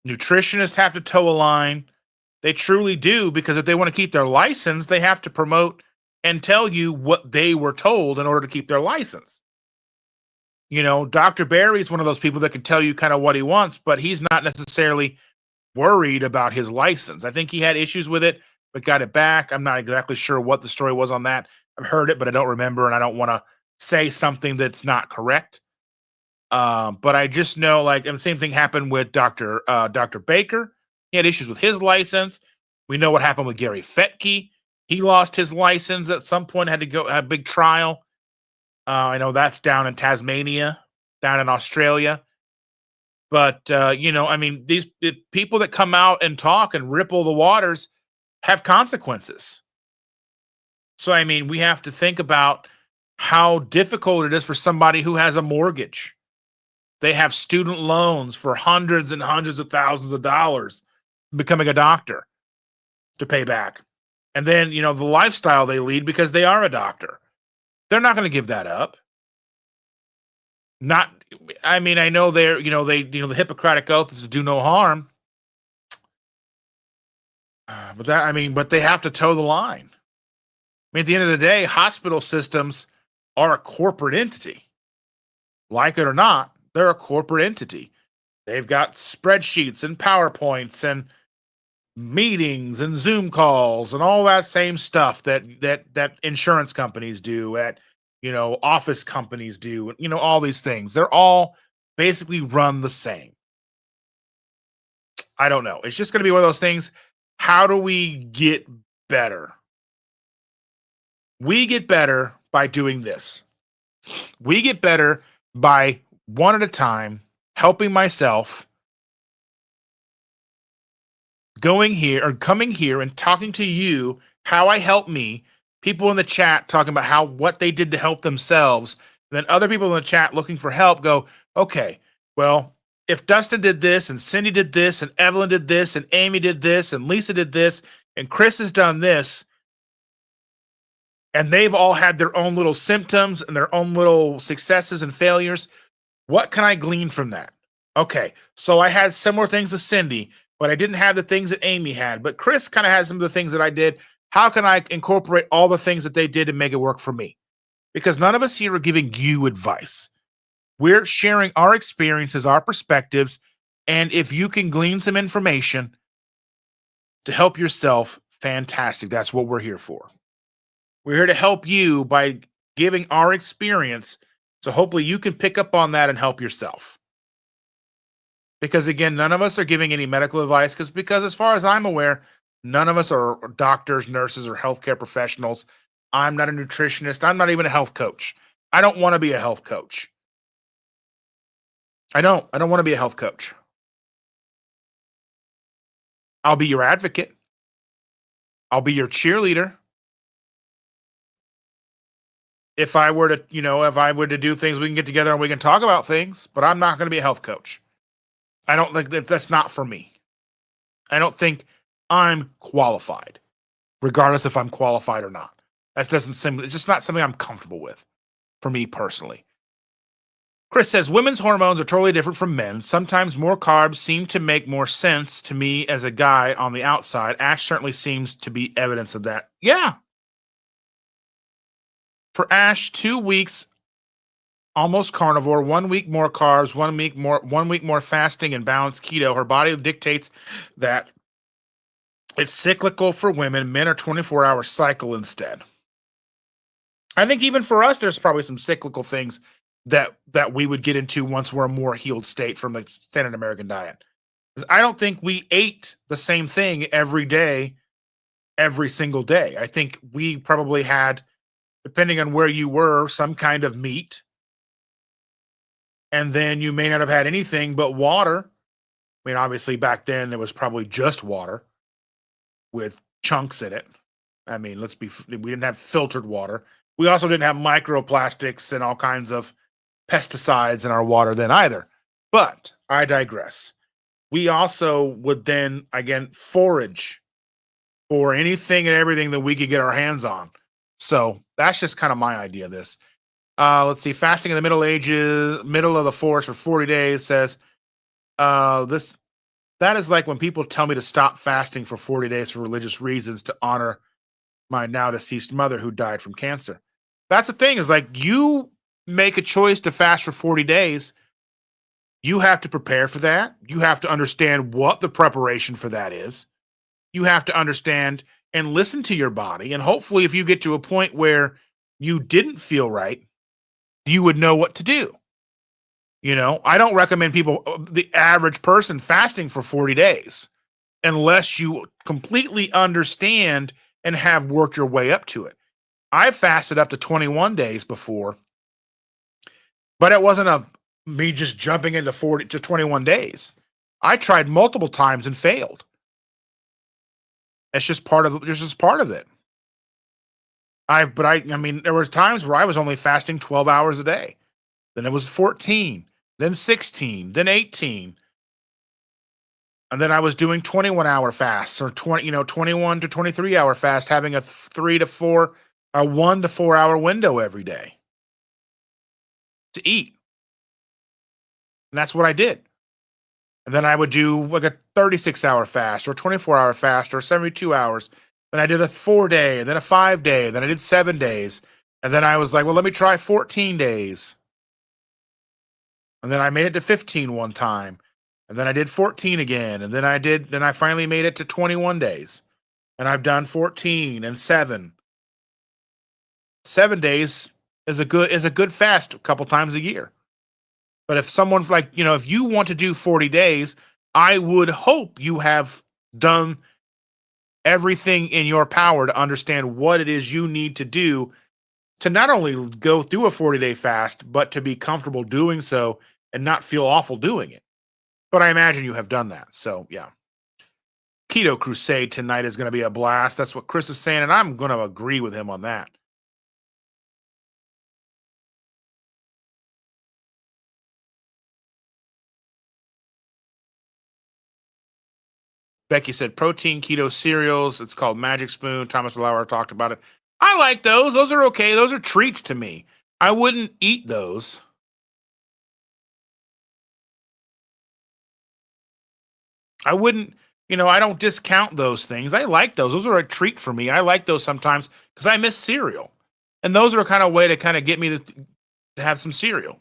Nutritionists have to toe a line. They truly do, because if they want to keep their license, they have to promote and tell you what they were told in order to keep their license. Dr. Barry is one of those people that can tell you kind of what he wants, but he's not necessarily worried about his license. I think he had issues with it, but got it back. I'm not exactly sure what the story was on that. I've heard it, but I don't remember, and I don't want to say something that's not correct. But I just know, and the same thing happened with Dr. Baker. He had issues with his license. We know what happened with Gary Fettke. He lost his license at some point, had to go have a big trial. I know that's down in Tasmania, down in Australia. But, these people that come out and talk and ripple the waters have consequences. So, I mean, we have to think about how difficult it is for somebody who has a mortgage. They have student loans for hundreds and hundreds of thousands of dollars becoming a doctor to pay back. And then, the lifestyle they lead because they are a doctor. They're not going to give that up. Not, I mean, I know the Hippocratic oath is to do no harm. But they have to toe the line. I mean, at the end of the day, hospital systems are a corporate entity. Like it or not, they're a corporate entity. They've got spreadsheets and PowerPoints and meetings and Zoom calls and all that same stuff that insurance companies do, at office companies do, all these things. They're all basically run the same. I don't know. It's just going to be one of those things. How do we get better? We get better by doing this. We get better by one at a time, helping myself, coming here and talking to you how I help me. People in the chat talking about what they did to help themselves. And then other people in the chat looking for help go, okay, well, if Dustin did this and Cindy did this and Evelyn did this and Amy did this and Lisa did this and Chris has done this, and they've all had their own little symptoms and their own little successes and failures, what can I glean from that? Okay, so I had similar things to Cindy, but I didn't have the things that Amy had. But Chris kind of had some of the things that I did. How can I incorporate all the things that they did and make it work for me? Because none of us here are giving you advice. We're sharing our experiences, our perspectives, and if you can glean some information to help yourself, fantastic. That's what we're here for. We're here to help you by giving our experience, so hopefully you can pick up on that and help yourself. Because again, none of us are giving any medical advice because as far as I'm aware, none of us are doctors, nurses, or healthcare professionals. I'm not a nutritionist. I'm not even a health coach. I don't want to be a health coach. I don't want to be a health coach. I'll be your advocate. I'll be your cheerleader. If I were to do things, we can get together and we can talk about things, but I'm not going to be a health coach. I don't think that's not for me. I don't think I'm qualified, regardless if I'm qualified or not. It's just not something I'm comfortable with for me personally. Chris says, women's hormones are totally different from men. Sometimes more carbs seem to make more sense to me as a guy on the outside. Ash certainly seems to be evidence of that. Yeah. For Ash, 2 weeks almost carnivore, 1 week more carbs, 1 week more fasting and balanced keto. Her body dictates that it's cyclical for women. Men are 24-hour cycle instead. I think even for us, there's probably some cyclical things that we would get into once we're a more healed state from the standard American diet. I don't think we ate the same thing every day, every single day. I think we probably had, depending on where you were, some kind of meat. And then you may not have had anything but water. I mean, obviously back then it was probably just water with chunks in it. I mean, we didn't have filtered water. We also didn't have microplastics and all kinds of pesticides in our water then either. But I digress. We also would then, again, forage for anything and everything that we could get our hands on. So that's just kind of my idea of this. Let's see. Fasting in the Middle Ages, middle of the forest for 40 days says, that is like when people tell me to stop fasting for 40 days for religious reasons to honor my now deceased mother who died from cancer. That's the thing, is like, you make a choice to fast for 40 days. You have to prepare for that. You have to understand what the preparation for that is. You have to understand and listen to your body. And hopefully, if you get to a point where you didn't feel right, you would know what to do. I don't recommend the average person, fasting for 40 days unless you completely understand and have worked your way up to it. I fasted up to 21 days before, but it wasn't me just jumping into 40 to 21 days. I tried multiple times and failed. It's just part of it. I mean, there was times where I was only fasting 12 hours a day. Then it was 14, then 16, then 18. And then I was doing 21-hour fasts or 21 to 23-hour fast, having a 1 to 4 hour window every day to eat. And that's what I did. And then I would do like a 36-hour fast or 24-hour fast or 72 hours. Then I did a 4-day, and then a 5-day, then I did 7 days. And then I was like, well, let me try 14 days. And then I made it to 15 one time. And then I did 14 again. And then I finally made it to 21 days. And I've done 14 and 7. 7 days is a good fast a couple times a year. But if someone's like, if you want to do 40 days, I would hope you have done everything in your power to understand what it is you need to do to not only go through a 40-day fast, but to be comfortable doing so and not feel awful doing it. But I imagine you have done that. So, yeah. Keto Crusade tonight is going to be a blast. That's what Chris is saying, and I'm going to agree with him on that. Becky said protein keto cereals. It's called Magic Spoon. Thomas Lauer talked about it. I like those. Those are okay. Those are treats to me. I wouldn't eat those. I wouldn't, I don't discount those things. I like those. Those are a treat for me. I like those sometimes because I miss cereal. And those are a kind of way to kind of get me to have some cereal.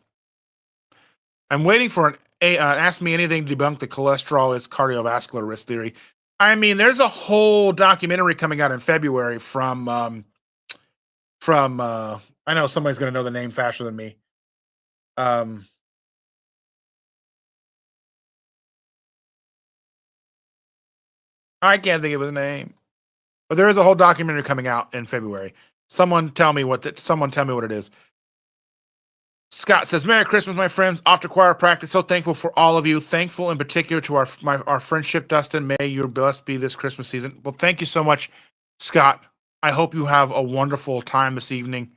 I'm waiting for Ask Me Anything to debunk the cholesterol is cardiovascular risk theory. I mean, there's a whole documentary coming out in February from I know somebody's going to know the name faster than me. I can't think of his name, but there is a whole documentary coming out in February. Someone tell me what it is. Scott says, Merry Christmas, my friends. Off to choir practice. So thankful for all of you. Thankful in particular to our friendship, Dustin. May your blessed be this Christmas season. Well, thank you so much, Scott. I hope you have a wonderful time this evening.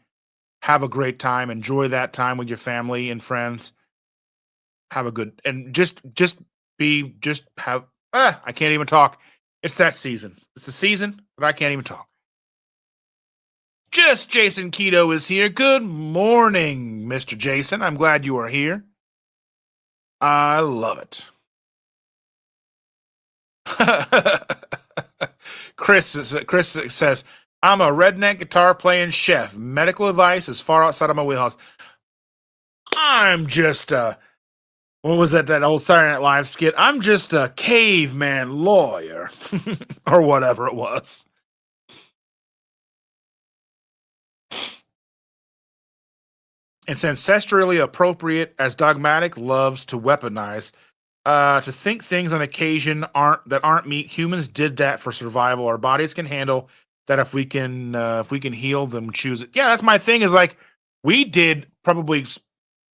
Have a great time. Enjoy that time with your family and friends. Have a good, and I can't even talk. It's that season. It's the season, but I can't even talk. Just Jason Keto is here. Good morning, Mr. Jason. I'm glad you are here. I love it. Chris says, I'm a redneck guitar playing chef. Medical advice is far outside of my wheelhouse. I'm just what was that old Saturday Night Live skit? I'm just a caveman lawyer. Or whatever it was. It's ancestrally appropriate as dogmatic loves to weaponize. To think things on occasion aren't meat. Humans did that for survival. Our bodies can handle that if we can heal them, choose it. Yeah, that's my thing. Is like we did probably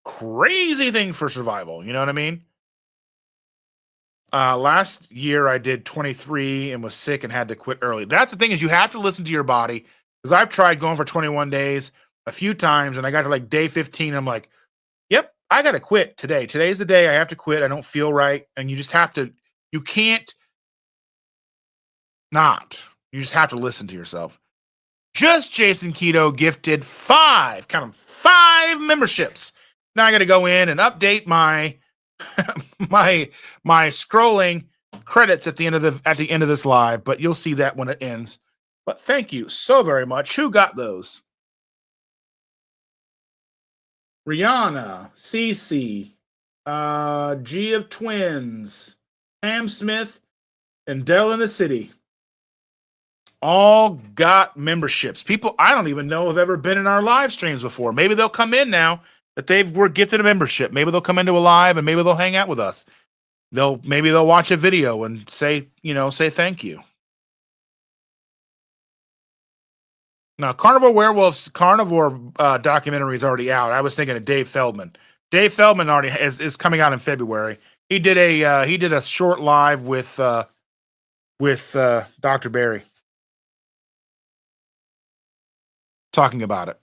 crazy thing for survival. You know what I mean? Last year I did 23 and was sick and had to quit early. That's the thing, is you have to listen to your body. Because I've tried going for 21 days a few times, and I got to like day 15. I'm like, yep, I got to quit today. Today's the day I have to quit. I don't feel right. And you just have to, you can't not. You just have to listen to yourself. Just Jason Keto gifted 5 memberships. Now I got to go in and update my my scrolling credits at the end of this live, but you'll see that when it ends. But thank you so very much. Who got those? Rihanna, Cece, G of Twins, Pam Smith, and Dell in the City. All got memberships. People I don't even know have ever been in our live streams before. Maybe they'll come in now that were gifted a membership. Maybe they'll come into a live and maybe they'll hang out with us. Maybe they'll watch a video and say thank you. Now, Carnivore documentary is already out. I was thinking of Dave Feldman. Dave Feldman already is coming out in February. He did a short live with Dr. Barry. talking about it.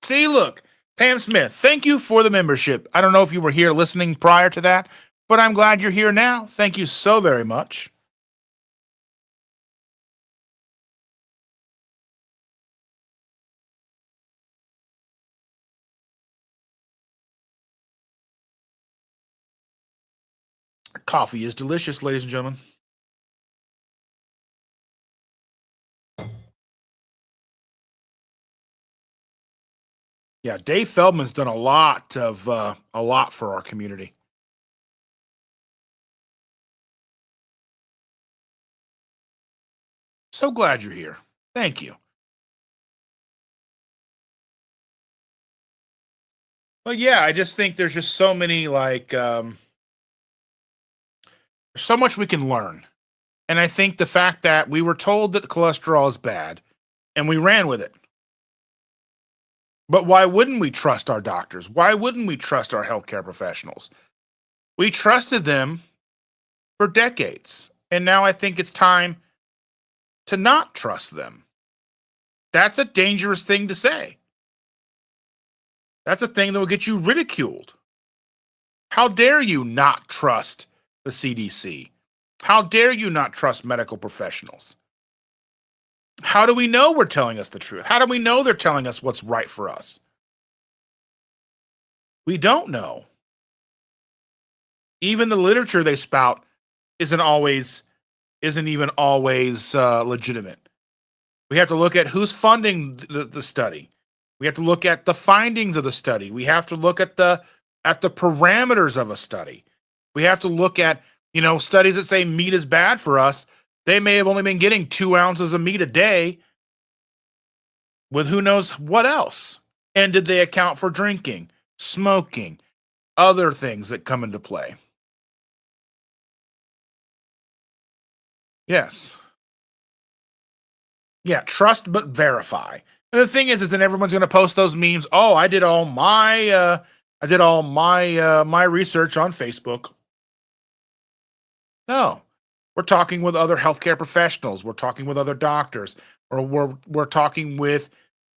See, look, Pam Smith, thank you for the membership. I don't know if you were here listening prior to that, but I'm glad you're here now. Thank you so very much. Coffee is delicious, ladies and gentlemen. Yeah, Dave Feldman's done a lot for our community. So glad you're here. Thank you. Well, yeah, I just think there's just so many so much we can learn. And I think the fact that we were told that cholesterol is bad and we ran with it. But why wouldn't we trust our doctors? Why wouldn't we trust our healthcare professionals? We trusted them for decades. And now I think it's time to not trust them. That's a dangerous thing to say. That's a thing that will get you ridiculed. How dare you not trust the CDC? How dare you not trust medical professionals? How do we know we're telling us the truth? How do we know they're telling us what's right for us? We don't know. Even the literature they spout isn't even always legitimate. We have to look at who's funding the study. We have to look at the findings of the study. We have to look at the parameters of a study. We have to look at, studies that say meat is bad for us. They may have only been getting 2 ounces of meat a day with who knows what else. And did they account for drinking, smoking, other things that come into play? Yes. Yeah, trust but verify. And the thing is then everyone's going to post those memes. Oh, I did all my my research on Facebook. No, we're talking with other healthcare professionals. We're talking with other doctors, or we're talking with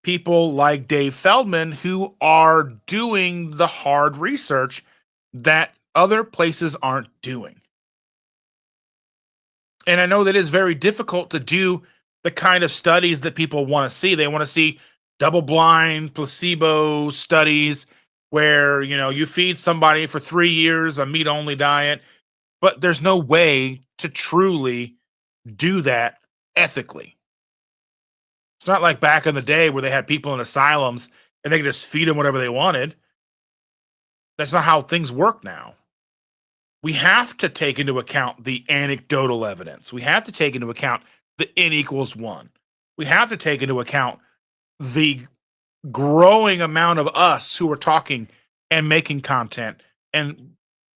people like Dave Feldman who are doing the hard research that other places aren't doing. And I know that it's very difficult to do the kind of studies that people want to see. They want to see double-blind placebo studies where, you feed somebody for 3 years a meat-only diet, but there's no way to truly do that ethically. It's not like back in the day where they had people in asylums and they could just feed them whatever they wanted. That's not how things work now. We have to take into account the anecdotal evidence. We have to take into account the N equals 1. We have to take into account the growing amount of us who are talking and making content and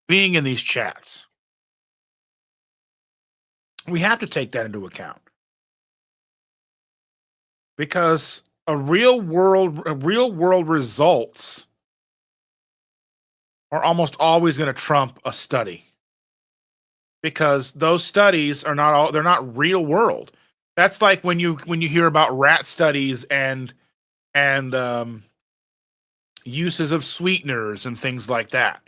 being in these chats. We have to take that into account. Because real world results are almost always going to trump a study. Because those studies they're not real world. That's like when you hear about rat studies and uses of sweeteners and things like that.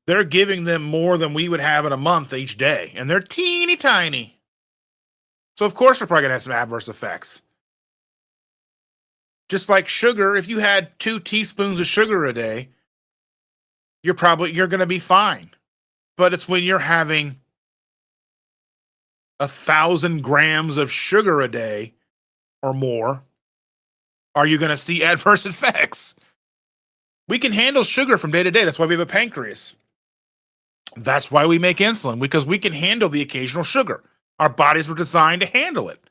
They're giving them more than we would have in a month each day, and they're teeny tiny. So of course they're probably gonna have some adverse effects. Just like sugar, if you had 2 teaspoons of sugar a day, you're gonna be fine. But it's when you're having 1,000 grams of sugar a day or more, are you gonna see adverse effects? We can handle sugar from day to day. That's why we have a pancreas. That's why we make insulin, because we can handle the occasional sugar. Our bodies were designed to handle it.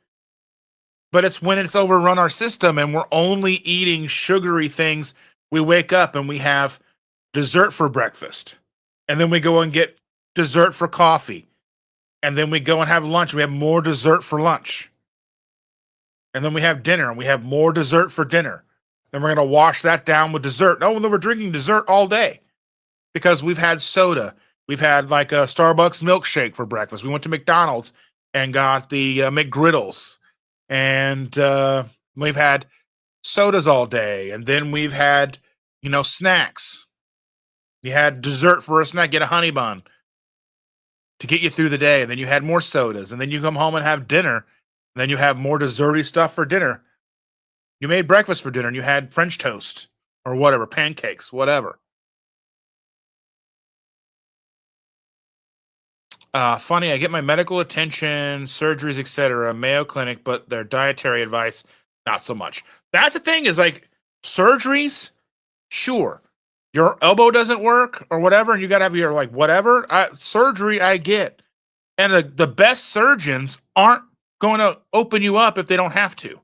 But it's when it's overrun our system and we're only eating sugary things. We wake up and we have dessert for breakfast. And then we go and get dessert for coffee. And then we go and have lunch. We have more dessert for lunch. And then we have dinner and we have more dessert for dinner. Then we're going to wash that down with dessert. No, then we're drinking dessert all day because we've had soda. We've had like a Starbucks milkshake for breakfast. We went to McDonald's and got the McGriddles, and we've had sodas all day, and then we've had snacks. You had dessert for a snack, get a honey bun to get you through the day, and then you had more sodas, and then you come home and have dinner, and then you have more desserty stuff for dinner. You made breakfast for dinner, and you had French toast or whatever, pancakes, whatever. Funny, I get my medical attention, surgeries, etc., Mayo Clinic, but their dietary advice, not so much. That's the thing, is like surgeries, sure. Your elbow doesn't work or whatever, and you gotta have your like whatever. Surgery, I get. And the best surgeons aren't going to open you up if they don't have to.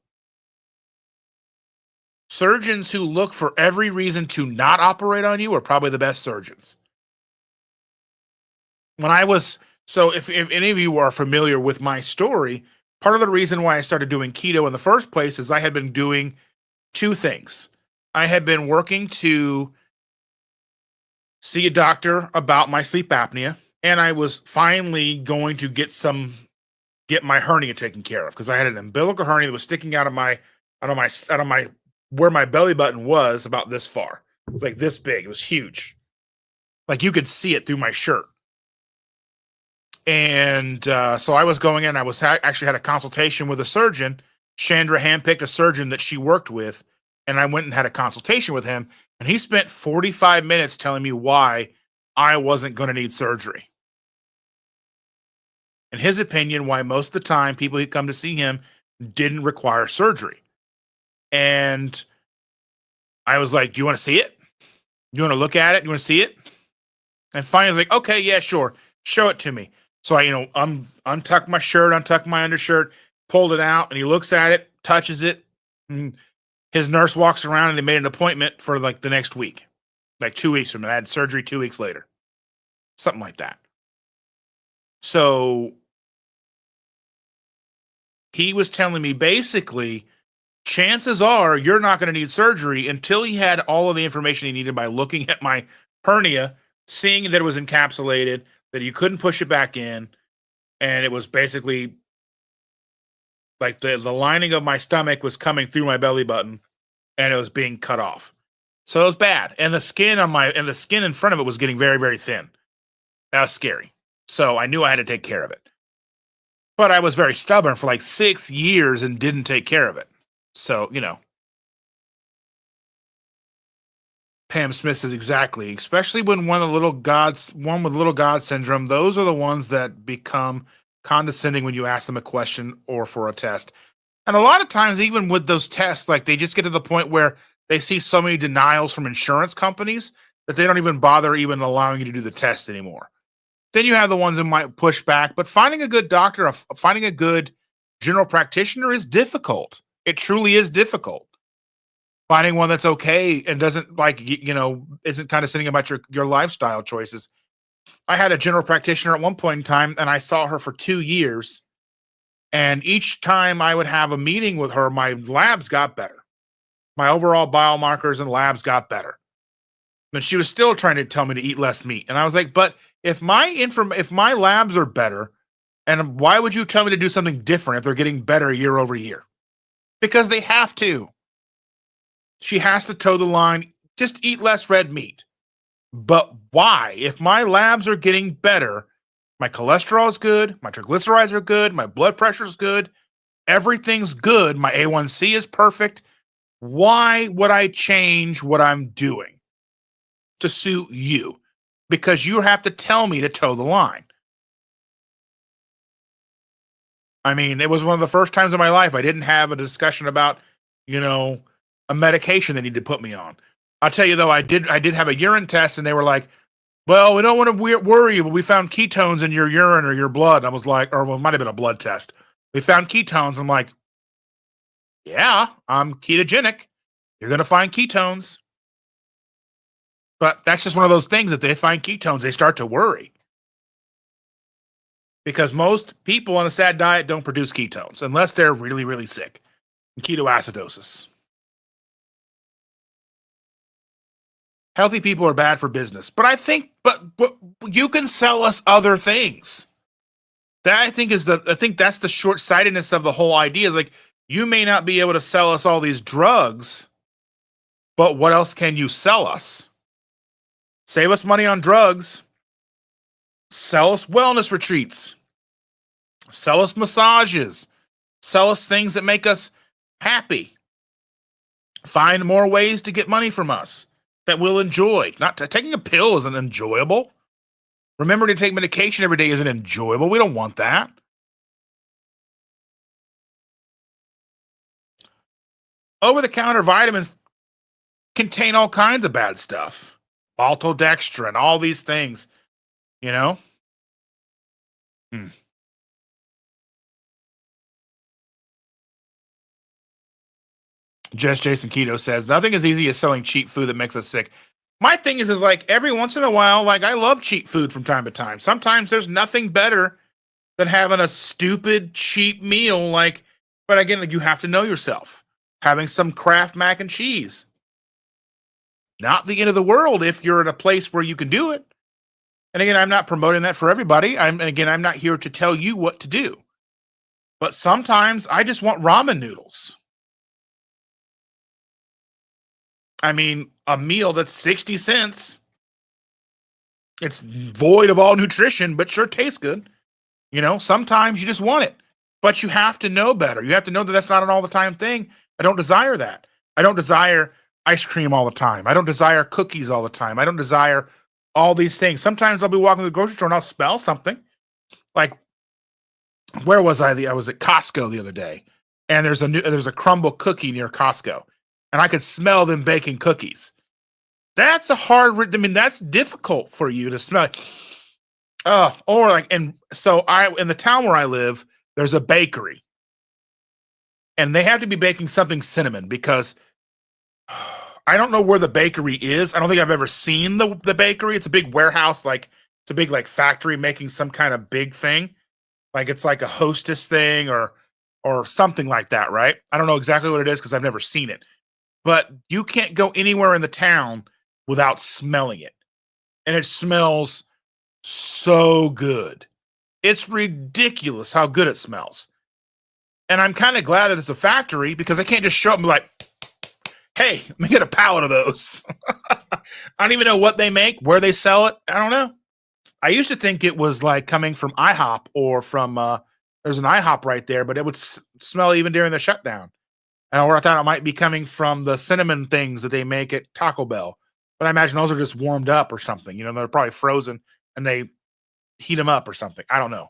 Surgeons who look for every reason to not operate on you are probably the best surgeons. So if any of you are familiar with my story, part of the reason why I started doing keto in the first place is I had been doing two things. I had been working to see a doctor about my sleep apnea, and I was finally going to get my hernia taken care of, because I had an umbilical hernia that was sticking out of my where my belly button was, about this far. It was like this big. It was huge. Like you could see it through my shirt. And so I was going in. I was actually had a consultation with a surgeon. Chandra handpicked a surgeon that she worked with, and I went and had a consultation with him. And he spent 45 minutes telling me why I wasn't going to need surgery. In his opinion, why most of the time people who come to see him didn't require surgery. And I was like, do you want to see it? You want to look at it? You want to see it? And finally, I was like, okay, yeah, sure. Show it to me. So I, untuck my shirt, untuck my undershirt, pulled it out, and he looks at it, touches it, and his nurse walks around, and they made an appointment for like the next week, like 2 weeks from now. I had surgery 2 weeks later, something like that. So he was telling me basically, chances are you're not going to need surgery, until he had all of the information he needed by looking at my hernia, seeing that it was encapsulated, that you couldn't push it back in, and it was basically like the lining of my stomach was coming through my belly button, and it was being cut off. So it was bad, and the skin in front of it was getting very, very thin. That was scary. So I knew I had to take care of it. But I was very stubborn for like 6 years and didn't take care of it. So, Pam Smith says exactly, especially when one with little god syndrome, those are the ones that become condescending when you ask them a question or for a test. And a lot of times, even with those tests, like they just get to the point where they see so many denials from insurance companies that they don't even bother even allowing you to do the test anymore. Then you have the ones that might push back, but finding a good doctor, finding a good general practitioner is difficult. It truly is difficult. Finding one that's okay and doesn't isn't condescending about your lifestyle choices. I had a general practitioner at one point in time, and I saw her for 2 years. And each time I would have a meeting with her, my labs got better. My overall biomarkers and labs got better. But she was still trying to tell me to eat less meat. And I was like, but if my labs are better, and why would you tell me to do something different if they're getting better year over year? Because they have to. She has to toe the line, just eat less red meat. But why? If my labs are getting better, my cholesterol is good, my triglycerides are good, my blood pressure is good, everything's good, my A1C is perfect. Why would I change what I'm doing to suit you? Because you have to tell me to toe the line. I mean, it was one of the first times in my life I didn't have a discussion about, a medication they need to put me on. I'll tell you though, I did have a urine test, and they were like, well, we don't want to worry you, but we found ketones in your urine or your blood. I was like, it might have been a blood test. We found ketones. I'm like, yeah, I'm ketogenic. You're going to find ketones. But that's just one of those things that they find ketones, they start to worry. Because most people on a SAD diet don't produce ketones unless they're really, really sick. Ketoacidosis. Healthy people are bad for business. But I think, but you can sell us other things. That I think that's the short sightedness of the whole idea. Is like, you may not be able to sell us all these drugs, but what else can you sell us? Save us money on drugs. Sell us wellness retreats. Sell us massages. Sell us things that make us happy. Find more ways to get money from us that we'll enjoy. Not taking a pill isn't enjoyable. Remember to take medication every day isn't enjoyable. We don't want that. Over-the-counter vitamins contain all kinds of bad stuff. Maltodextrin, all these things, you know? Just Jason Keto says, nothing as easy as selling cheap food that makes us sick. My thing is like every once in a while, like I love cheap food from time to time. Sometimes there's nothing better than having a stupid cheap meal. Like, but again, like you have to know yourself. Having some Kraft mac and cheese. Not the end of the world if you're in a place where you can do it. And again, I'm not promoting that for everybody. I'm not here to tell you what to do. But sometimes I just want ramen noodles. I mean, a meal that's 60 cents. It's void of all nutrition, but sure tastes good. You know, sometimes you just want it, but you have to know better. You have to know that that's not an all the time thing. I don't desire that. I don't desire ice cream all the time. I don't desire cookies all the time. I don't desire all these things. Sometimes I'll be walking to the grocery store and I'll smell something. Like, where was I? I was at Costco the other day, and there's a crumble cookie near Costco, and I could smell them baking cookies. That's that's difficult for you to smell. Or like, and so in the town where I live, there's a bakery, and they have to be baking something cinnamon because I don't know where the bakery is. I don't think I've ever seen the bakery. It's a big warehouse, like it's a big like factory making some kind of big thing. Like it's like a Hostess thing or something like that, right? I don't know exactly what it is because I've never seen it. But you can't go anywhere in the town without smelling it. And it smells so good. It's ridiculous how good it smells. And I'm kind of glad that it's a factory because I can't just show up and be like, hey, let me get a pallet of those. I don't even know what they make, where they sell it. I don't know. I used to think it was like coming from IHOP or from, there's an IHOP right there, but it would smell even during the shutdown. Or I thought it might be coming from the cinnamon things that they make at Taco Bell. But I imagine those are just warmed up or something. You know, they're probably frozen and they heat them up or something. I don't know.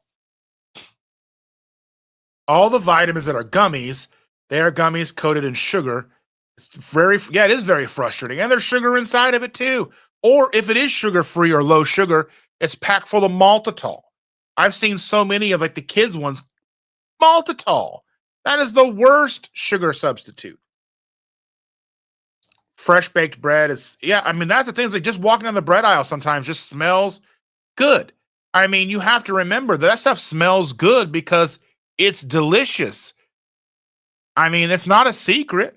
All the vitamins that are gummies, they are gummies coated in sugar. It is very frustrating. And there's sugar inside of it too. Or if it is sugar-free or low sugar, it's packed full of maltitol. I've seen so many of like the kids ones, maltitol. That is the worst sugar substitute. Fresh baked bread is, that's the thing. Is like just walking down the bread aisle sometimes just smells good. I mean, you have to remember that stuff smells good because it's delicious. I mean, it's not a secret.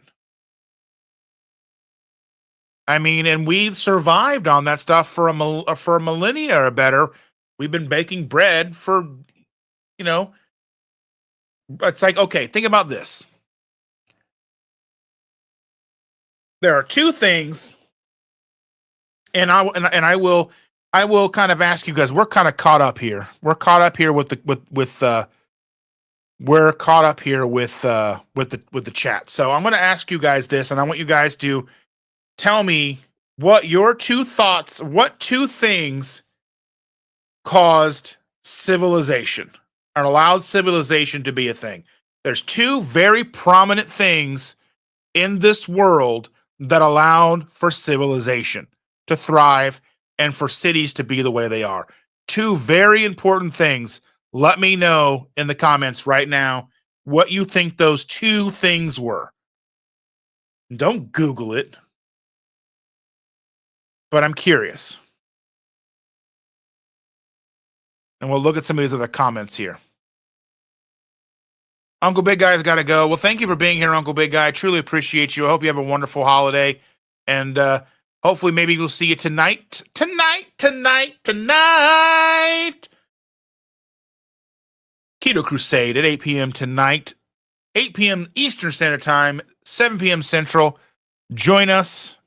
I mean, and we've survived on that stuff for a millennia or better. We've been baking bread for, it's like, okay, think about this. There are two things, and I will kind of ask you guys. We're kind of caught up here. We're caught up here with the chat. So I'm going to ask you guys this, and I want you guys to tell me what your two thoughts, what two things caused civilization or allowed civilization to be a thing. There's two very prominent things in this world that allowed for civilization to thrive and for cities to be the way they are. Two very important things. Let me know in the comments right now what you think those two things were. Don't Google it, but I'm curious. And we'll look at some of these other comments here. Uncle Big Guy's got to go. Well, thank you for being here, Uncle Big Guy. I truly appreciate you. I hope you have a wonderful holiday. And Hopefully, maybe we'll see you tonight. Tonight. Keto Crusade at 8 p.m. tonight, 8 p.m. Eastern Standard Time, 7 p.m. Central. Join us.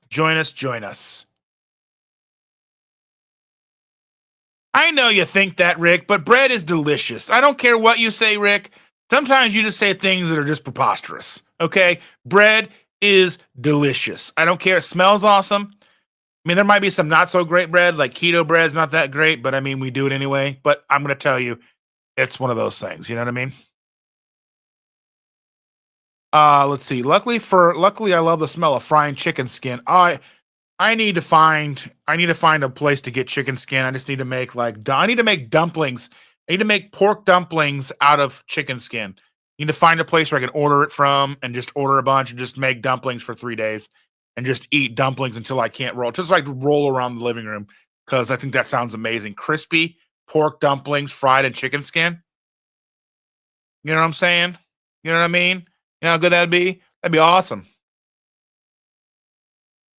I know you think that, Rick, but bread is delicious. I don't care what you say, Rick. Sometimes you just say things that are just preposterous. Okay? Bread is delicious. I don't care. It smells awesome. I mean, there might be some not so great bread, like keto bread's not that great, but I mean, we do it anyway. But I'm going to tell you, it's one of those things. You know what I mean? Let's see. Luckily, I love the smell of frying chicken skin. I need to find a place to get chicken skin. I just need to make I need to make dumplings. I need to make pork dumplings out of chicken skin. I need to find a place where I can order it from and just order a bunch and just make dumplings for 3 days and just eat dumplings until I can't roll. Just like roll around the living room because I think that sounds amazing. Crispy pork dumplings fried in chicken skin. You know what I'm saying? You know what I mean? You know how good that'd be? That'd be awesome.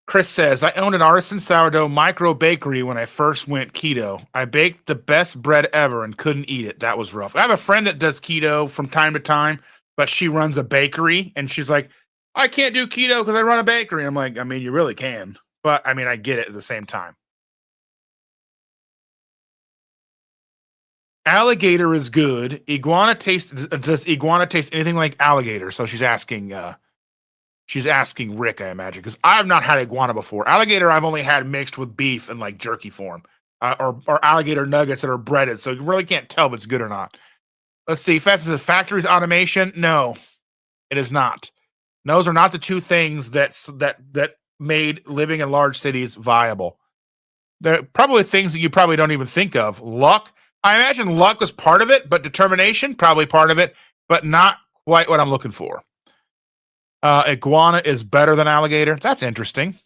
Chris says, I owned an artisan sourdough micro bakery when I first went keto. I baked the best bread ever and couldn't eat it. That was rough. I have a friend that does keto from time to time, but she runs a bakery and she's like, I can't do keto because I run a bakery. I'm like, I mean, you really can. But I mean, I get it at the same time. Alligator is good. Does iguana taste anything like alligator? So she's asking Rick, I imagine, because I've not had iguana before. Alligator, I've only had mixed with beef and like jerky form, or alligator nuggets that are breaded. So you really can't tell if it's good or not. Let's see. Fast says factories automation. No, it is not. Those are not the two things that made living in large cities viable. They're probably things that you probably don't even think of. Luck. I imagine luck was part of it, but determination probably part of it, but not quite what I'm looking for. Iguana is better than alligator. That's interesting.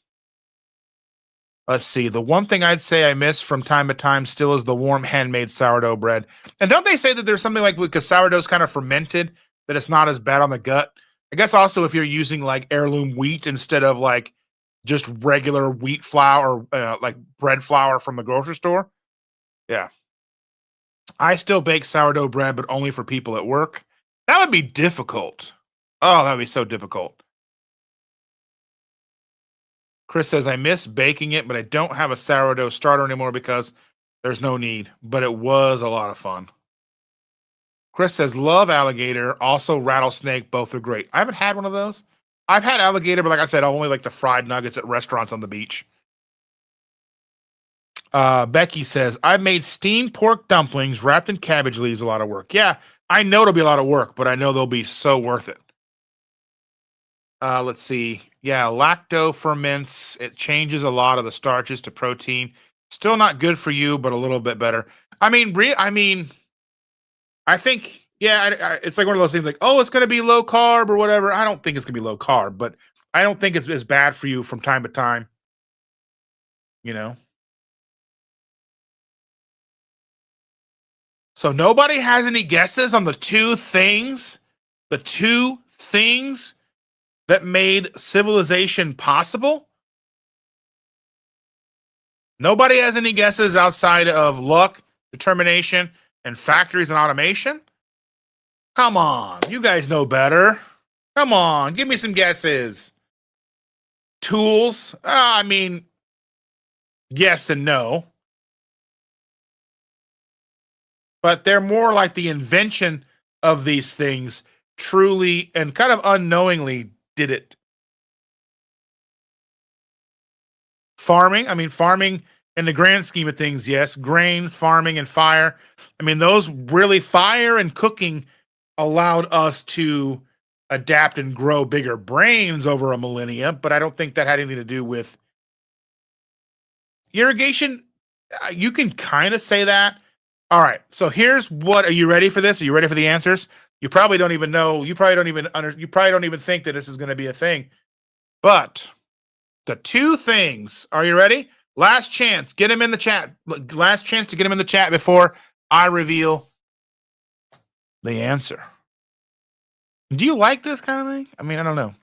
Let's see. The one thing I'd say I miss from time to time still is the warm handmade sourdough bread. And don't they say that there's something like because sourdough's kind of fermented that it's not as bad on the gut? I guess also if you're using like heirloom wheat instead of like just regular wheat flour, like bread flour from the grocery store. Yeah. I still bake sourdough bread, but only for people at work. That would be difficult. Oh, that would be so difficult. Chris says, I miss baking it, but I don't have a sourdough starter anymore because there's no need. But it was a lot of fun. Chris says, love alligator, also rattlesnake. Both are great. I haven't had one of those. I've had alligator, but like I said, I only like the fried nuggets at restaurants on the beach. Becky says, I've made steamed pork dumplings wrapped in cabbage leaves. A lot of work. Yeah, I know it'll be a lot of work, but I know they'll be so worth it. Let's see. Yeah, lacto ferments. It changes a lot of the starches to protein. Still not good for you, but a little bit better. I think yeah, it's like one of those things like, oh, it's going to be low carb or whatever. I don't think it's going to be low carb, but I don't think it's as bad for you from time to time. You know. So nobody has any guesses on the two things that made civilization possible. Nobody has any guesses outside of luck, determination, and factories and automation? Come on, you guys know better. Come on, give me some guesses. Tools? I mean, yes and no. But they're more like the invention of these things truly and kind of unknowingly did it. Farming in the grand scheme of things, yes. Grains, farming, and fire. I mean, those really, fire and cooking allowed us to adapt and grow bigger brains over a millennia, but I don't think that had anything to do with irrigation. You can kind of say that. All right. So here's what, are you ready for this? Are you ready for the answers? You probably don't even know. You probably don't even think that this is going to be a thing. But the two things, are you ready? Last chance, get him in the chat. Last chance to get him in the chat before I reveal the answer. Do you like this kind of thing? I mean, I don't know.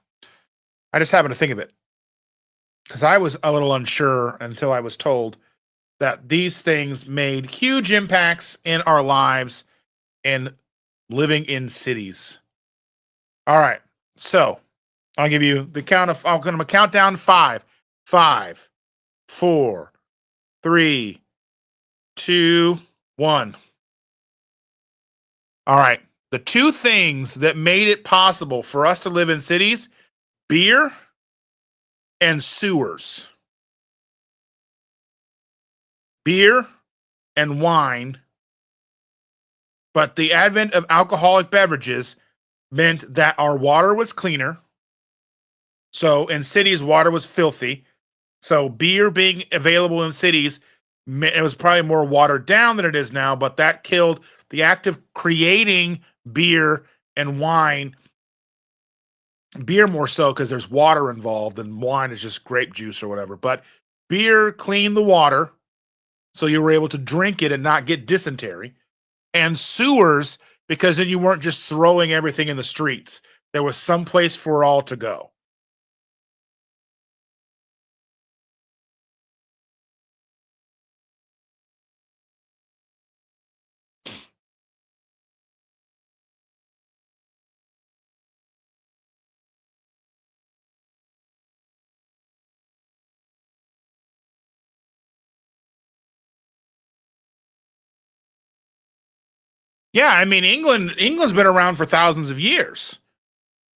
I just happen to think of it. because I was a little unsure until I was told that these things made huge impacts in our lives and living in cities. All right. So I'll give you the count of, I'm going to count down five, five, four, three, two, one. All right. The two things that made it possible for us to live in cities: beer and sewers. Beer and wine. But the advent of alcoholic beverages meant that our water was cleaner. So in cities, water was filthy. So beer being available in cities, it was probably more watered down than it is now, but that killed the act of creating beer and wine. Beer more so because there's water involved, and wine is just grape juice or whatever. But beer cleaned the water, so you were able to drink it and not get dysentery. And sewers, because then you weren't just throwing everything in the streets. There was some place for all to go. Yeah, I mean England's been around for thousands of years.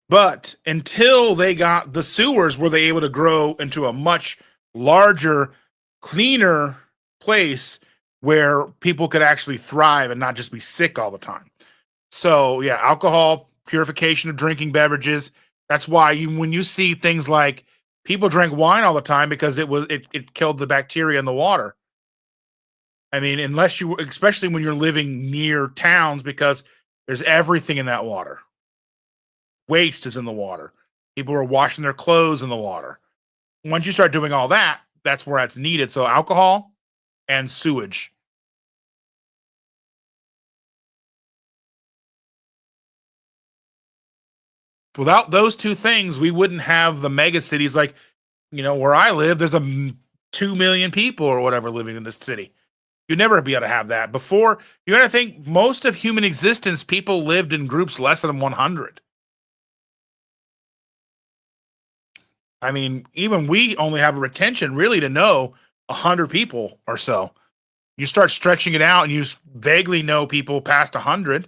But until they got the sewers, were they able to grow into a much larger, cleaner place where people could actually thrive and not just be sick all the time. So yeah, alcohol, purification of drinking beverages. That's why when you see things like people drank wine all the time because it killed the bacteria in the water. I mean, unless you, especially when you're living near towns, because there's everything in that water. Waste is in the water. People are washing their clothes in the water. Once you start doing all that, that's where it's needed. So alcohol and sewage. Without those two things, we wouldn't have the mega cities like, where I live. There's 2 million people or whatever living in this city. You'd never be able to have that. Before, you got to think most of human existence, people lived in groups less than 100. I mean, even we only have a retention really to know 100 people or so. You start stretching it out and you vaguely know people past 100.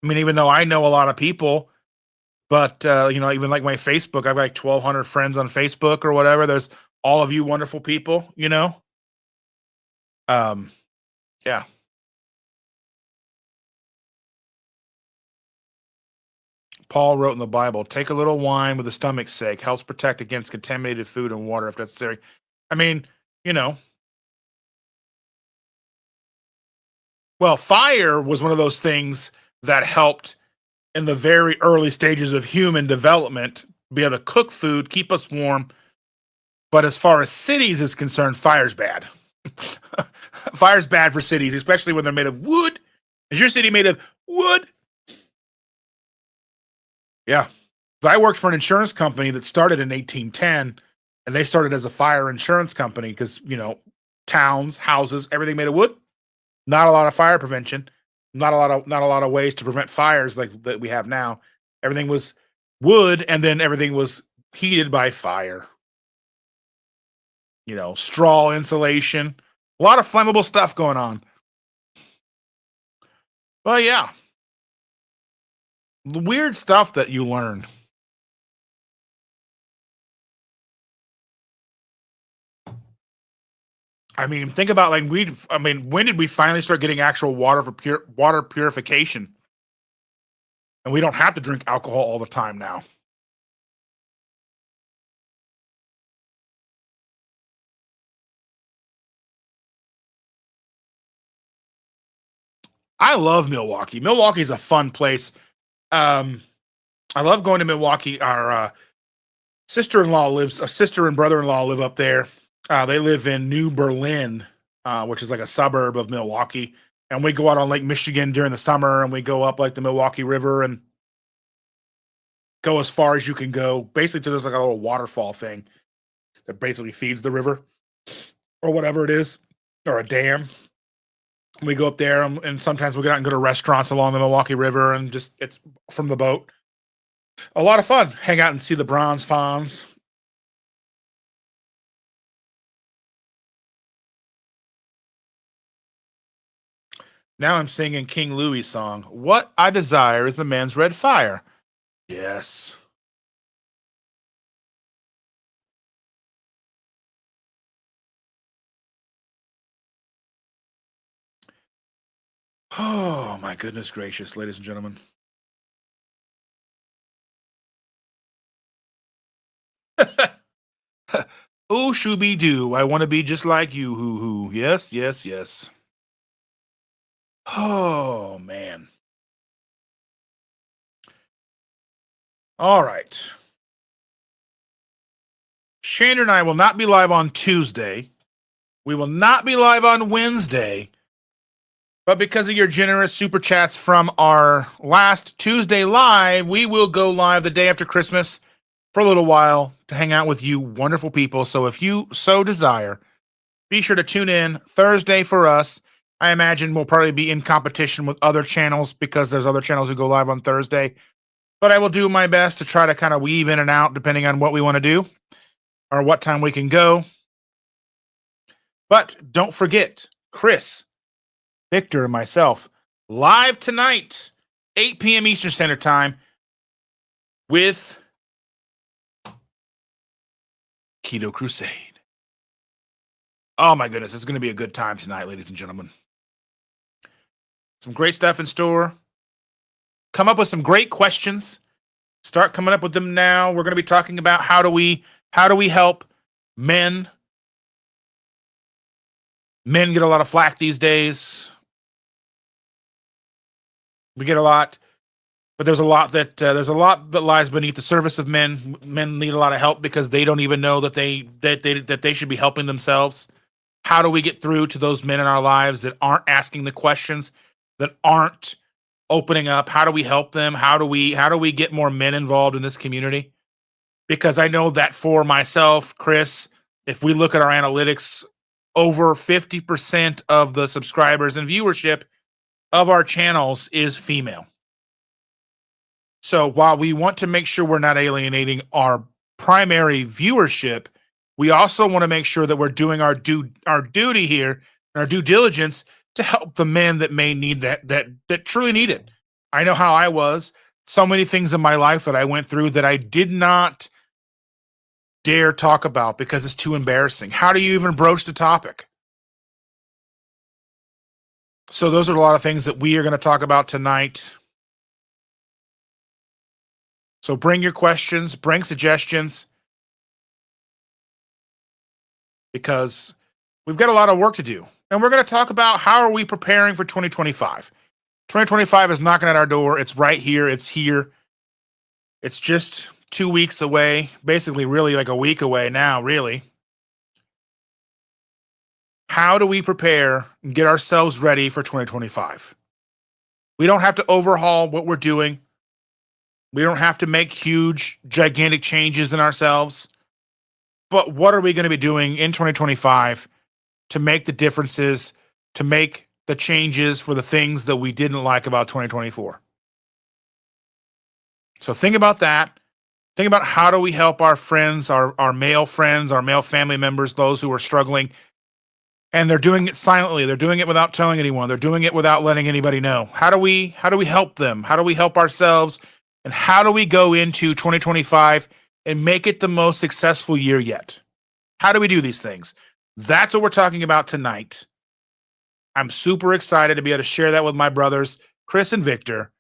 I mean, even though I know a lot of people, but even like my Facebook, I've like 1,200 friends on Facebook or whatever. There's all of you wonderful people. Um, yeah. Paul wrote in the Bible, take a little wine with the stomach's sake, helps protect against contaminated food and water if necessary. I mean, you know, well, fire was one of those things that helped in the very early stages of human development be able to cook food, keep us warm. But as far as cities is concerned, fire's bad. Fire's bad for cities, especially when they're made of wood. Is your city made of wood? Yeah. So I worked for an insurance company that started in 1810, and they started as a fire insurance company because, towns, houses, everything made of wood. Not a lot of fire prevention. Not a lot of ways to prevent fires like that we have now. Everything was wood, and then everything was heated by fire. Straw insulation, a lot of flammable stuff going on. But yeah, weird stuff that you learn. I mean, think about like when did we finally start getting actual water for water purification? And we don't have to drink alcohol all the time now. I love Milwaukee. Milwaukee's a fun place. Um, I love going to Milwaukee. Our sister and brother-in-law live up there. They live in New Berlin, which is like a suburb of Milwaukee. And we go out on Lake Michigan during the summer, and we go up like the Milwaukee River and go as far as you can go. Basically, to there's like a little waterfall thing. that basically feeds the river or whatever it is, or a dam. We go up there and sometimes we get out and go to restaurants along the Milwaukee River and just it's from the boat. A lot of fun. Hang out and see the bronze fawns. Now I'm singing King Louis' song. What I desire is the man's red fire. Yes. Oh, my goodness gracious, ladies and gentlemen. Oh, shooby doo. I want to be just like you. Hoo hoo. Yes, yes, yes. Oh, man. All right. Shane and I will not be live on Tuesday. We will not be live on Wednesday. But because of your generous super chats from our last Tuesday live, we will go live the day after Christmas for a little while to hang out with you wonderful people. So if you so desire, be sure to tune in Thursday for us. I imagine we'll probably be in competition with other channels because there's other channels who go live on Thursday. But I will do my best to try to kind of weave in and out depending on what we want to do or what time we can go. But don't forget, Chris, Victor, and myself, live tonight, 8 p.m. Eastern Standard Time with Keto Crusade. Oh my goodness, it's going to be a good time tonight, ladies and gentlemen. Some great stuff in store. Come up with some great questions. Start coming up with them now. We're going to be talking about how do we help men. Men get a lot of flack these days. We get a lot, but there's a lot that lies beneath the surface of men. Men need a lot of help because they don't even know that they should be helping themselves. How do we get through to those men in our lives that aren't asking the questions, that aren't opening up? How do we help them? How do we get more men involved in this community? Because I know that for myself, Chris, if we look at our analytics, over 50% of the subscribers and viewership of our channels is female. So while we want to make sure we're not alienating our primary viewership, we also want to make sure that we're doing our duty here, our due diligence to help the men that may need that truly need it. I know how I was. So many things in my life that I went through that I did not dare talk about because it's too embarrassing. How do you even broach the topic? So those are a lot of things that we are going to talk about tonight. So bring your questions, bring suggestions, because we've got a lot of work to do. And we're going to talk about how are we preparing for 2025. 2025 is knocking at our door. It's right here. It's here. It's just 2 weeks away, basically really like a week away now, really. How do we prepare and get ourselves ready for 2025? We don't have to overhaul what we're doing. We don't have to make huge, gigantic changes in ourselves. But what are we going to be doing in 2025 to make the differences, to make the changes for the things that we didn't like about 2024? So think about that. Think about how do we help our friends, our male friends, our male family members, those who are struggling. And they're doing it silently. They're doing it without telling anyone. They're doing it without letting anybody know. How do we help them? How do we help ourselves? And how do we go into 2025 and make it the most successful year yet? How do we do these things? That's what we're talking about tonight. I'm super excited to be able to share that with my brothers, Chris and Victor,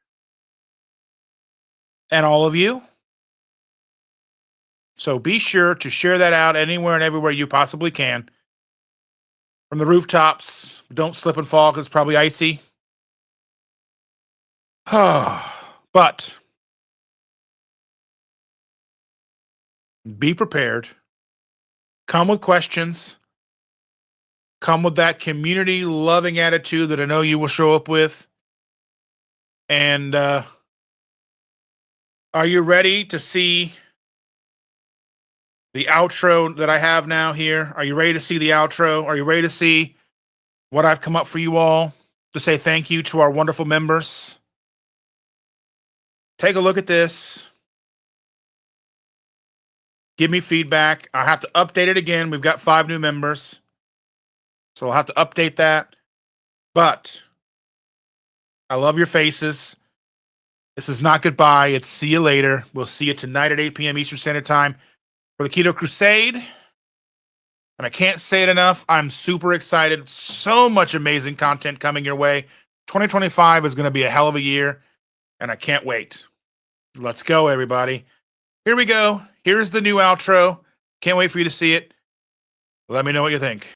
and all of you. So be sure to share that out anywhere and everywhere you possibly can. From the rooftops, don't slip and fall because it's probably icy. But be prepared. Come with questions. Come with that community loving attitude that I know you will show up with. And are you ready to see the outro that I have now here. Are you ready to see the outro? Are you ready to see what I've come up for you all to say thank you to our wonderful members? Take a look at this. Give me feedback. I have to update it again. We've got 5 new members, so I'll have to update that. But I love your faces. This is not goodbye. It's see you later. We'll see you tonight at 8 p.m. Eastern Standard Time for the Keto Crusade. And I can't say it enough. I'm super excited. So much amazing content coming your way. 2025 is going to be a hell of a year, and I can't wait. Let's go, everybody. Here we go. Here's the new outro. Can't wait for you to see it. Let me know what you think.